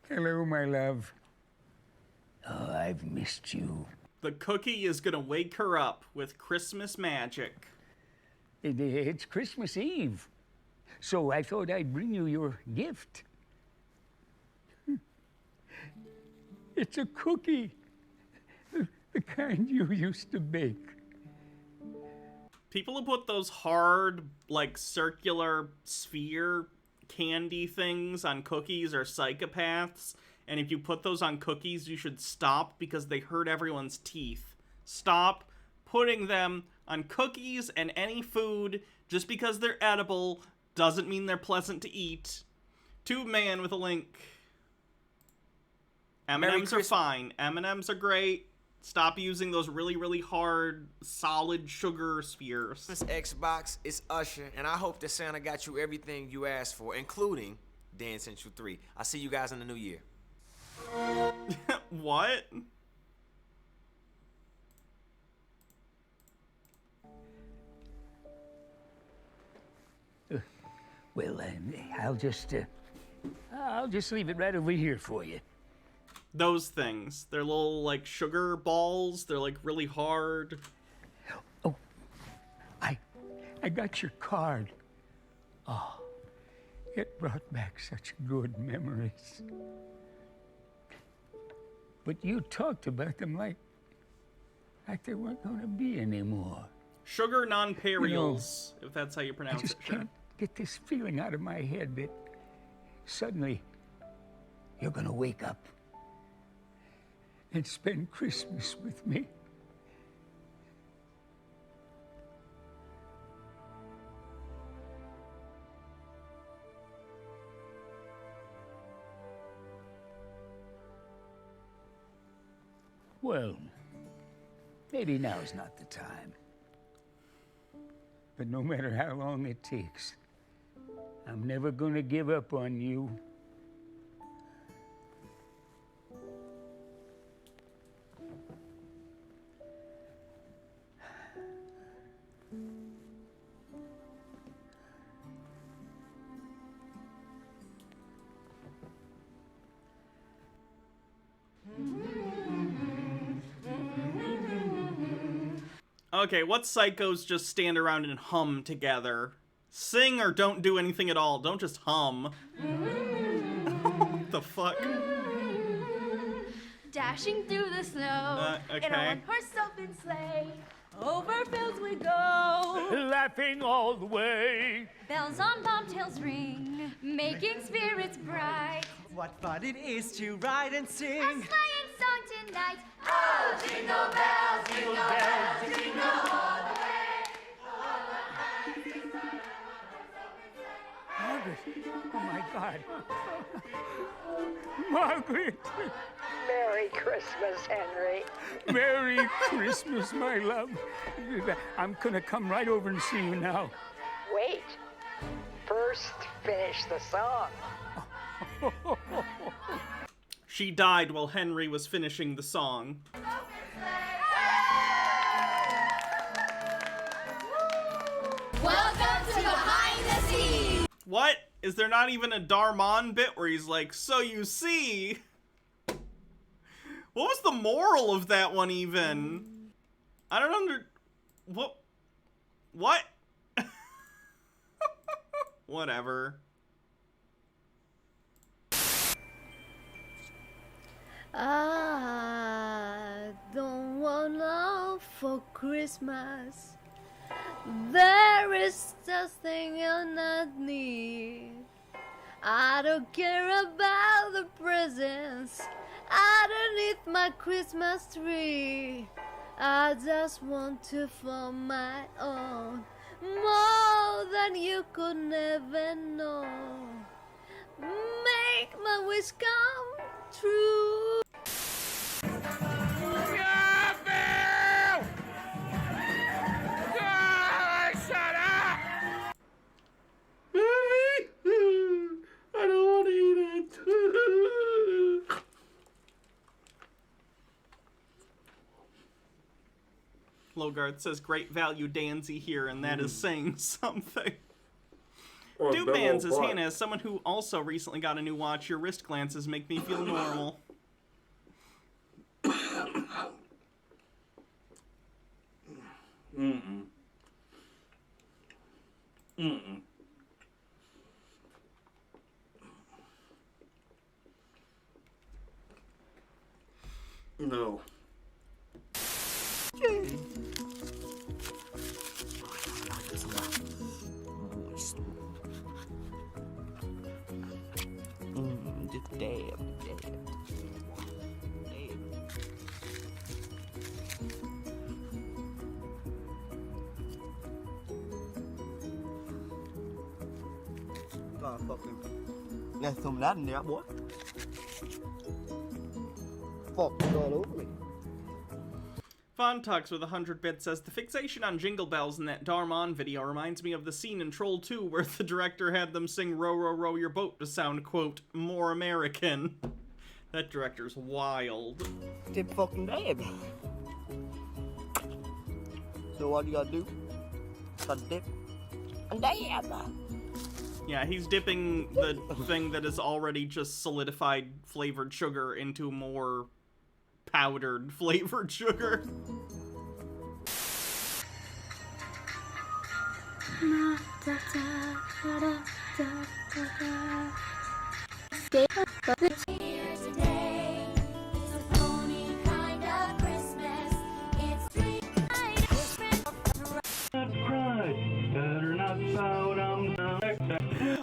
Hello, my love. Oh, I've missed you. The cookie is gonna wake her up with Christmas magic. It's Christmas Eve, so I thought I'd bring you your gift. It's a cookie, the kind you used to bake. People who put those hard, like, circular sphere candy things on cookies are psychopaths, and if you put those on cookies, you should stop because they hurt everyone's teeth. Stop putting them on cookies and any food. Just because they're edible doesn't mean they're pleasant to eat. Tube Man with a link. M&Ms are fine. M&Ms are great. Stop using those really, really hard, solid sugar spheres. This Xbox is Usher, and I hope that Santa got you everything you asked for, including Dance Central 3. I'll see you guys in the new year. What? Well, I'll just leave it right over here for you. Those things. They're little, like, sugar balls. They're, like, really hard. Oh, I got your card. Oh, it brought back such good memories. But you talked about them like there weren't going to be any more. Sugar nonpareils, if that's how you pronounce I just it. Sure. can't get this feeling out of my head that suddenly you're going to wake up and spend Christmas with me. Well, maybe now's not the time. But no matter how long it takes, I'm never gonna give up on you. Okay, what psychos just stand around and hum together? Sing or don't do anything at all. Don't just hum. What the fuck? Dashing through the snow Okay. in a one-horse open sleigh. Over fields we go, laughing all the way. Bells on bobtails ring, making spirits bright. What fun it is to ride and sing. A sleighing song tonight. oh, jingle bells, jingle bells, jingle all the way. Margaret, oh my God. Margaret. Merry Christmas, Henry. Merry Christmas, my love. I'm gonna come right over and see you now. Wait. First, finish the song. She died while Henry was finishing the song. Welcome to Behind the Scenes. What? Is there not even a Darmon bit where he's like, so you see? What was the moral of that one even? I don't What? What? Whatever. I don't want love for Christmas. There is nothing I not need. I don't care about the presents underneath my Christmas tree. I just want to form my own, more than you could never know. Make my wish come true. I don't want to eat it. Logarth says, great value Danzy here, and that is saying something. Or Doobman says, Bill Hannah, as someone who also recently got a new watch, your wrist glances make me feel normal. Mm-mm. Mm-mm. No. Just dab. There's some of that in there, boy. Fuck all over me. Von Tux with 100 bits says, the fixation on jingle bells in that Darmon video reminds me of the scene in Troll 2 where the director had them sing Row, Row, Row Your Boat to sound, quote, more American. That director's wild. Dip fucking dab. So what you gotta do? Gotta dip and dab. Yeah, he's dipping the thing that is already just solidified flavored sugar into more powdered flavored sugar.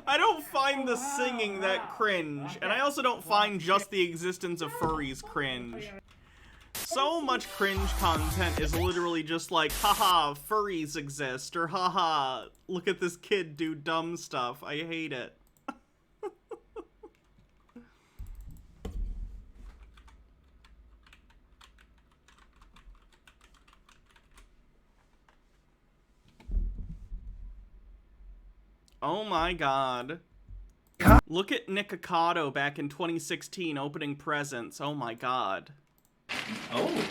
I don't find the singing that cringe, and I also don't find just the existence of furries cringe. So much cringe content is literally just like, haha, furries exist, or haha, look at this kid do dumb stuff. I hate it. Oh my god. Look at Nikocado back in 2016 opening presents. Oh my god. Oh.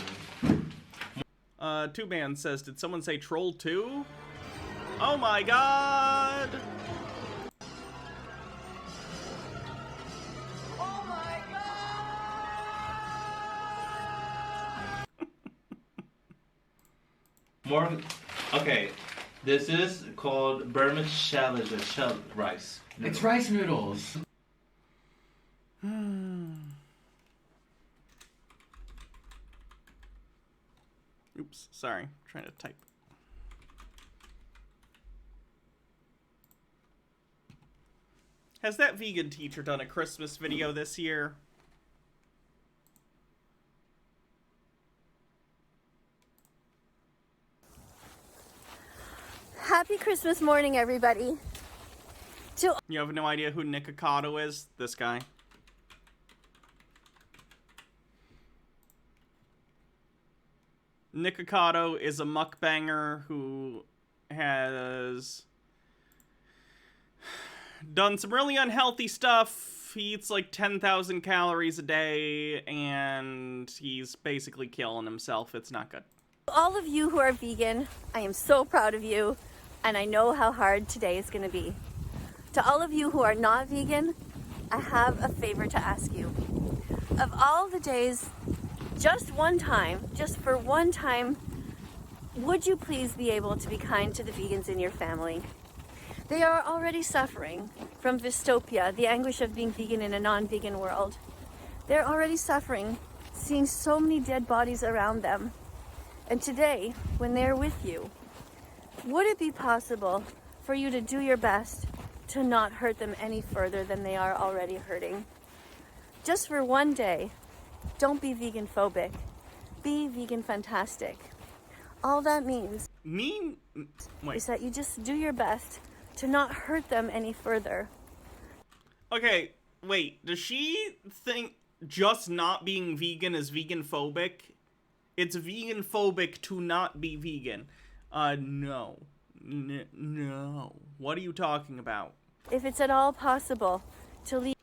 Two Man says, did someone say Troll 2? Oh my god! Oh my God! More. Okay, this is called Burmese shell rice. Noodles. It's rice noodles. Oops, sorry. Trying to type. Has that vegan teacher done a Christmas video this year? Happy Christmas morning, everybody. You have no idea who Nikocado is? This guy. Nikocado is a mukbanger who has done some really unhealthy stuff. He eats like 10,000 calories a day, and he's basically killing himself. It's not good. All of you who are vegan, I am so proud of you, and I know how hard today is going to be. To all of you who are not vegan, I have a favor to ask you. Of all the days, just for one time, would you please be able to be kind to the vegans in your family? They are already suffering from dystopia, the anguish of being vegan in a non-vegan world. They're already suffering, seeing so many dead bodies around them. And today, when they're with you, would it be possible for you to do your best to not hurt them any further than they are already hurting? Just for one day, don't be vegan phobic. Be vegan fantastic. All that means is that you just do your best to not hurt them any further. Okay, wait. Does she think just not being vegan is vegan phobic? It's vegan phobic to not be vegan. No. No. What are you talking about? If it's at all possible to leave.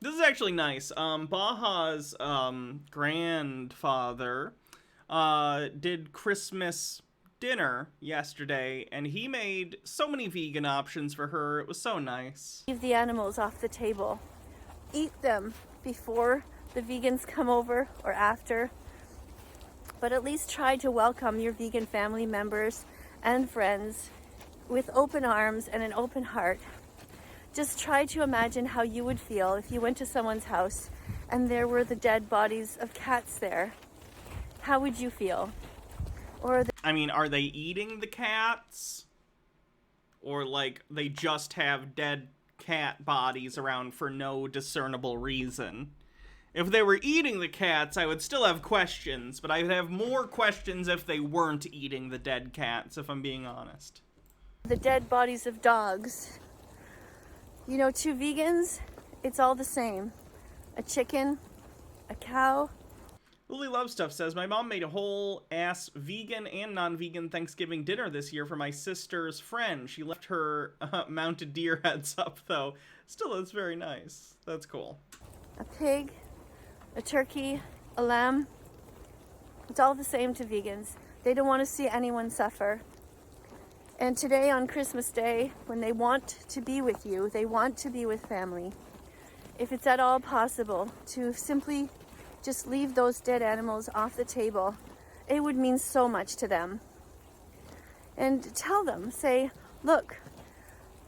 This is actually nice. Baja's grandfather did Christmas dinner yesterday, and he made so many vegan options for her. It was so nice. Leave the animals off the table. Eat them before the vegans come over or after. But at least try to welcome your vegan family members and friends with open arms and an open heart. Just try to imagine how you would feel if you went to someone's house and there were the dead bodies of cats there. How would you feel? I mean, are they eating the cats? Or, like, they just have dead cat bodies around for no discernible reason? If they were eating the cats, I would still have questions, but I'd have more questions if they weren't eating the dead cats, if I'm being honest. The dead bodies of dogs. You know, to vegans, it's all the same. A chicken, a cow. Lily Love Stuff says, my mom made a whole ass vegan and non-vegan Thanksgiving dinner this year for my sister's friend. She left her mounted deer heads up, though. Still, it's very nice. That's cool. A pig, a turkey, a lamb. It's all the same to vegans. They don't want to see anyone suffer. And today on Christmas Day, when they want to be with you, they want to be with family. If it's at all possible to simply just leave those dead animals off the table, it would mean so much to them. And tell them, say, look,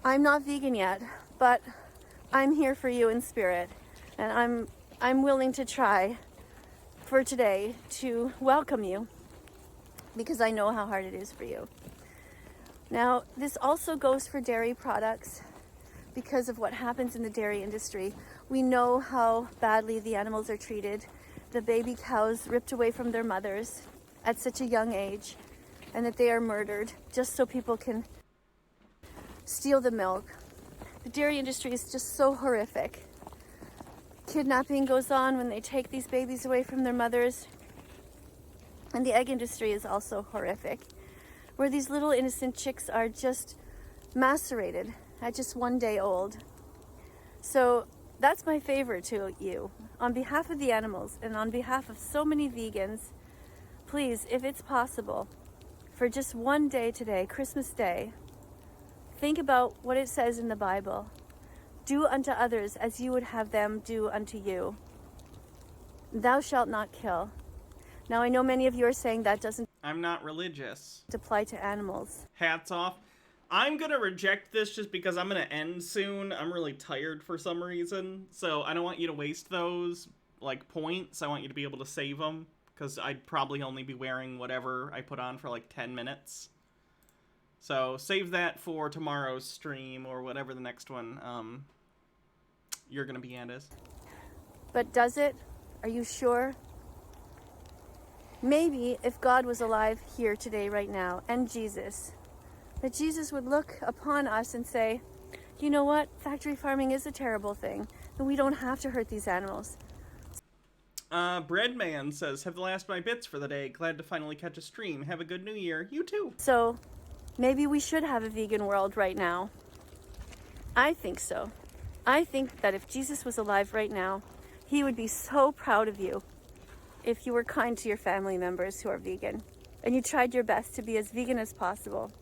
I'm not vegan yet, but I'm here for you in spirit. And I'm willing to try for today to welcome you because I know how hard it is for you. Now, this also goes for dairy products because of what happens in the dairy industry. We know how badly the animals are treated. The baby cows ripped away from their mothers at such a young age, and that they are murdered just so people can steal the milk. The dairy industry is just so horrific. Kidnapping goes on when they take these babies away from their mothers. And the egg industry is also horrific, where these little innocent chicks are just macerated at just 1 day old. So that's my favor to you. On behalf of the animals and on behalf of so many vegans, please, if it's possible, for just 1 day today, Christmas Day, think about what it says in the Bible. Do unto others as you would have them do unto you. Thou shalt not kill. Now, I know many of you are saying that doesn't... I'm not religious. Apply to animals. Hats off. I'm gonna reject this just because I'm gonna end soon. I'm really tired for some reason, so I don't want you to waste those, like, points. I want you to be able to save them, because I'd probably only be wearing whatever I put on for, like, 10 minutes. So save that for tomorrow's stream, or whatever the next one you're gonna be at is. But does it? Are you sure? Maybe if God was alive here today, right now, and Jesus, that Jesus would look upon us and say, you know what? Factory farming is a terrible thing, and we don't have to hurt these animals. Breadman says, have the last of my bits for the day. Glad to finally catch a stream. Have a good new year. You too. So, maybe we should have a vegan world right now. I think so. I think that if Jesus was alive right now, he would be so proud of you if you were kind to your family members who are vegan, and you tried your best to be as vegan as possible.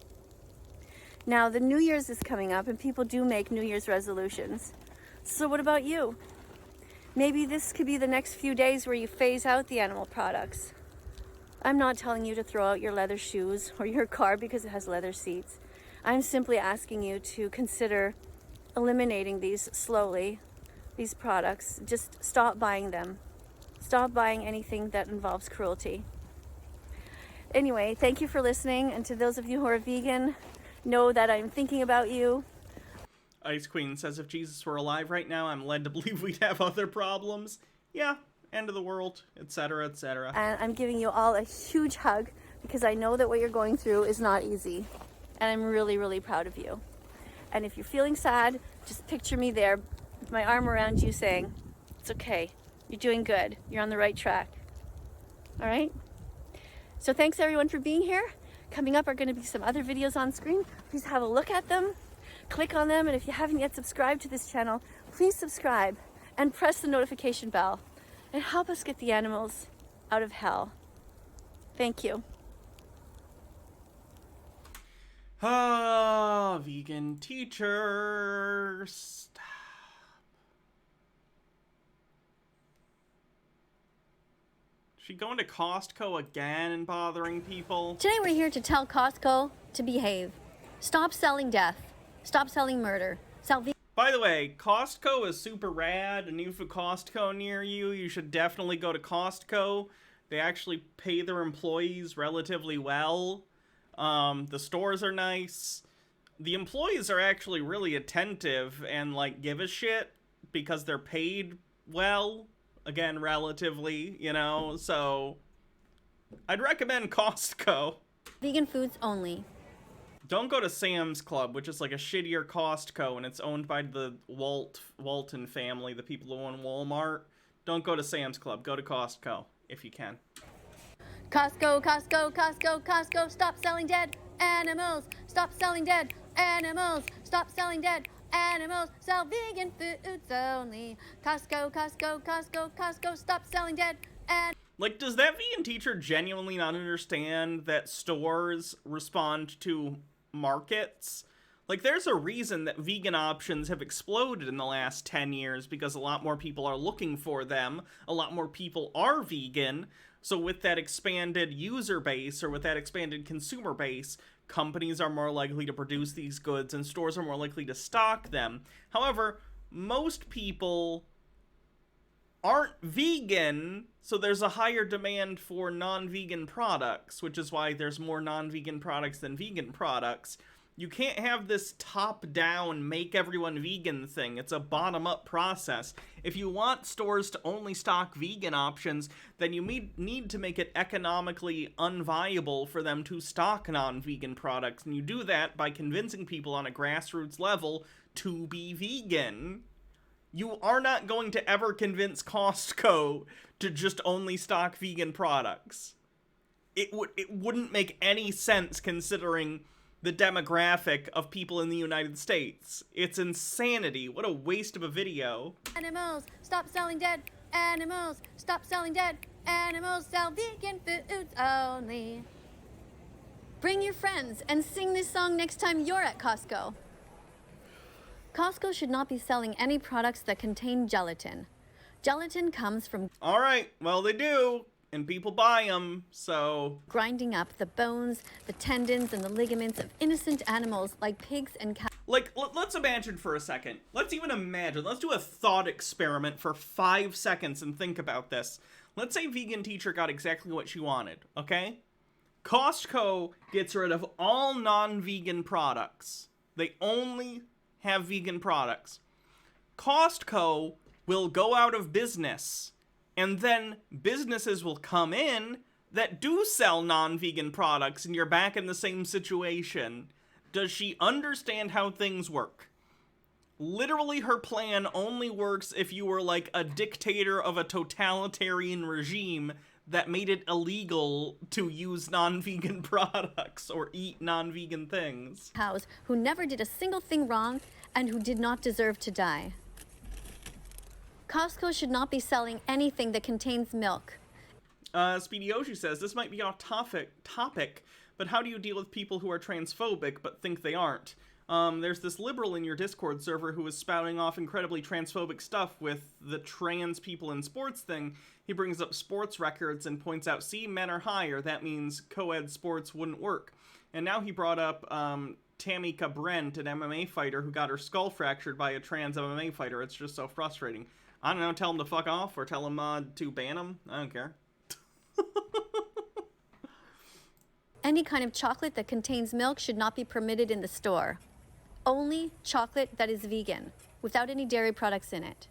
Now, the New Year's is coming up, and people do make New Year's resolutions. So what about you? Maybe this could be the next few days where you phase out the animal products. I'm not telling you to throw out your leather shoes or your car because it has leather seats. I'm simply asking you to consider eliminating these slowly, these products. Just stop buying them. Stop buying anything that involves cruelty. Anyway, thank you for listening, and to those of you who are vegan, know that I'm thinking about you. Ice Queen says, if Jesus were alive right now, I'm led to believe we'd have other problems. Yeah, end of the world, etc., etc. And I'm giving you all a huge hug because I know that what you're going through is not easy. And I'm really, really proud of you. And if you're feeling sad, just picture me there with my arm around you saying, it's okay, you're doing good, you're on the right track. All right? So thanks everyone for being here. Coming up are going to be some other videos on screen. Please have a look at them, click on them, and if you haven't yet subscribed to this channel, please subscribe and press the notification bell and help us get the animals out of hell. Thank you. Ah, vegan teachers. She going to Costco again and bothering people? Today we're here to tell Costco to behave. Stop selling death. Stop selling murder. By the way, Costco is super rad, and if a Costco near you, you should definitely go to Costco. They actually pay their employees relatively well. The stores are nice. The employees are actually really attentive and, like, give a shit because they're paid well. Again, relatively, you know, so I'd recommend Costco. Vegan foods only. Don't go to Sam's Club, which is like a shittier Costco, and it's owned by the Walton family, the people who own Walmart. Don't go to Sam's Club. Go to Costco, if you can. Costco, Costco, Costco, Costco, stop selling dead animals. Stop selling dead animals. Stop selling dead animals. Sell vegan foods only. Costco, Costco, Costco, Costco, stop selling dead animals. Like, does that vegan teacher genuinely not understand that stores respond to markets? Like, there's a reason that vegan options have exploded in the last 10 years because a lot more people are looking for them. A lot more people are vegan. So with that expanded user base, or with that expanded consumer base, companies are more likely to produce these goods and stores are more likely to stock them. However, most people aren't vegan, so there's a higher demand for non-vegan products, which is why there's more non-vegan products than vegan products. You can't have this top-down, make everyone vegan thing. It's a bottom-up process. If you want stores to only stock vegan options, then you need to make it economically unviable for them to stock non-vegan products. And you do that by convincing people on a grassroots level to be vegan. You are not going to ever convince Costco to just only stock vegan products. It wouldn't make any sense considering the demographic of people in the United States. It's insanity. What a waste of a video. Animals, stop selling dead animals. Stop selling dead animals. Sell vegan foods only. Bring your friends and sing this song next time you're at Costco. Costco should not be selling any products that contain gelatin. Gelatin comes from... Alright, well they do. and people buy them, so... Grinding up the bones, the tendons, and the ligaments of innocent animals like pigs and cows. Like, let's imagine for a second. Let's even imagine. Let's do a thought experiment for 5 seconds and think about this. Let's say vegan teacher got exactly what she wanted, okay? Costco gets rid of all non-vegan products. They only have vegan products. Costco will go out of business, and then businesses will come in that do sell non-vegan products, and you're back in the same situation. Does she understand how things work? Literally, her plan only works if you were like a dictator of a totalitarian regime that made it illegal to use non-vegan products or eat non-vegan things. Cows who never did a single thing wrong and who did not deserve to die. Costco should not be selling anything that contains milk. Speedy Yoshi says, this might be off topic, but how do you deal with people who are transphobic but think they aren't? There's this liberal in your Discord server who is spouting off incredibly transphobic stuff with the trans people in sports thing. He brings up sports records and points out, see, men are higher. That means co-ed sports wouldn't work. And now he brought up Tamika Brent, an MMA fighter who got her skull fractured by a trans MMA fighter. It's just so frustrating. I don't know, tell him to fuck off or tell him to ban him. I don't care. Any kind of chocolate that contains milk should not be permitted in the store. Only chocolate that is vegan, without any dairy products in it.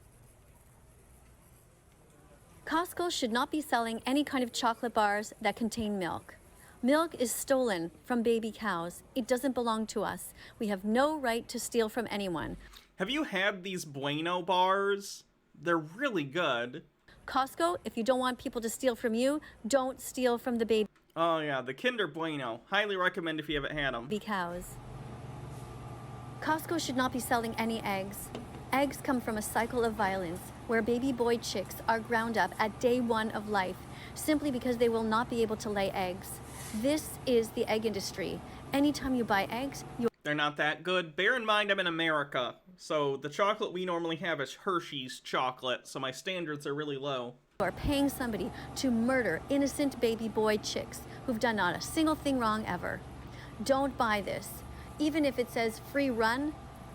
Costco should not be selling any kind of chocolate bars that contain milk. Milk is stolen from baby cows. It doesn't belong to us. We have no right to steal from anyone. Have you had these Bueno bars? They're really good. Costco, if you don't want people to steal from you, don't steal from the baby. Oh yeah, the Kinder Bueno. Highly recommend if you haven't had them. Cows. Costco should not be selling any eggs. Eggs come from a cycle of violence where baby boy chicks are ground up at day 1 of life simply because they will not be able to lay eggs. This is the egg industry. Anytime you buy eggs, they're not that good. Bear in mind I'm in America, so the chocolate we normally have is Hershey's chocolate, so my standards are really low. You are paying somebody to murder innocent baby boy chicks who've done not a single thing wrong ever. Don't buy this. Even if it says free run,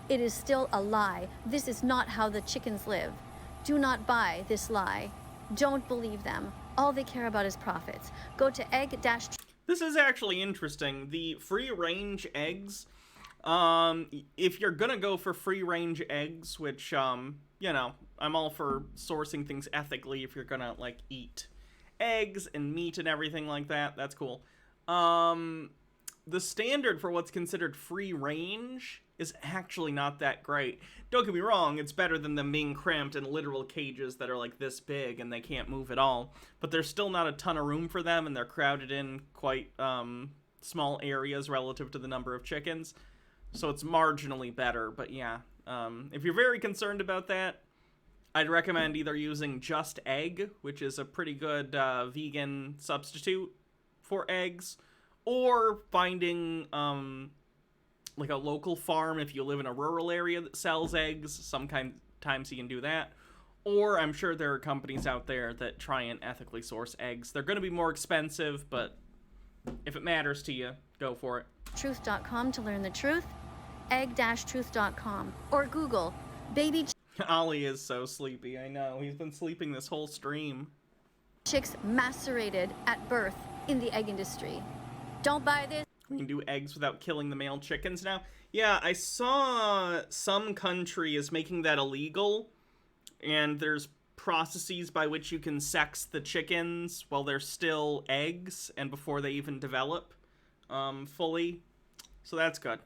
it is still a lie. This is not how the chickens live. Do not buy this lie. Don't believe them. All they care about is profits. Go to egg dash. This is actually interesting. The free-range eggs, if you're gonna go for free-range eggs, which, you know, I'm all for sourcing things ethically if you're gonna, like, eat eggs and meat and everything like that, that's cool. The standard for what's considered free-range is actually not that great. Don't get me wrong, it's better than them being cramped in literal cages that are like this big and they can't move at all. But there's still not a ton of room for them, and they're crowded in quite small areas relative to the number of chickens. So it's marginally better, but yeah. If you're very concerned about that, I'd recommend either using Just Egg, which is a pretty good vegan substitute for eggs, or finding like a local farm if you live in a rural area that sells eggs. Sometimes you can do that. Or I'm sure there are companies out there that try and ethically source eggs. They're going to be more expensive, but if it matters to you, go for it. Truth.com to learn the truth. Egg-truth.com. Or Google baby Ollie is so sleepy, I know. He's been sleeping this whole stream. chicks macerated at birth in the egg industry. Don't buy this. We can do eggs without killing the male chickens now. Yeah, I saw some country is making that illegal, and there's processes by which you can sex the chickens while they're still eggs and before they even develop fully. So that's good.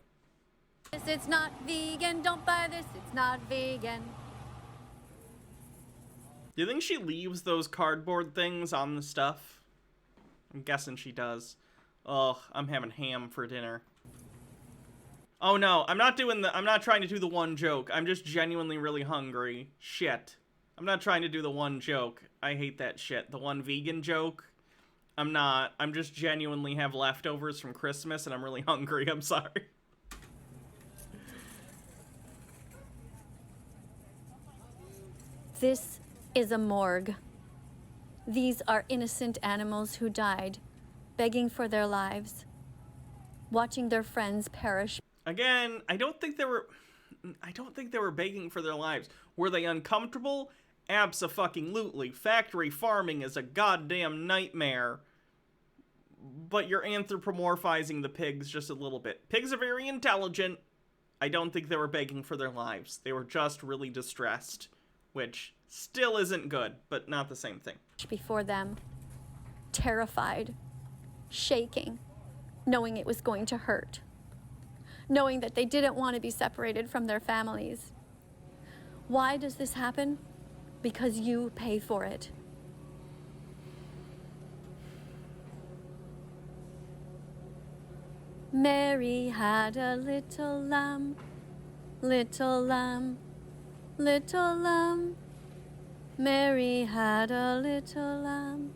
It's not vegan. Don't buy this. It's not vegan. Do you think she leaves those cardboard things on the stuff? I'm guessing she does. Ugh, I'm having ham for dinner. Oh no, I'm not trying to do the one joke. I'm just genuinely really hungry. Shit. I'm not trying to do the one joke. I hate that shit. The one vegan joke. I'm not. I'm just genuinely have leftovers from Christmas and I'm really hungry. I'm sorry. This is a morgue. These are innocent animals who died, begging for their lives, watching their friends perish. Again, I don't think they were begging for their lives. Were they uncomfortable? Abso-fucking-lutely. Factory farming is a goddamn nightmare. But you're anthropomorphizing the pigs just a little bit. Pigs are very intelligent. I don't think they were begging for their lives. They were just really distressed, which still isn't good, but not the same thing. Before them, terrified, shaking, knowing it was going to hurt, knowing that they didn't want to be separated from their families. Why does this happen? Because you pay for it. Mary had a little lamb, little lamb, little lamb. Mary had a little lamb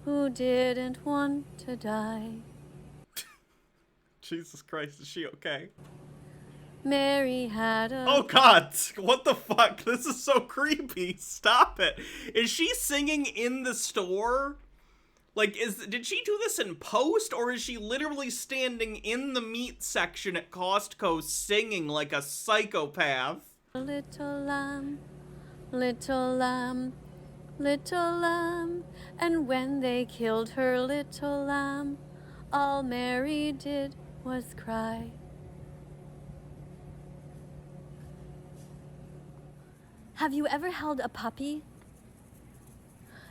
who didn't want to die. Jesus Christ, is she okay? Mary had a... Oh god, what the fuck? This is so creepy. Stop it. Is she singing in the store? Like, did she do this in post, or is she literally standing in the meat section at Costco singing like a psychopath? Little lamb, little lamb, little lamb. And when they killed her little lamb, all Mary did was cry. Have you ever held a puppy?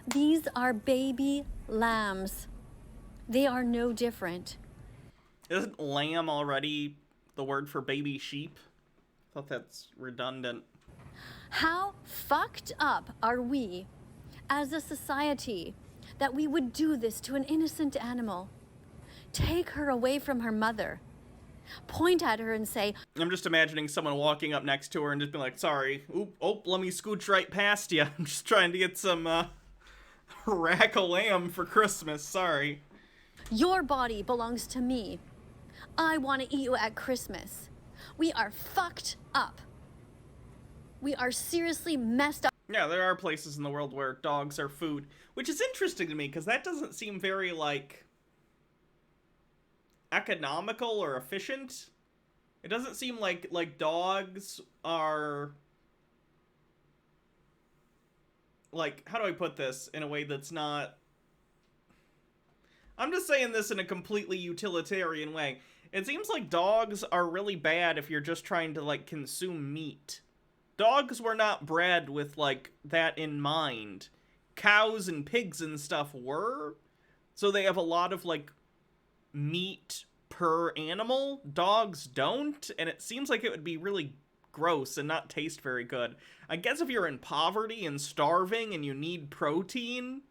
These are baby lambs. They are no different. Isn't lamb already the word for baby sheep? I thought that's redundant. How fucked up are we as a society that we would do this to an innocent animal? Take her away from her mother. Point at her and say... I'm just imagining someone walking up next to her and just being like, sorry, let me scooch right past you. I'm just trying to get some, rack of lamb for Christmas, sorry. Your body belongs to me. I want to eat you at Christmas. We are fucked up. We are seriously messed up. Yeah, there are places in the world where dogs are food, which is interesting to me, because that doesn't seem very, like, economical or efficient. It doesn't seem like dogs are, like, how do I put this in a way that's not... I'm just saying this in a completely utilitarian way. It seems like dogs are really bad if you're just trying to, like, consume meat. Dogs were not bred with, like, that in mind. Cows and pigs and stuff were. So they have a lot of, like, meat per animal. Dogs don't, and it seems like it would be really gross and not taste very good. I guess if you're in poverty and starving and you need protein,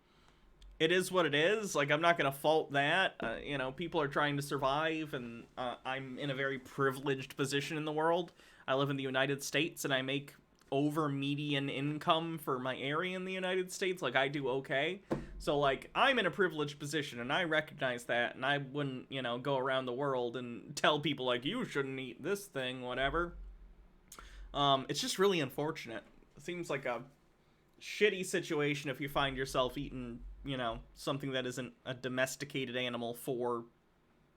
it is what it is. Like, I'm not gonna fault that. You know, people are trying to survive, and I'm in a very privileged position in the world. I live in the United States, and I make over median income for my area in the United States. Like, I do okay. So, like, I'm in a privileged position, and I recognize that, and I wouldn't, you know, go around the world and tell people, like, you shouldn't eat this thing, whatever. It's just really unfortunate. It seems like a shitty situation if you find yourself eating, you know, something that isn't a domesticated animal for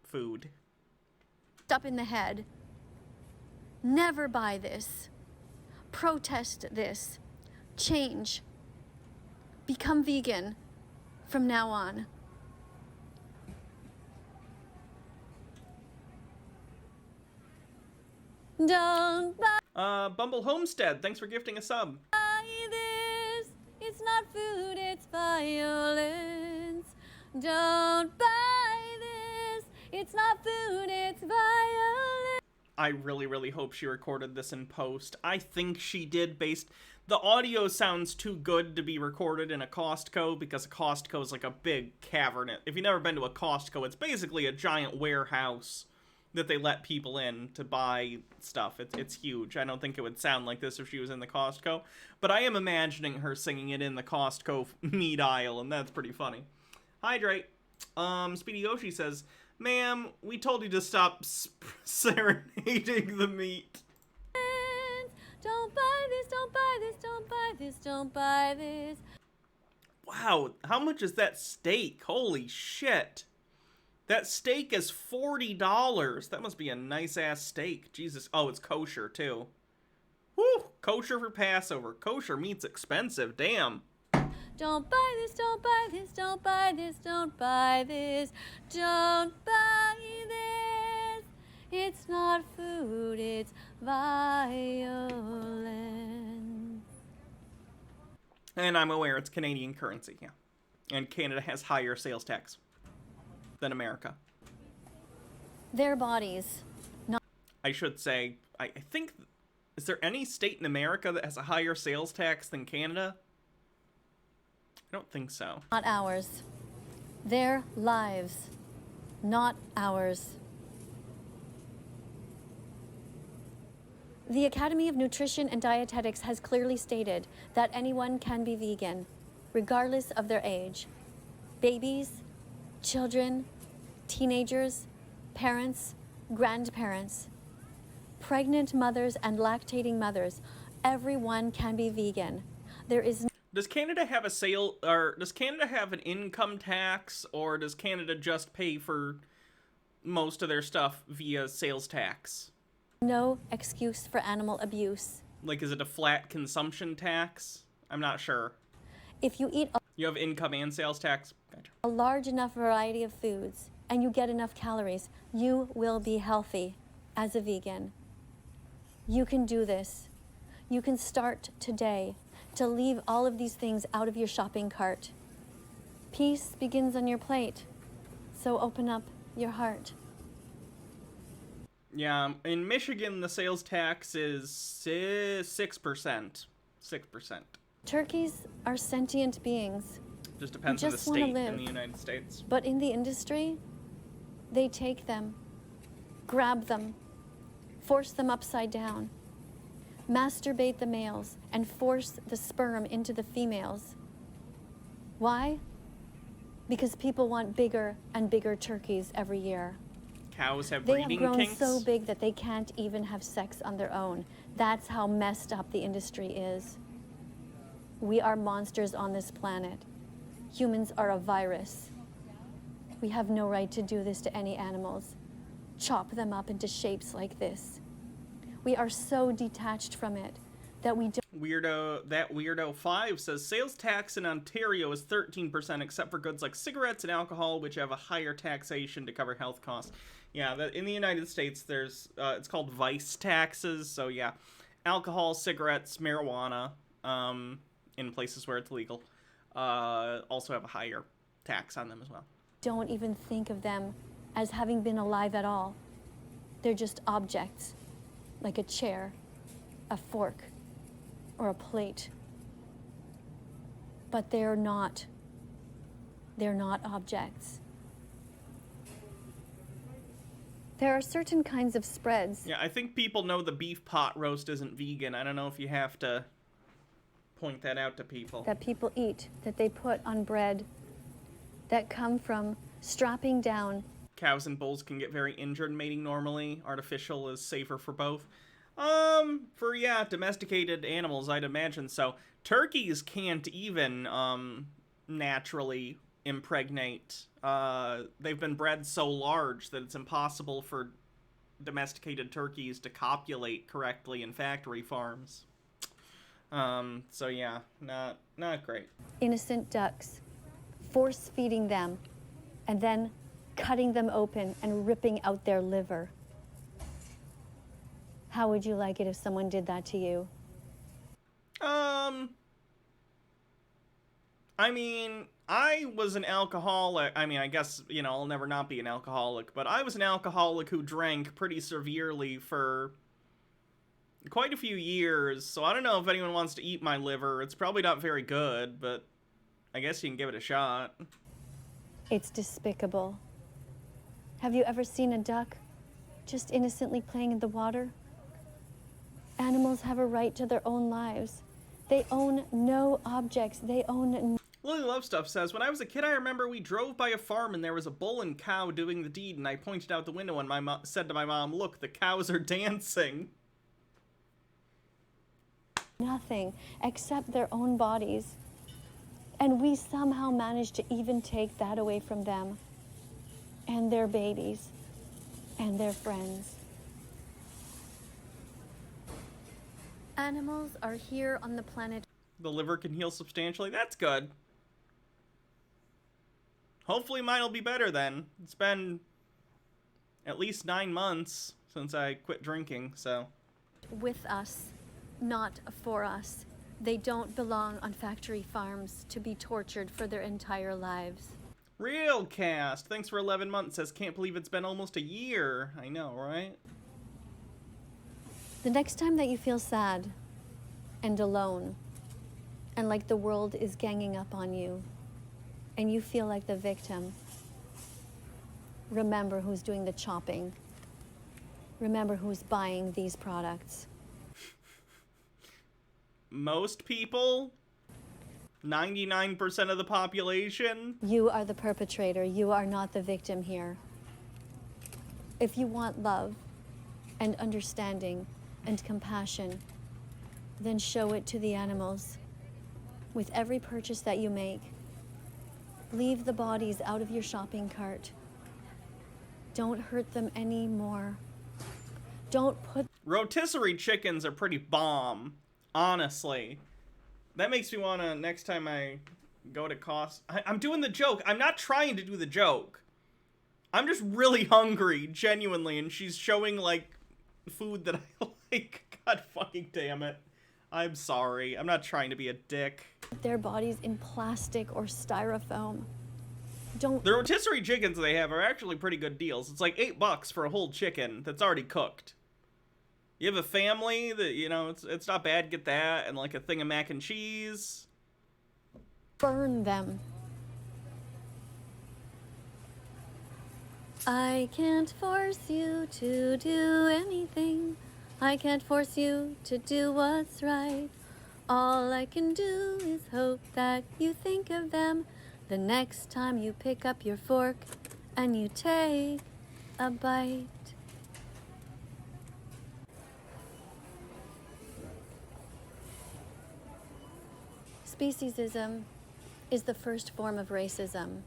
food. Up in the head. Never buy this. Protest this. Change. Become vegan from now on. Don't buy Bumble Homestead, thanks for gifting a sub. this. It's not food, it's violence. Don't buy this. It's not food, it's violence. I really, really hope she recorded this in post. I think she did, based... The audio sounds too good to be recorded in a Costco, because a Costco is like a big cavern. If you've never been to a Costco, it's basically a giant warehouse that they let people in to buy stuff. It's huge. I don't think it would sound like this if she was in the Costco, but I am imagining her singing it in the Costco meat aisle, and that's pretty funny. Hydrate. Speedy Yoshi says, ma'am, we told you to stop serenading the meat. Don't buy this, don't buy this, don't buy this, don't buy this. Wow, how much is that steak? Holy shit. That steak is $40. That must be a nice-ass steak. Jesus. Oh, it's kosher, too. Whew, kosher for Passover. Kosher meat's expensive, damn. Don't buy this, don't buy this, don't buy this, don't buy this, don't buy this. It's not food, it's violence. And I'm aware it's Canadian currency, yeah. And Canada has higher sales tax than America. Their bodies, not. I should say, I think, is there any state in America that has a higher sales tax than Canada? I don't think so. Not ours. Their lives, not ours. The Academy of Nutrition and Dietetics has clearly stated that anyone can be vegan, regardless of their age. Babies, children, teenagers, parents, grandparents, pregnant mothers and lactating mothers, everyone can be vegan. There is Does Canada have a sale, or does Canada have an income tax, or does Canada just pay for most of their stuff via sales tax? no excuse for animal abuse. Like, is it a flat consumption tax? I'm not sure. If you eat You have income and sales tax? Gotcha. a large enough variety of foods and you get enough calories, you will be healthy as a vegan. You can do this. You can start today to leave all of these things out of your shopping cart. Peace begins on your plate, so open up your heart. Yeah, in Michigan, the sales tax is 6%. 6%. Turkeys are sentient beings. Just depends who on the just wanna state live. in the United States. But in the industry, they take them, grab them, force them upside down, masturbate the males, and force the sperm into the females. Why? Because people want bigger and bigger turkeys every year. Cows have They have breeding grown kinks? so big that they can't even have sex on their own. That's how messed up the industry is. We are monsters on this planet. Humans are a virus. We have no right to do this to any animals. Chop them up into shapes like this. We are so detached from it that we don't. Weirdo 5 says sales tax in Ontario is 13% except for goods like cigarettes and alcohol, which have a higher taxation to cover health costs. Yeah, in the United States, there's it's called vice taxes. So yeah, alcohol, cigarettes, marijuana, in places where it's legal, also have a higher tax on them as well. Don't even think of them as having been alive at all. They're just objects, like a chair, a fork, or a plate. But they're not objects. There are certain kinds of spreads. Yeah, I think people know the beef pot roast isn't vegan. I don't know if you have to point that out to people. That people eat, that they put on bread, that come from strapping down. Cows and bulls can get very injured mating normally. Artificial is safer for both. For, yeah, domesticated animals, I'd imagine so. Turkeys can't even, naturally impregnate. They've been bred so large that it's impossible for domesticated turkeys to copulate correctly in factory farms. So yeah, not great. Innocent ducks, force feeding them, and then cutting them open and ripping out their liver. How would you like it if someone did that to you? I mean, I was an alcoholic. I mean, I guess, you know, I'll never not be an alcoholic, but I was an alcoholic who drank pretty severely for quite a few years, so I don't know if anyone wants to eat my liver. It's probably not very good, but I guess you can give it a shot. It's despicable. Have you ever seen a duck just innocently playing in the water? Animals have a right to their own lives. They own no objects. They own. Lily Love Stuff says, when I was a kid, I remember we drove by a farm and there was a bull and cow doing the deed, and I pointed out the window and said to my mom, look, the cows are dancing. Nothing except their own bodies. And we somehow managed to even take that away from them and their babies and their friends. Animals are here on the planet. The liver can heal substantially. That's good. Hopefully mine will be better then. It's been at least 9 months since I quit drinking, so. With us, not for us. They don't belong on factory farms to be tortured for their entire lives. Real cast. Thanks for 11 months. Says, can't believe it's been almost a year. I know, right? The next time that you feel sad and alone and like the world is ganging up on you and you feel like the victim, remember who's doing the chopping. Remember who's buying these products. Most people? 99% of the population? You are the perpetrator. You are not the victim here. If you want love and understanding and compassion, then show it to the animals. With every purchase that you make, leave the bodies out of your shopping cart. Don't hurt them anymore. Don't put... Rotisserie chickens are pretty bomb, honestly. That makes me want to, next time I go to I'm doing the joke. I'm not trying to do the joke. I'm just really hungry, genuinely, and she's showing, like, food that I like. God fucking damn it. I'm sorry. I'm not trying to be a dick. Their bodies in plastic or styrofoam. Don't... The rotisserie chickens they have are actually pretty good deals. It's like $8 for a whole chicken that's already cooked. You have a family that, you know, it's not bad. Get that and like a thing of mac and cheese. Burn them. I can't force you to do anything. I can't force you to do what's right. All I can do is hope that you think of them the next time you pick up your fork and you take a bite. Speciesism is the first form of racism.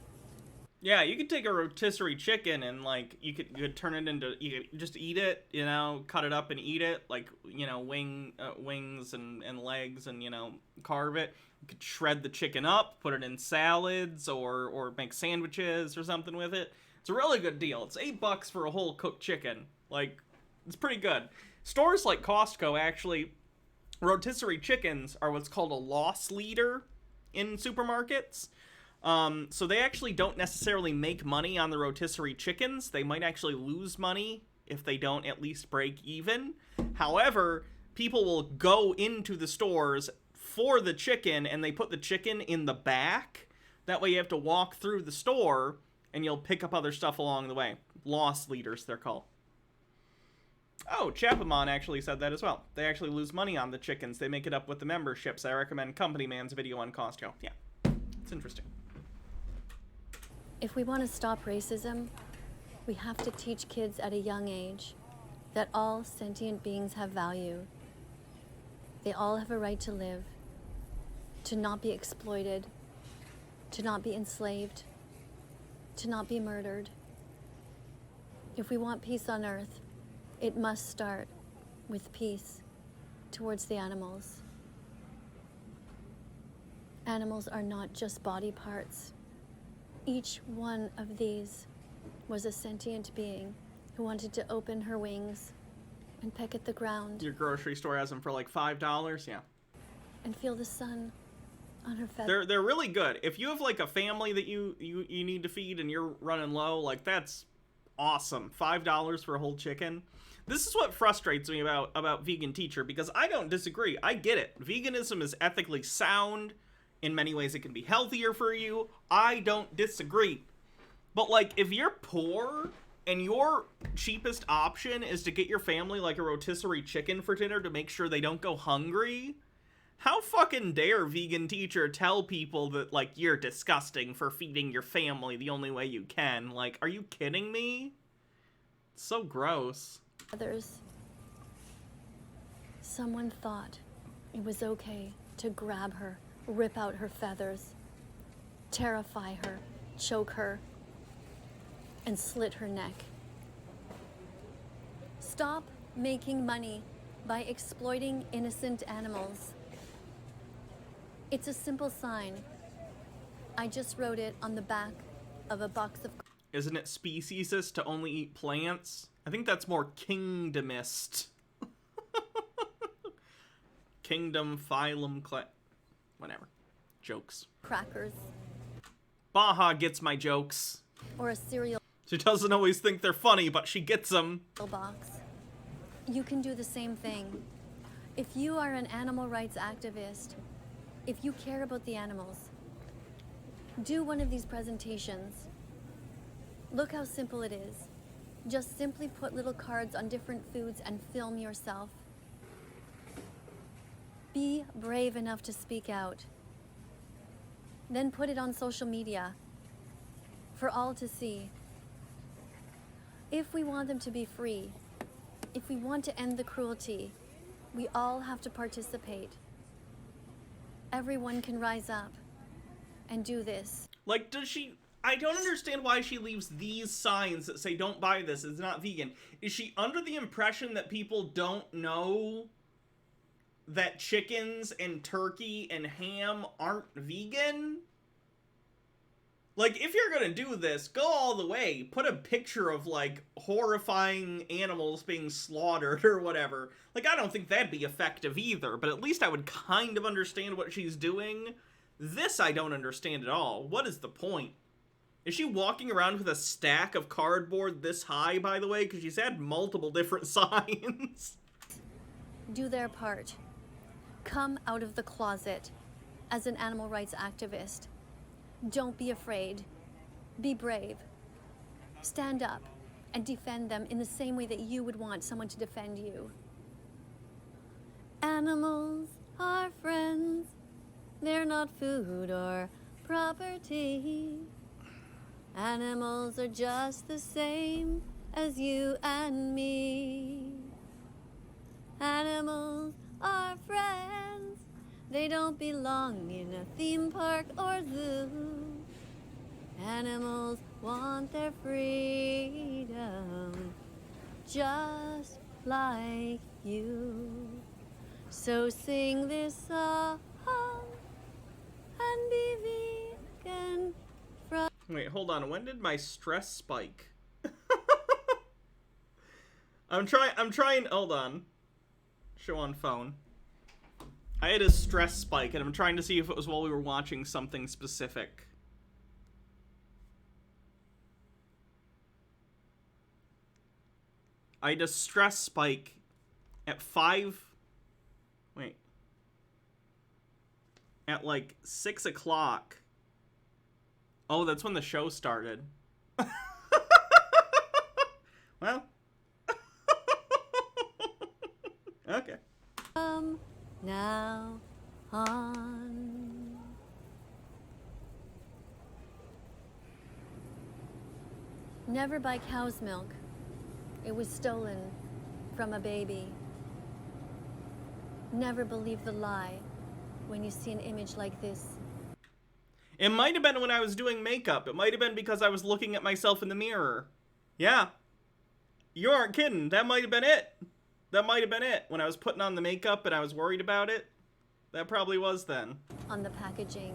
Yeah, you could take a rotisserie chicken and like you could turn it into, you could just eat it, you know, cut it up and eat it, like, you know, wings and legs, and, you know, carve it. You could shred the chicken up, put it in salads or make sandwiches or something with it. It's a really good deal. It's $8 for a whole cooked chicken. Like, it's pretty good. Stores like Costco actually, rotisserie chickens are what's called a loss leader in supermarkets. So they actually don't necessarily make money on the rotisserie chickens. They might actually lose money if they don't at least break even. However, people will go into the stores for the chicken and they put the chicken in the back. That way you have to walk through the store and you'll pick up other stuff along the way. Loss leaders, they're called. Oh, Chapamon actually said that as well. They actually lose money on the chickens. They make it up with the memberships. I recommend Company Man's video on Costco. Yeah, it's interesting. If we want to stop racism, we have to teach kids at a young age that all sentient beings have value. They all have a right to live, to not be exploited, to not be enslaved, to not be murdered. If we want peace on Earth, it must start with peace towards the animals. Animals are not just body parts. Each one of these was a sentient being who wanted to open her wings and peck at the ground. Your grocery store has them for like $5, yeah. And feel the sun on her feathers. They're really good. If you have like a family that you need to feed and you're running low, like that's awesome. $5 for a whole chicken. This is what frustrates me about Vegan Teacher, because I don't disagree. I get it. Veganism is ethically sound. In many ways, it can be healthier for you. I don't disagree. But, like, if you're poor and your cheapest option is to get your family, like, a rotisserie chicken for dinner to make sure they don't go hungry, how fucking dare Vegan Teacher tell people that, like, you're disgusting for feeding your family the only way you can? Like, are you kidding me? It's so gross. Others. Someone thought it was okay to grab her, rip out her feathers, terrify her, choke her, and slit her neck. Stop making money by exploiting innocent animals. It's a simple sign. I just wrote it on the back of a box of... Isn't it speciesist to only eat plants? I think that's more kingdomist. Kingdom, phylum, whatever. Jokes. Crackers. Baja gets my jokes. Or a cereal She doesn't always think they're funny, but she gets them. box. You can do the same thing. If you are an animal rights activist, if you care about the animals, do one of these presentations. Look how simple it is. Just simply put little cards on different foods and film yourself. Be brave enough to speak out. Then put it on social media for all to see. If we want them to be free, if we want to end the cruelty, we all have to participate. Everyone can rise up and do this. Like, does she... I don't understand why she leaves these signs that say, don't buy this, it's not vegan. Is she under the impression that people don't know that chickens and turkey and ham aren't vegan? Like, if you're gonna do this, go all the way. Put a picture of, like, horrifying animals being slaughtered or whatever. Like, I don't think that'd be effective either, but at least I would kind of understand what she's doing. This I don't understand at all. What is the point? Is she walking around with a stack of cardboard this high, by the way? Because she's had multiple different signs. Do their part. Come out of the closet as an animal rights activist. Don't be afraid. Be brave. Stand up and defend them in the same way that you would want someone to defend you. Animals are friends. They're not food or property. Animals are just the same as you and me. Animals are friends. They don't belong in a theme park or zoo. Animals want their freedom, just like you. So sing this song and be vegan from... Wait, hold on. When did my stress spike? I'm trying, hold on. Show on phone. I had a stress spike, and I'm trying to see if it was while we were watching something specific. I had a stress spike at 5... Wait. At, like, 6 o'clock. Oh, that's when the show started. Well. Okay. Now on. Never buy cow's milk. It was stolen from a baby. Never believe the lie when you see an image like this. It might have been when I was doing makeup. It might have been because I was looking at myself in the mirror. Yeah. You aren't kidding. That might have been it. That might have been it. When I was putting on the makeup and I was worried about it. That probably was then. On the packaging,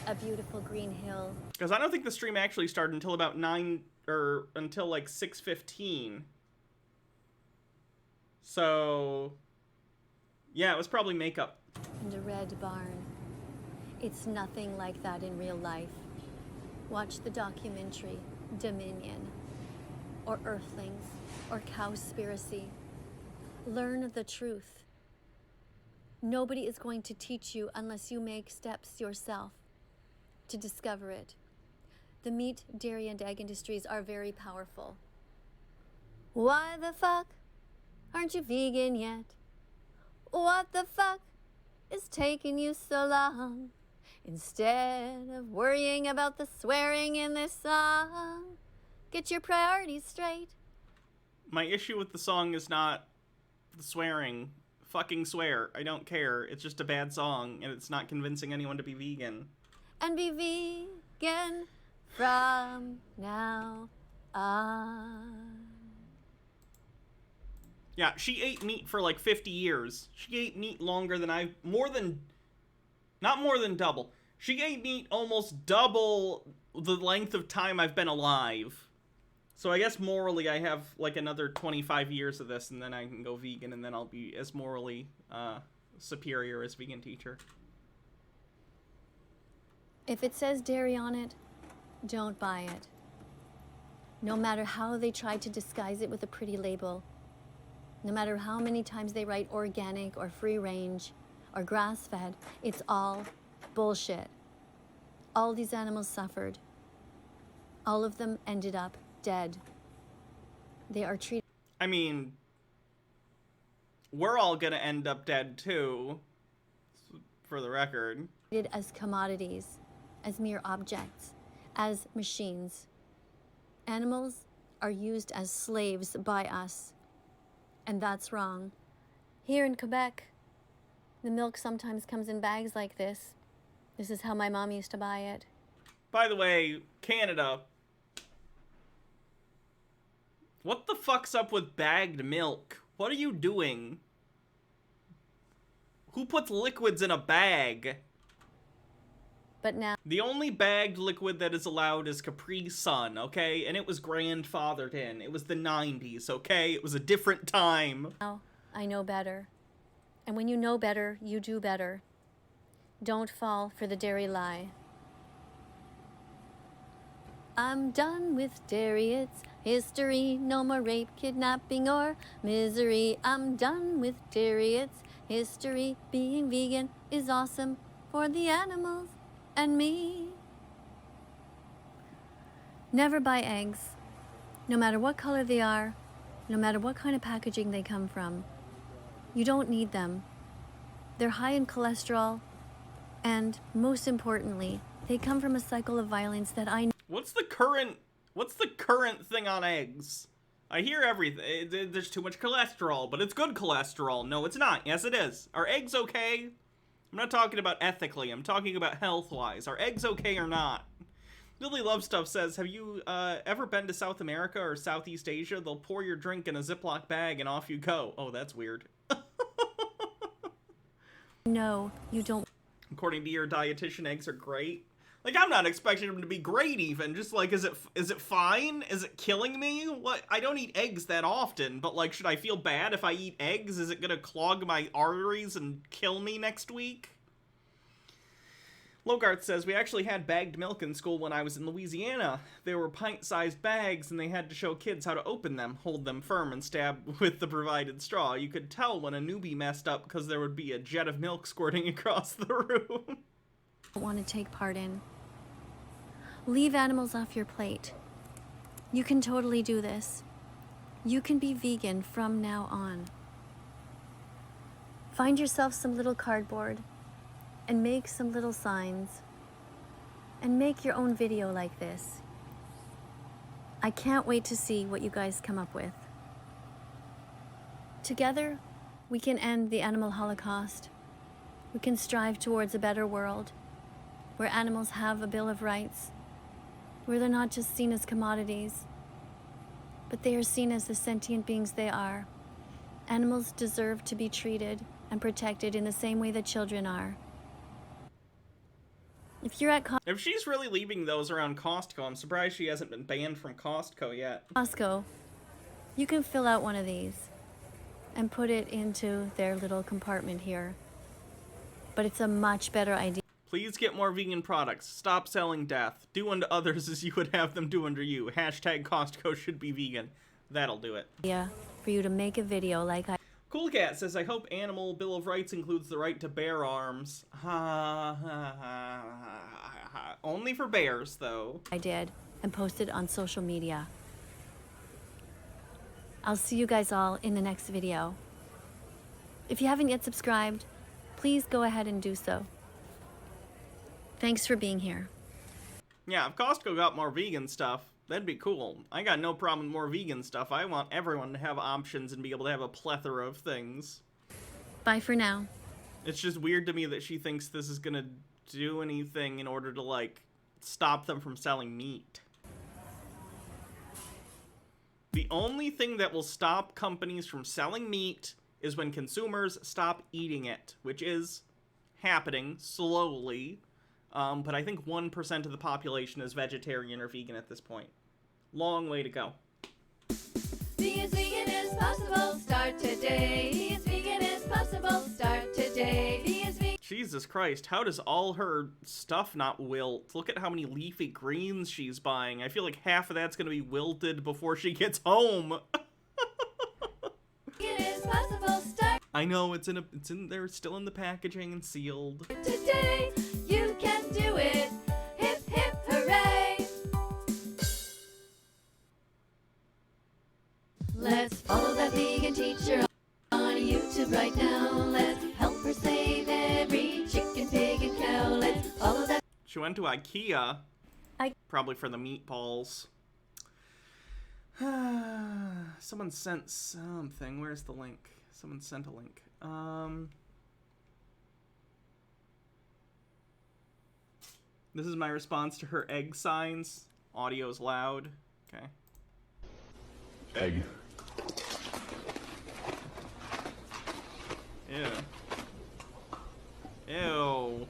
a beautiful green hill. Because I don't think the stream actually started until about 9, or until like 6:15. So, yeah, it was probably makeup. And a red barn. It's nothing like that in real life. Watch the documentary Dominion, or Earthlings, or Cowspiracy. Learn the truth. Nobody is going to teach you unless you make steps yourself to discover it. The meat, dairy, and egg industries are very powerful. Why the fuck aren't you vegan yet? What the fuck is taking you so long? Instead of worrying about the swearing in this song, get your priorities straight. My issue with the song is not the swearing. Fucking swear. I don't care. It's just a bad song, and it's not convincing anyone to be vegan. and be vegan from now on. Yeah, she ate meat for like 50 years. She ate meat longer than not more than double. She ate meat almost double the length of time I've been alive. So I guess morally I have like another 25 years of this, and then I can go vegan, and then I'll be as morally superior as vegan teacher. If it says dairy on it, don't buy it. No matter how they try to disguise it with a pretty label, no matter how many times they write organic or free range or grass-fed, it's all bullshit. All these animals suffered. All of them ended up dead. They are treated... I mean, we're all gonna end up dead too, for the record. ...as commodities, as mere objects, as machines. Animals are used as slaves by us, and that's wrong. Here in Quebec, the milk sometimes comes in bags like this. This is how my mom used to buy it. By the way, Canada, what the fuck's up with bagged milk? What are you doing? Who puts liquids in a bag? But now... The only bagged liquid that is allowed is Capri Sun, okay? And it was grandfathered in. It was the 90s, okay? It was a different time. Now I know better. And when you know better, you do better. Don't fall for the dairy lie. I'm done with dairy, it's history. No more rape, kidnapping, or misery. I'm done with dairy, it's history. Being vegan is awesome for the animals and me. Never buy eggs, no matter what color they are, no matter what kind of packaging they come from. You don't need them. They're high in cholesterol, and most importantly, they come from a cycle of violence that I know. What's the current thing on eggs? I hear everything. There's too much cholesterol, but it's good cholesterol. No, it's not. Yes, it is. Are eggs okay? I'm not talking about ethically. I'm talking about health-wise. Are eggs okay or not? Billy Love Stuff says, have you ever been to South America or Southeast Asia? They'll pour your drink in a Ziploc bag and off you go. Oh, that's weird. No, you don't. According to your dietitian, eggs are great. Like, I'm not expecting them to be great even. Just like, is it fine? Is it killing me? What? I don't eat eggs that often, but like, should I feel bad if I eat eggs? Is it gonna clog my arteries and kill me next week? Logart says, we actually had bagged milk in school when I was in Louisiana. They were pint-sized bags, and they had to show kids how to open them, hold them firm, and stab with the provided straw. You could tell when a newbie messed up because there would be a jet of milk squirting across the room. Want to take part in. Leave animals off your plate. You can totally do this. You can be vegan from now on. Find yourself some little cardboard and make some little signs and make your own video like this. I can't wait to see what you guys come up with. Together, we can end the animal holocaust. We can strive towards a better world where animals have a Bill of Rights, where they're not just seen as commodities, but they are seen as the sentient beings they are. Animals deserve to be treated and protected in the same way that children are. If you're at If she's really leaving those around Costco, I'm surprised she hasn't been banned from Costco yet. Costco, you can fill out one of these and put it into their little compartment here. But it's a much better idea. Please get more vegan products. Stop selling death. Do unto others as you would have them do unto you. Hashtag Costco should be vegan. That'll do it. Yeah, for you to make a video like I... Cool Cat says, I hope Animal Bill of Rights includes the right to bear arms. Only for bears, though. I did, and posted on social media. I'll see you guys all in the next video. If you haven't yet subscribed, please go ahead and do so. Thanks for being here. Yeah, if Costco got more vegan stuff, that'd be cool. I got no problem with more vegan stuff. I want everyone to have options and be able to have a plethora of things. Bye for now. It's just weird to me that she thinks this is gonna do anything in order to, like, stop them from selling meat. The only thing that will stop companies from selling meat is when consumers stop eating it, which is happening slowly. But I think 1% of the population is vegetarian or vegan at this point. Long way to go. Be as vegan as possible, start today. Be as vegan as possible, start today. Be as vegan. Jesus Christ, how does all her stuff not wilt? Look at how many leafy greens she's buying. I feel like half of that's gonna be wilted before she gets home. Vegan as possible, start I know, it's in there, still in the packaging and sealed. today. You can do it. Hip hip hooray. Let's follow that vegan teacher on YouTube right now. Let's help her save every chicken, pig, and cow. Let's follow that. She went to IKEA. Probably for the meatballs. Someone sent something. Where's the link? Someone sent a link. This is my response to her egg signs. Audio's loud. Okay. Egg. Ew. Ew.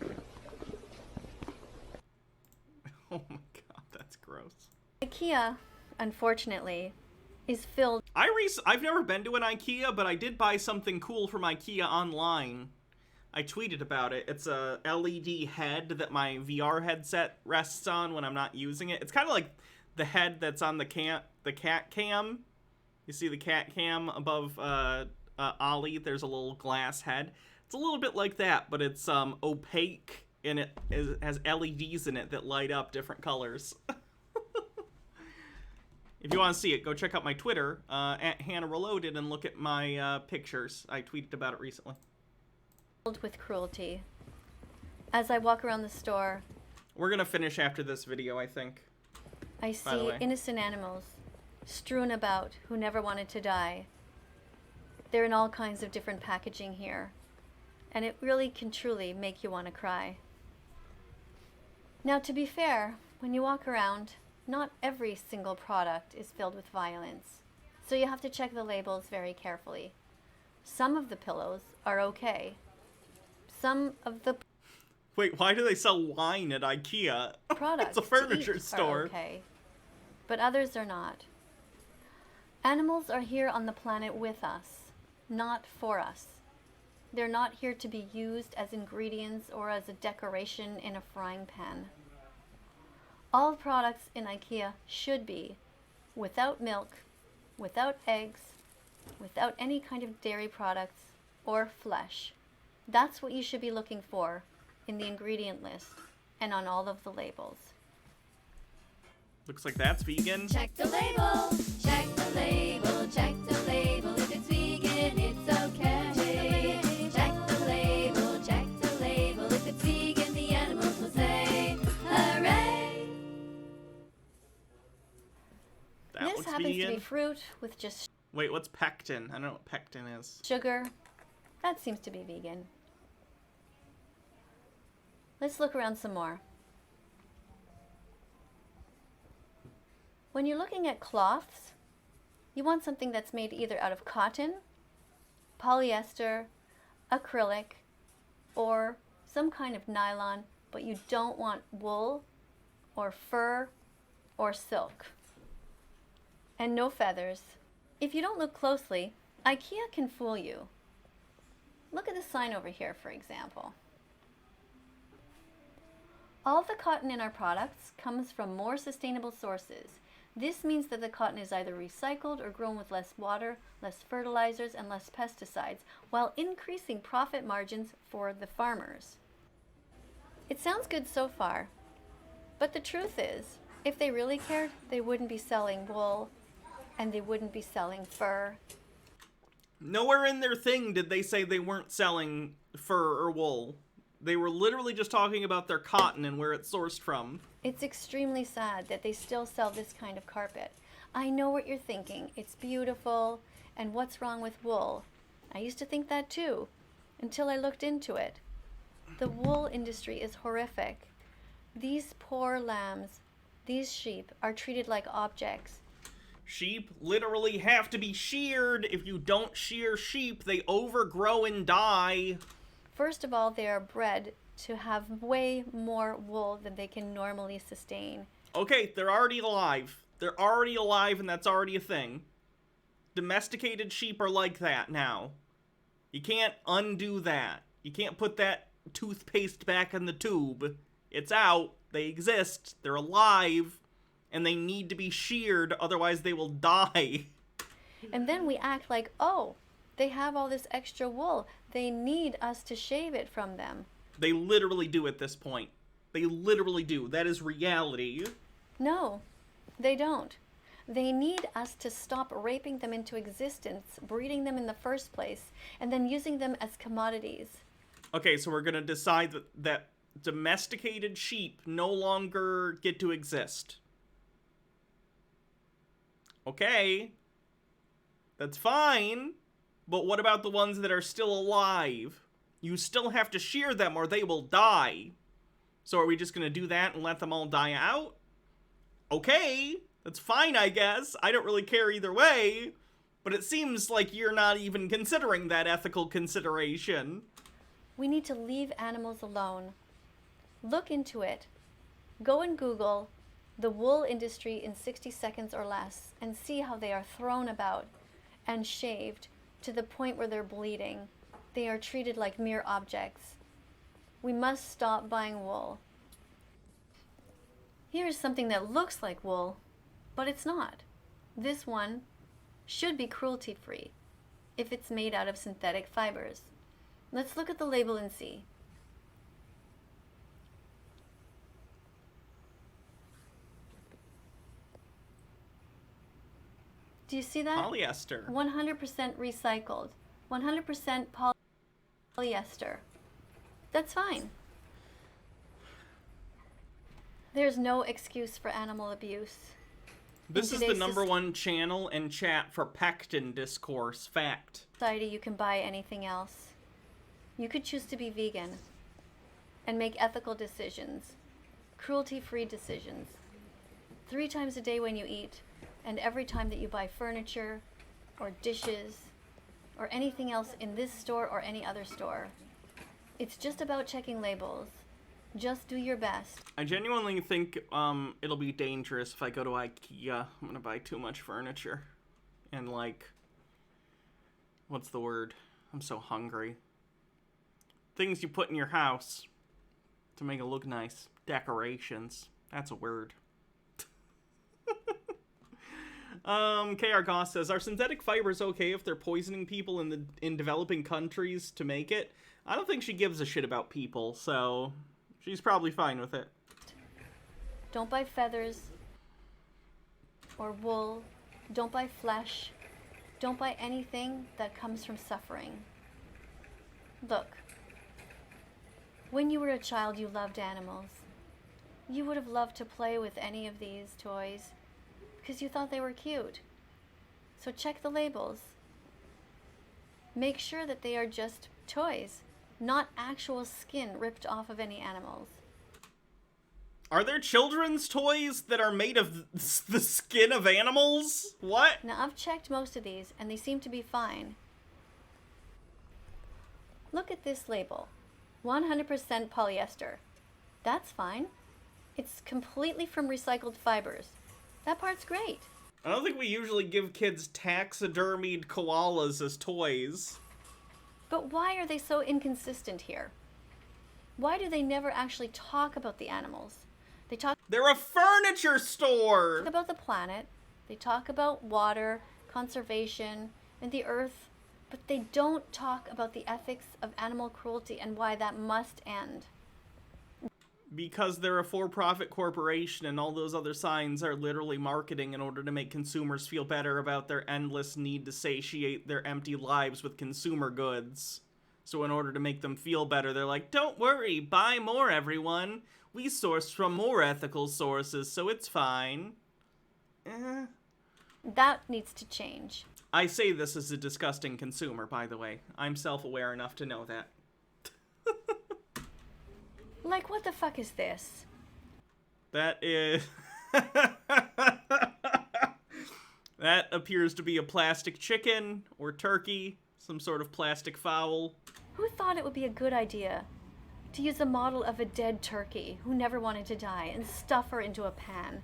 Oh my god, that's gross. IKEA, unfortunately, is filled. I've never been to an IKEA, but I did buy something cool from IKEA online. I tweeted about it. It's a LED head that my VR headset rests on when I'm not using it. It's kind of like the head that's on the cat cam. You see the cat cam above Ollie? There's a little glass head. It's a little bit like that, but it's opaque, and it has LEDs in it that light up different colors. If you want to see it, go check out my Twitter, at Hannah Reloaded, and look at my pictures. I tweeted about it recently. With cruelty. As I walk around the store, We're gonna finish after this video, I think. I By the see way. innocent animals strewn about who never wanted to die. They're in all kinds of different packaging here, and it really can truly make you want to cry. Now, to be fair, when you walk around, not every single product is filled with violence, so you have to check the labels very carefully. Some of the pillows are okay. Some of the Wait, why do they sell wine at IKEA? products It's a furniture to eat store. are okay, but others are not. Animals are here on the planet with us, not for us. They're not here to be used as ingredients or as a decoration in a frying pan. All products in IKEA should be without milk, without eggs, without any kind of dairy products or flesh. That's what you should be looking for in the ingredient list and on all of the labels. Looks like that's vegan. Check the label, check the label, check the label. If it's vegan, it's okay. Check the label, check the label. If it's vegan, the animals will say, hooray. That This looks happens to vegan. be fruit with just Wait, what's pectin? I don't know what pectin is. sugar. That seems to be vegan. Let's look around some more. When you're looking at cloths, you want something that's made either out of cotton, polyester, acrylic, or some kind of nylon, but you don't want wool or fur or silk. And no feathers. If you don't look closely, IKEA can fool you. Look at the sign over here, for example. All the cotton in our products comes from more sustainable sources. This means that the cotton is either recycled or grown with less water, less fertilizers, and less pesticides, while increasing profit margins for the farmers. It sounds good so far, but the truth is, if they really cared, they wouldn't be selling wool, and they wouldn't be selling fur. Nowhere in their thing did they say they weren't selling fur or wool. They were literally just talking about their cotton and where it's sourced from. It's extremely sad that they still sell this kind of carpet. I know what you're thinking. It's beautiful, and what's wrong with wool? I used to think that too, until I looked into it. The wool industry is horrific. These poor lambs, these sheep, are treated like objects. Sheep literally have to be sheared. If you don't shear sheep, they overgrow and die. First of all, they are bred to have way more wool than they can normally sustain. Okay, they're already alive. They're already alive, and that's already a thing. Domesticated sheep are like that now. You can't undo that. You can't put that toothpaste back in the tube. It's out. They exist. They're alive. And they need to be sheared, otherwise they will die. And then we act like, oh, they have all this extra wool. They need us to shave it from them. They literally do at this point. They literally do. That is reality. No, they don't. They need us to stop raping them into existence, breeding them in the first place, and then using them as commodities. Okay, so we're going to decide that domesticated sheep no longer get to exist. Okay, that's fine, but what about the ones that are still alive? You still have to shear them or they will die. So are we just gonna do that and let them all die out? Okay, that's fine, I guess. I don't really care either way, but it seems like you're not even considering that ethical consideration. We need to leave animals alone. Look into it. Go and Google the wool industry in 60 seconds or less and see how they are thrown about and shaved to the point where they're bleeding. They are treated like mere objects. We must stop buying wool. Here is something that looks like wool, but it's not. This one should be cruelty-free if it's made out of synthetic fibers. Let's look at the label and see. Do you see that? Polyester. 100% recycled. 100% polyester. That's fine. There's no excuse for animal abuse. This is the #1 channel and chat for pectin discourse. Fact. Society, you can buy anything else. You could choose to be vegan and make ethical decisions, cruelty-free decisions. 3 times a day when you eat, and every time that you buy furniture or dishes or anything else in this store or any other store. It's just about checking labels. Just do your best. I genuinely think it'll be dangerous if I go to IKEA. I'm gonna buy too much furniture. And like, what's the word? I'm so hungry. Things you put in your house to make it look nice. Decorations. That's a word. KR Goss says, are synthetic fibers okay if they're poisoning people in developing countries to make it? I don't think she gives a shit about people, so she's probably fine with it. Don't buy feathers or wool. Don't buy flesh. Don't buy anything that comes from suffering. Look, when you were a child, you loved animals. You would have loved to play with any of these toys because you thought they were cute. So check the labels. Make sure that they are just toys, not actual skin ripped off of any animals. Are there children's toys that are made of the skin of animals? What? Now, I've checked most of these, and they seem to be fine. Look at this label. 100% polyester. That's fine. It's completely from recycled fibers. That part's great. I don't think we usually give kids taxidermied koalas as toys. But why are they so inconsistent here? Why do they never actually talk about the animals? They're a furniture store! They talk about the planet, they talk about water, conservation, and the earth, but they don't talk about the ethics of animal cruelty and why that must end. Because they're a for-profit corporation and all those other signs are literally marketing in order to make consumers feel better about their endless need to satiate their empty lives with consumer goods. So in order to make them feel better, they're like, don't worry, buy more, everyone. We source from more ethical sources, so it's fine. That needs to change. I say this as a disgusting consumer, by the way. I'm self-aware enough to know that. Like, what the fuck is this? That is... That appears to be a plastic chicken or turkey, some sort of plastic fowl. Who thought it would be a good idea to use a model of a dead turkey who never wanted to die and stuff her into a pan?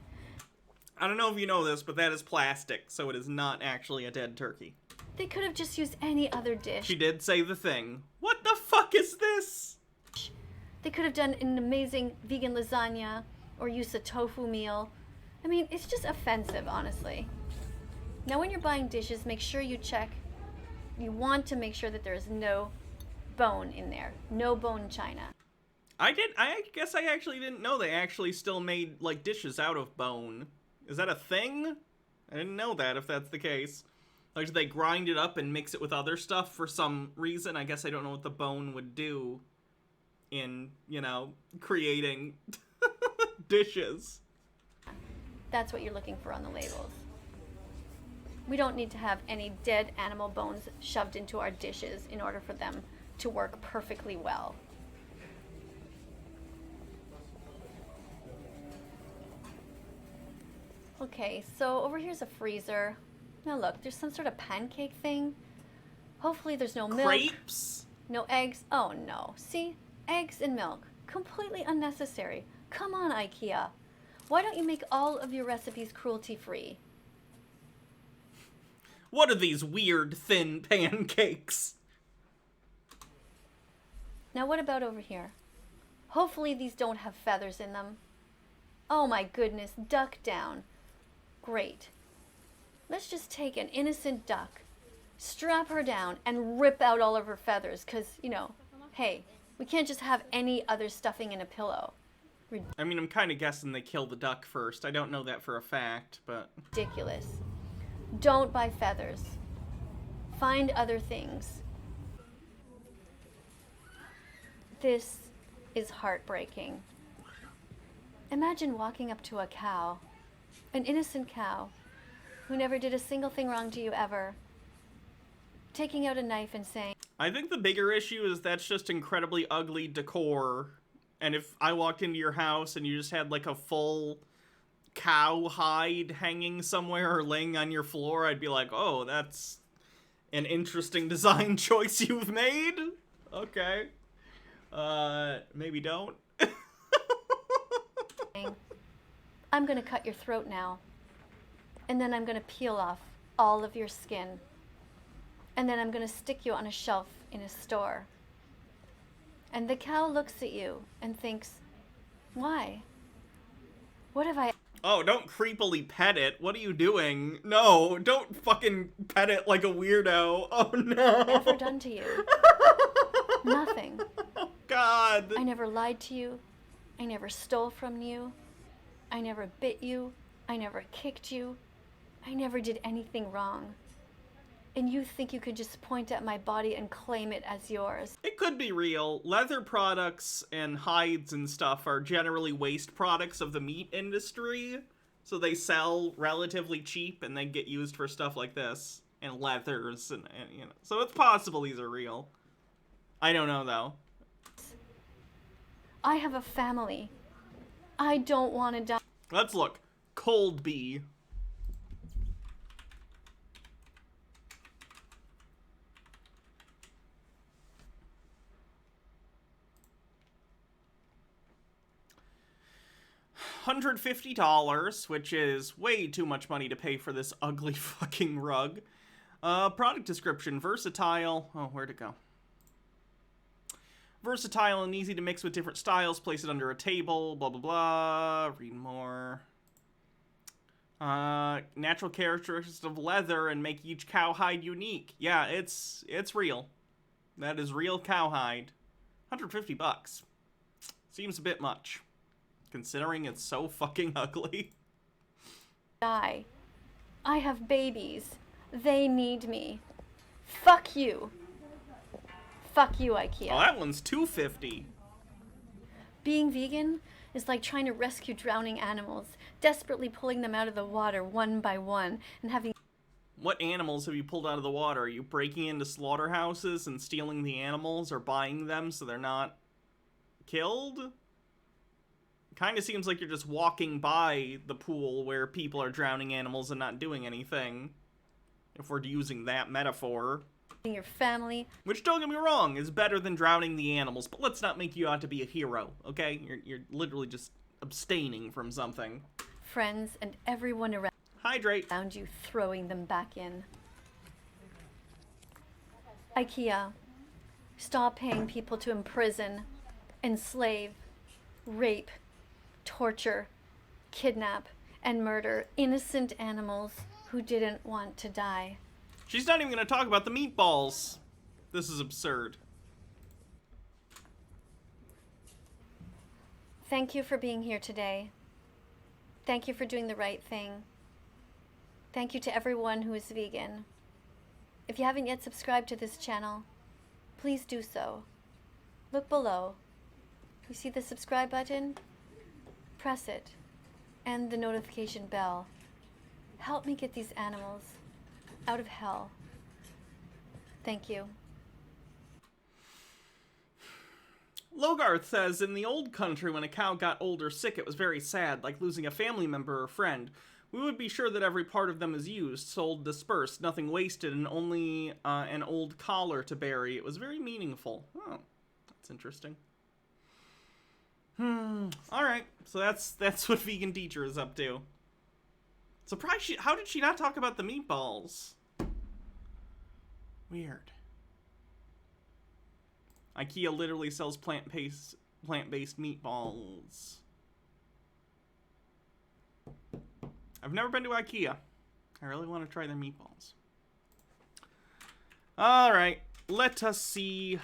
I don't know if you know this, but that is plastic, so it is not actually a dead turkey. They could have just used any other dish. She did say the thing. What the fuck is this? They could have done an amazing vegan lasagna or used a tofu meal. I mean, it's just offensive, honestly. Now, when you're buying dishes, make sure you check. You want to make sure that there is no bone in there. No bone china. I guess I actually didn't know they actually still made, like, dishes out of bone. Is that a thing? I didn't know that, if that's the case. Like, do they grind it up and mix it with other stuff for some reason? I guess I don't know what the bone would do in, you know, creating dishes. That's what you're looking for on the labels. We don't need to have any dead animal bones shoved into our dishes in order for them to work perfectly well. Okay, so over here's a freezer. Now look, there's some sort of pancake thing. Hopefully there's no milk. Crepes? No eggs. Oh no. See? Eggs and milk. Completely unnecessary. Come on, IKEA. Why don't you make all of your recipes cruelty-free? What are these weird, thin pancakes? Now what about over here? Hopefully these don't have feathers in them. Oh my goodness, duck down. Great. Let's just take an innocent duck, strap her down, and rip out all of her feathers, because, you know, hey, we can't just have any other stuffing in a pillow. I mean, I'm kind of guessing they kill the duck first. I don't know that for a fact, but... Ridiculous. Don't buy feathers. Find other things. This is heartbreaking. Imagine walking up to a cow, an innocent cow, who never did a single thing wrong to you ever, taking out a knife and saying... I think the bigger issue is that's just incredibly ugly decor. And if I walked into your house and you just had like a full cow hide hanging somewhere or laying on your floor, I'd be like, oh, that's an interesting design choice you've made. Okay. Maybe don't. I'm gonna cut your throat now. And then I'm gonna peel off all of your skin. And then I'm gonna stick you on a shelf in a store. And the cow looks at you and thinks, why? What have I... Oh, don't creepily pet it. What are you doing? No, don't fucking pet it like a weirdo. Oh no. ever done to you? Nothing. God. I never lied to you. I never stole from you. I never bit you. I never kicked you. I never did anything wrong. And you think you could just point at my body and claim it as yours? It could be real. Leather products and hides and stuff are generally waste products of the meat industry. So they sell relatively cheap and then get used for stuff like this. And leathers and you know. So it's possible these are real. I don't know though. I have a family. I don't want to die. Let's look. Cold bee. $150, which is way too much money to pay for this ugly fucking rug. Product description, versatile. Oh, where'd it go? Versatile and easy to mix with different styles. Place it under a table, blah, blah, blah. Read more. Natural characteristics of leather and make each cowhide unique. Yeah, it's real. That is real cowhide. $150. Seems a bit much, considering it's so fucking ugly. Die. I have babies. They need me. Fuck you. Fuck you, IKEA. Oh, that one's $250. Being vegan is like trying to rescue drowning animals, desperately pulling them out of the water one by one, and having... What animals have you pulled out of the water? Are you breaking into slaughterhouses and stealing the animals or buying them so they're not killed? Kind of seems like you're just walking by the pool where people are drowning animals and not doing anything. If we're using that metaphor. Your family. Which, don't get me wrong, is better than drowning the animals, but let's not make you out to be a hero, okay? You're literally just abstaining from something. Friends and everyone around. Hydrate. Around you, throwing them back in. IKEA. Stop paying people to imprison, enslave, rape, torture, kidnap, and murder innocent animals who didn't want to die. She's not even going to talk about the meatballs. This is absurd. Thank you for being here today. Thank you for doing the right thing. Thank you to everyone who is vegan. If you haven't yet subscribed to this channel, please do so. Look below. You see the subscribe button? Press it. And the notification bell. Help me get these animals out of hell. Thank you. Logarth says, in the old country, when a cow got old or sick, it was very sad, like losing a family member or friend. We would be sure that every part of them is used, sold, dispersed, nothing wasted, and only an old collar to bury. It was very meaningful. Oh, that's interesting. Alright, so that's what Vegan Teacher is up to. Surprised how did she not talk about the meatballs? Weird. IKEA literally sells plant-based meatballs. I've never been to IKEA. I really want to try their meatballs. Alright, let us see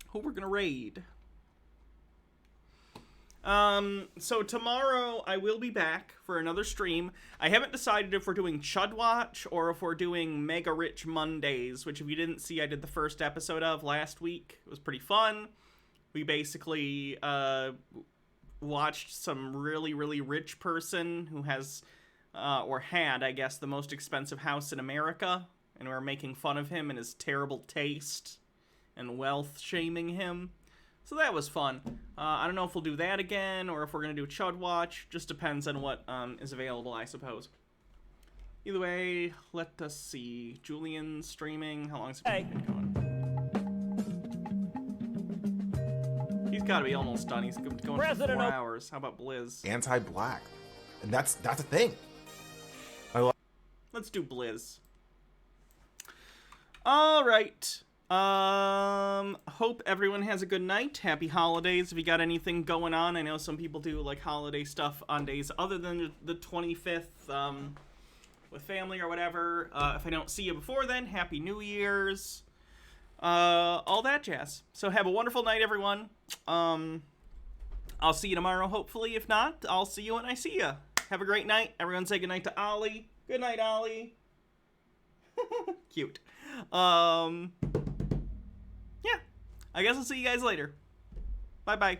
who we're gonna raid. So tomorrow I will be back for another stream. I haven't decided if we're doing Chud Watch or if we're doing Mega Rich Mondays, which if you didn't see, I did the first episode of last week. It was pretty fun. We basically, watched some really, really rich person who has, or had, I guess, the most expensive house in America, and we were making fun of him and his terrible taste and wealth shaming him. So that was fun. I don't know if we'll do that again or if we're going to do Chud Watch. Just depends on what is available, I suppose. Either way, let us see. Julian streaming. How long has it been going? He's got to be almost done. He's going for 4 hours. How about Blizz? Anti-black. And that's a thing. Let's do Blizz. All right. Hope everyone has a good night. Happy holidays. If you got anything going on, I know some people do like holiday stuff on days other than the 25th, with family or whatever. If I don't see you before then, Happy New Year's. All that jazz. So have a wonderful night, everyone. I'll see you tomorrow, hopefully. If not, I'll see you when I see you. Have a great night. Everyone say good night to Ollie. Good night, Ollie. Cute. Yeah, I guess I'll see you guys later. Bye-bye.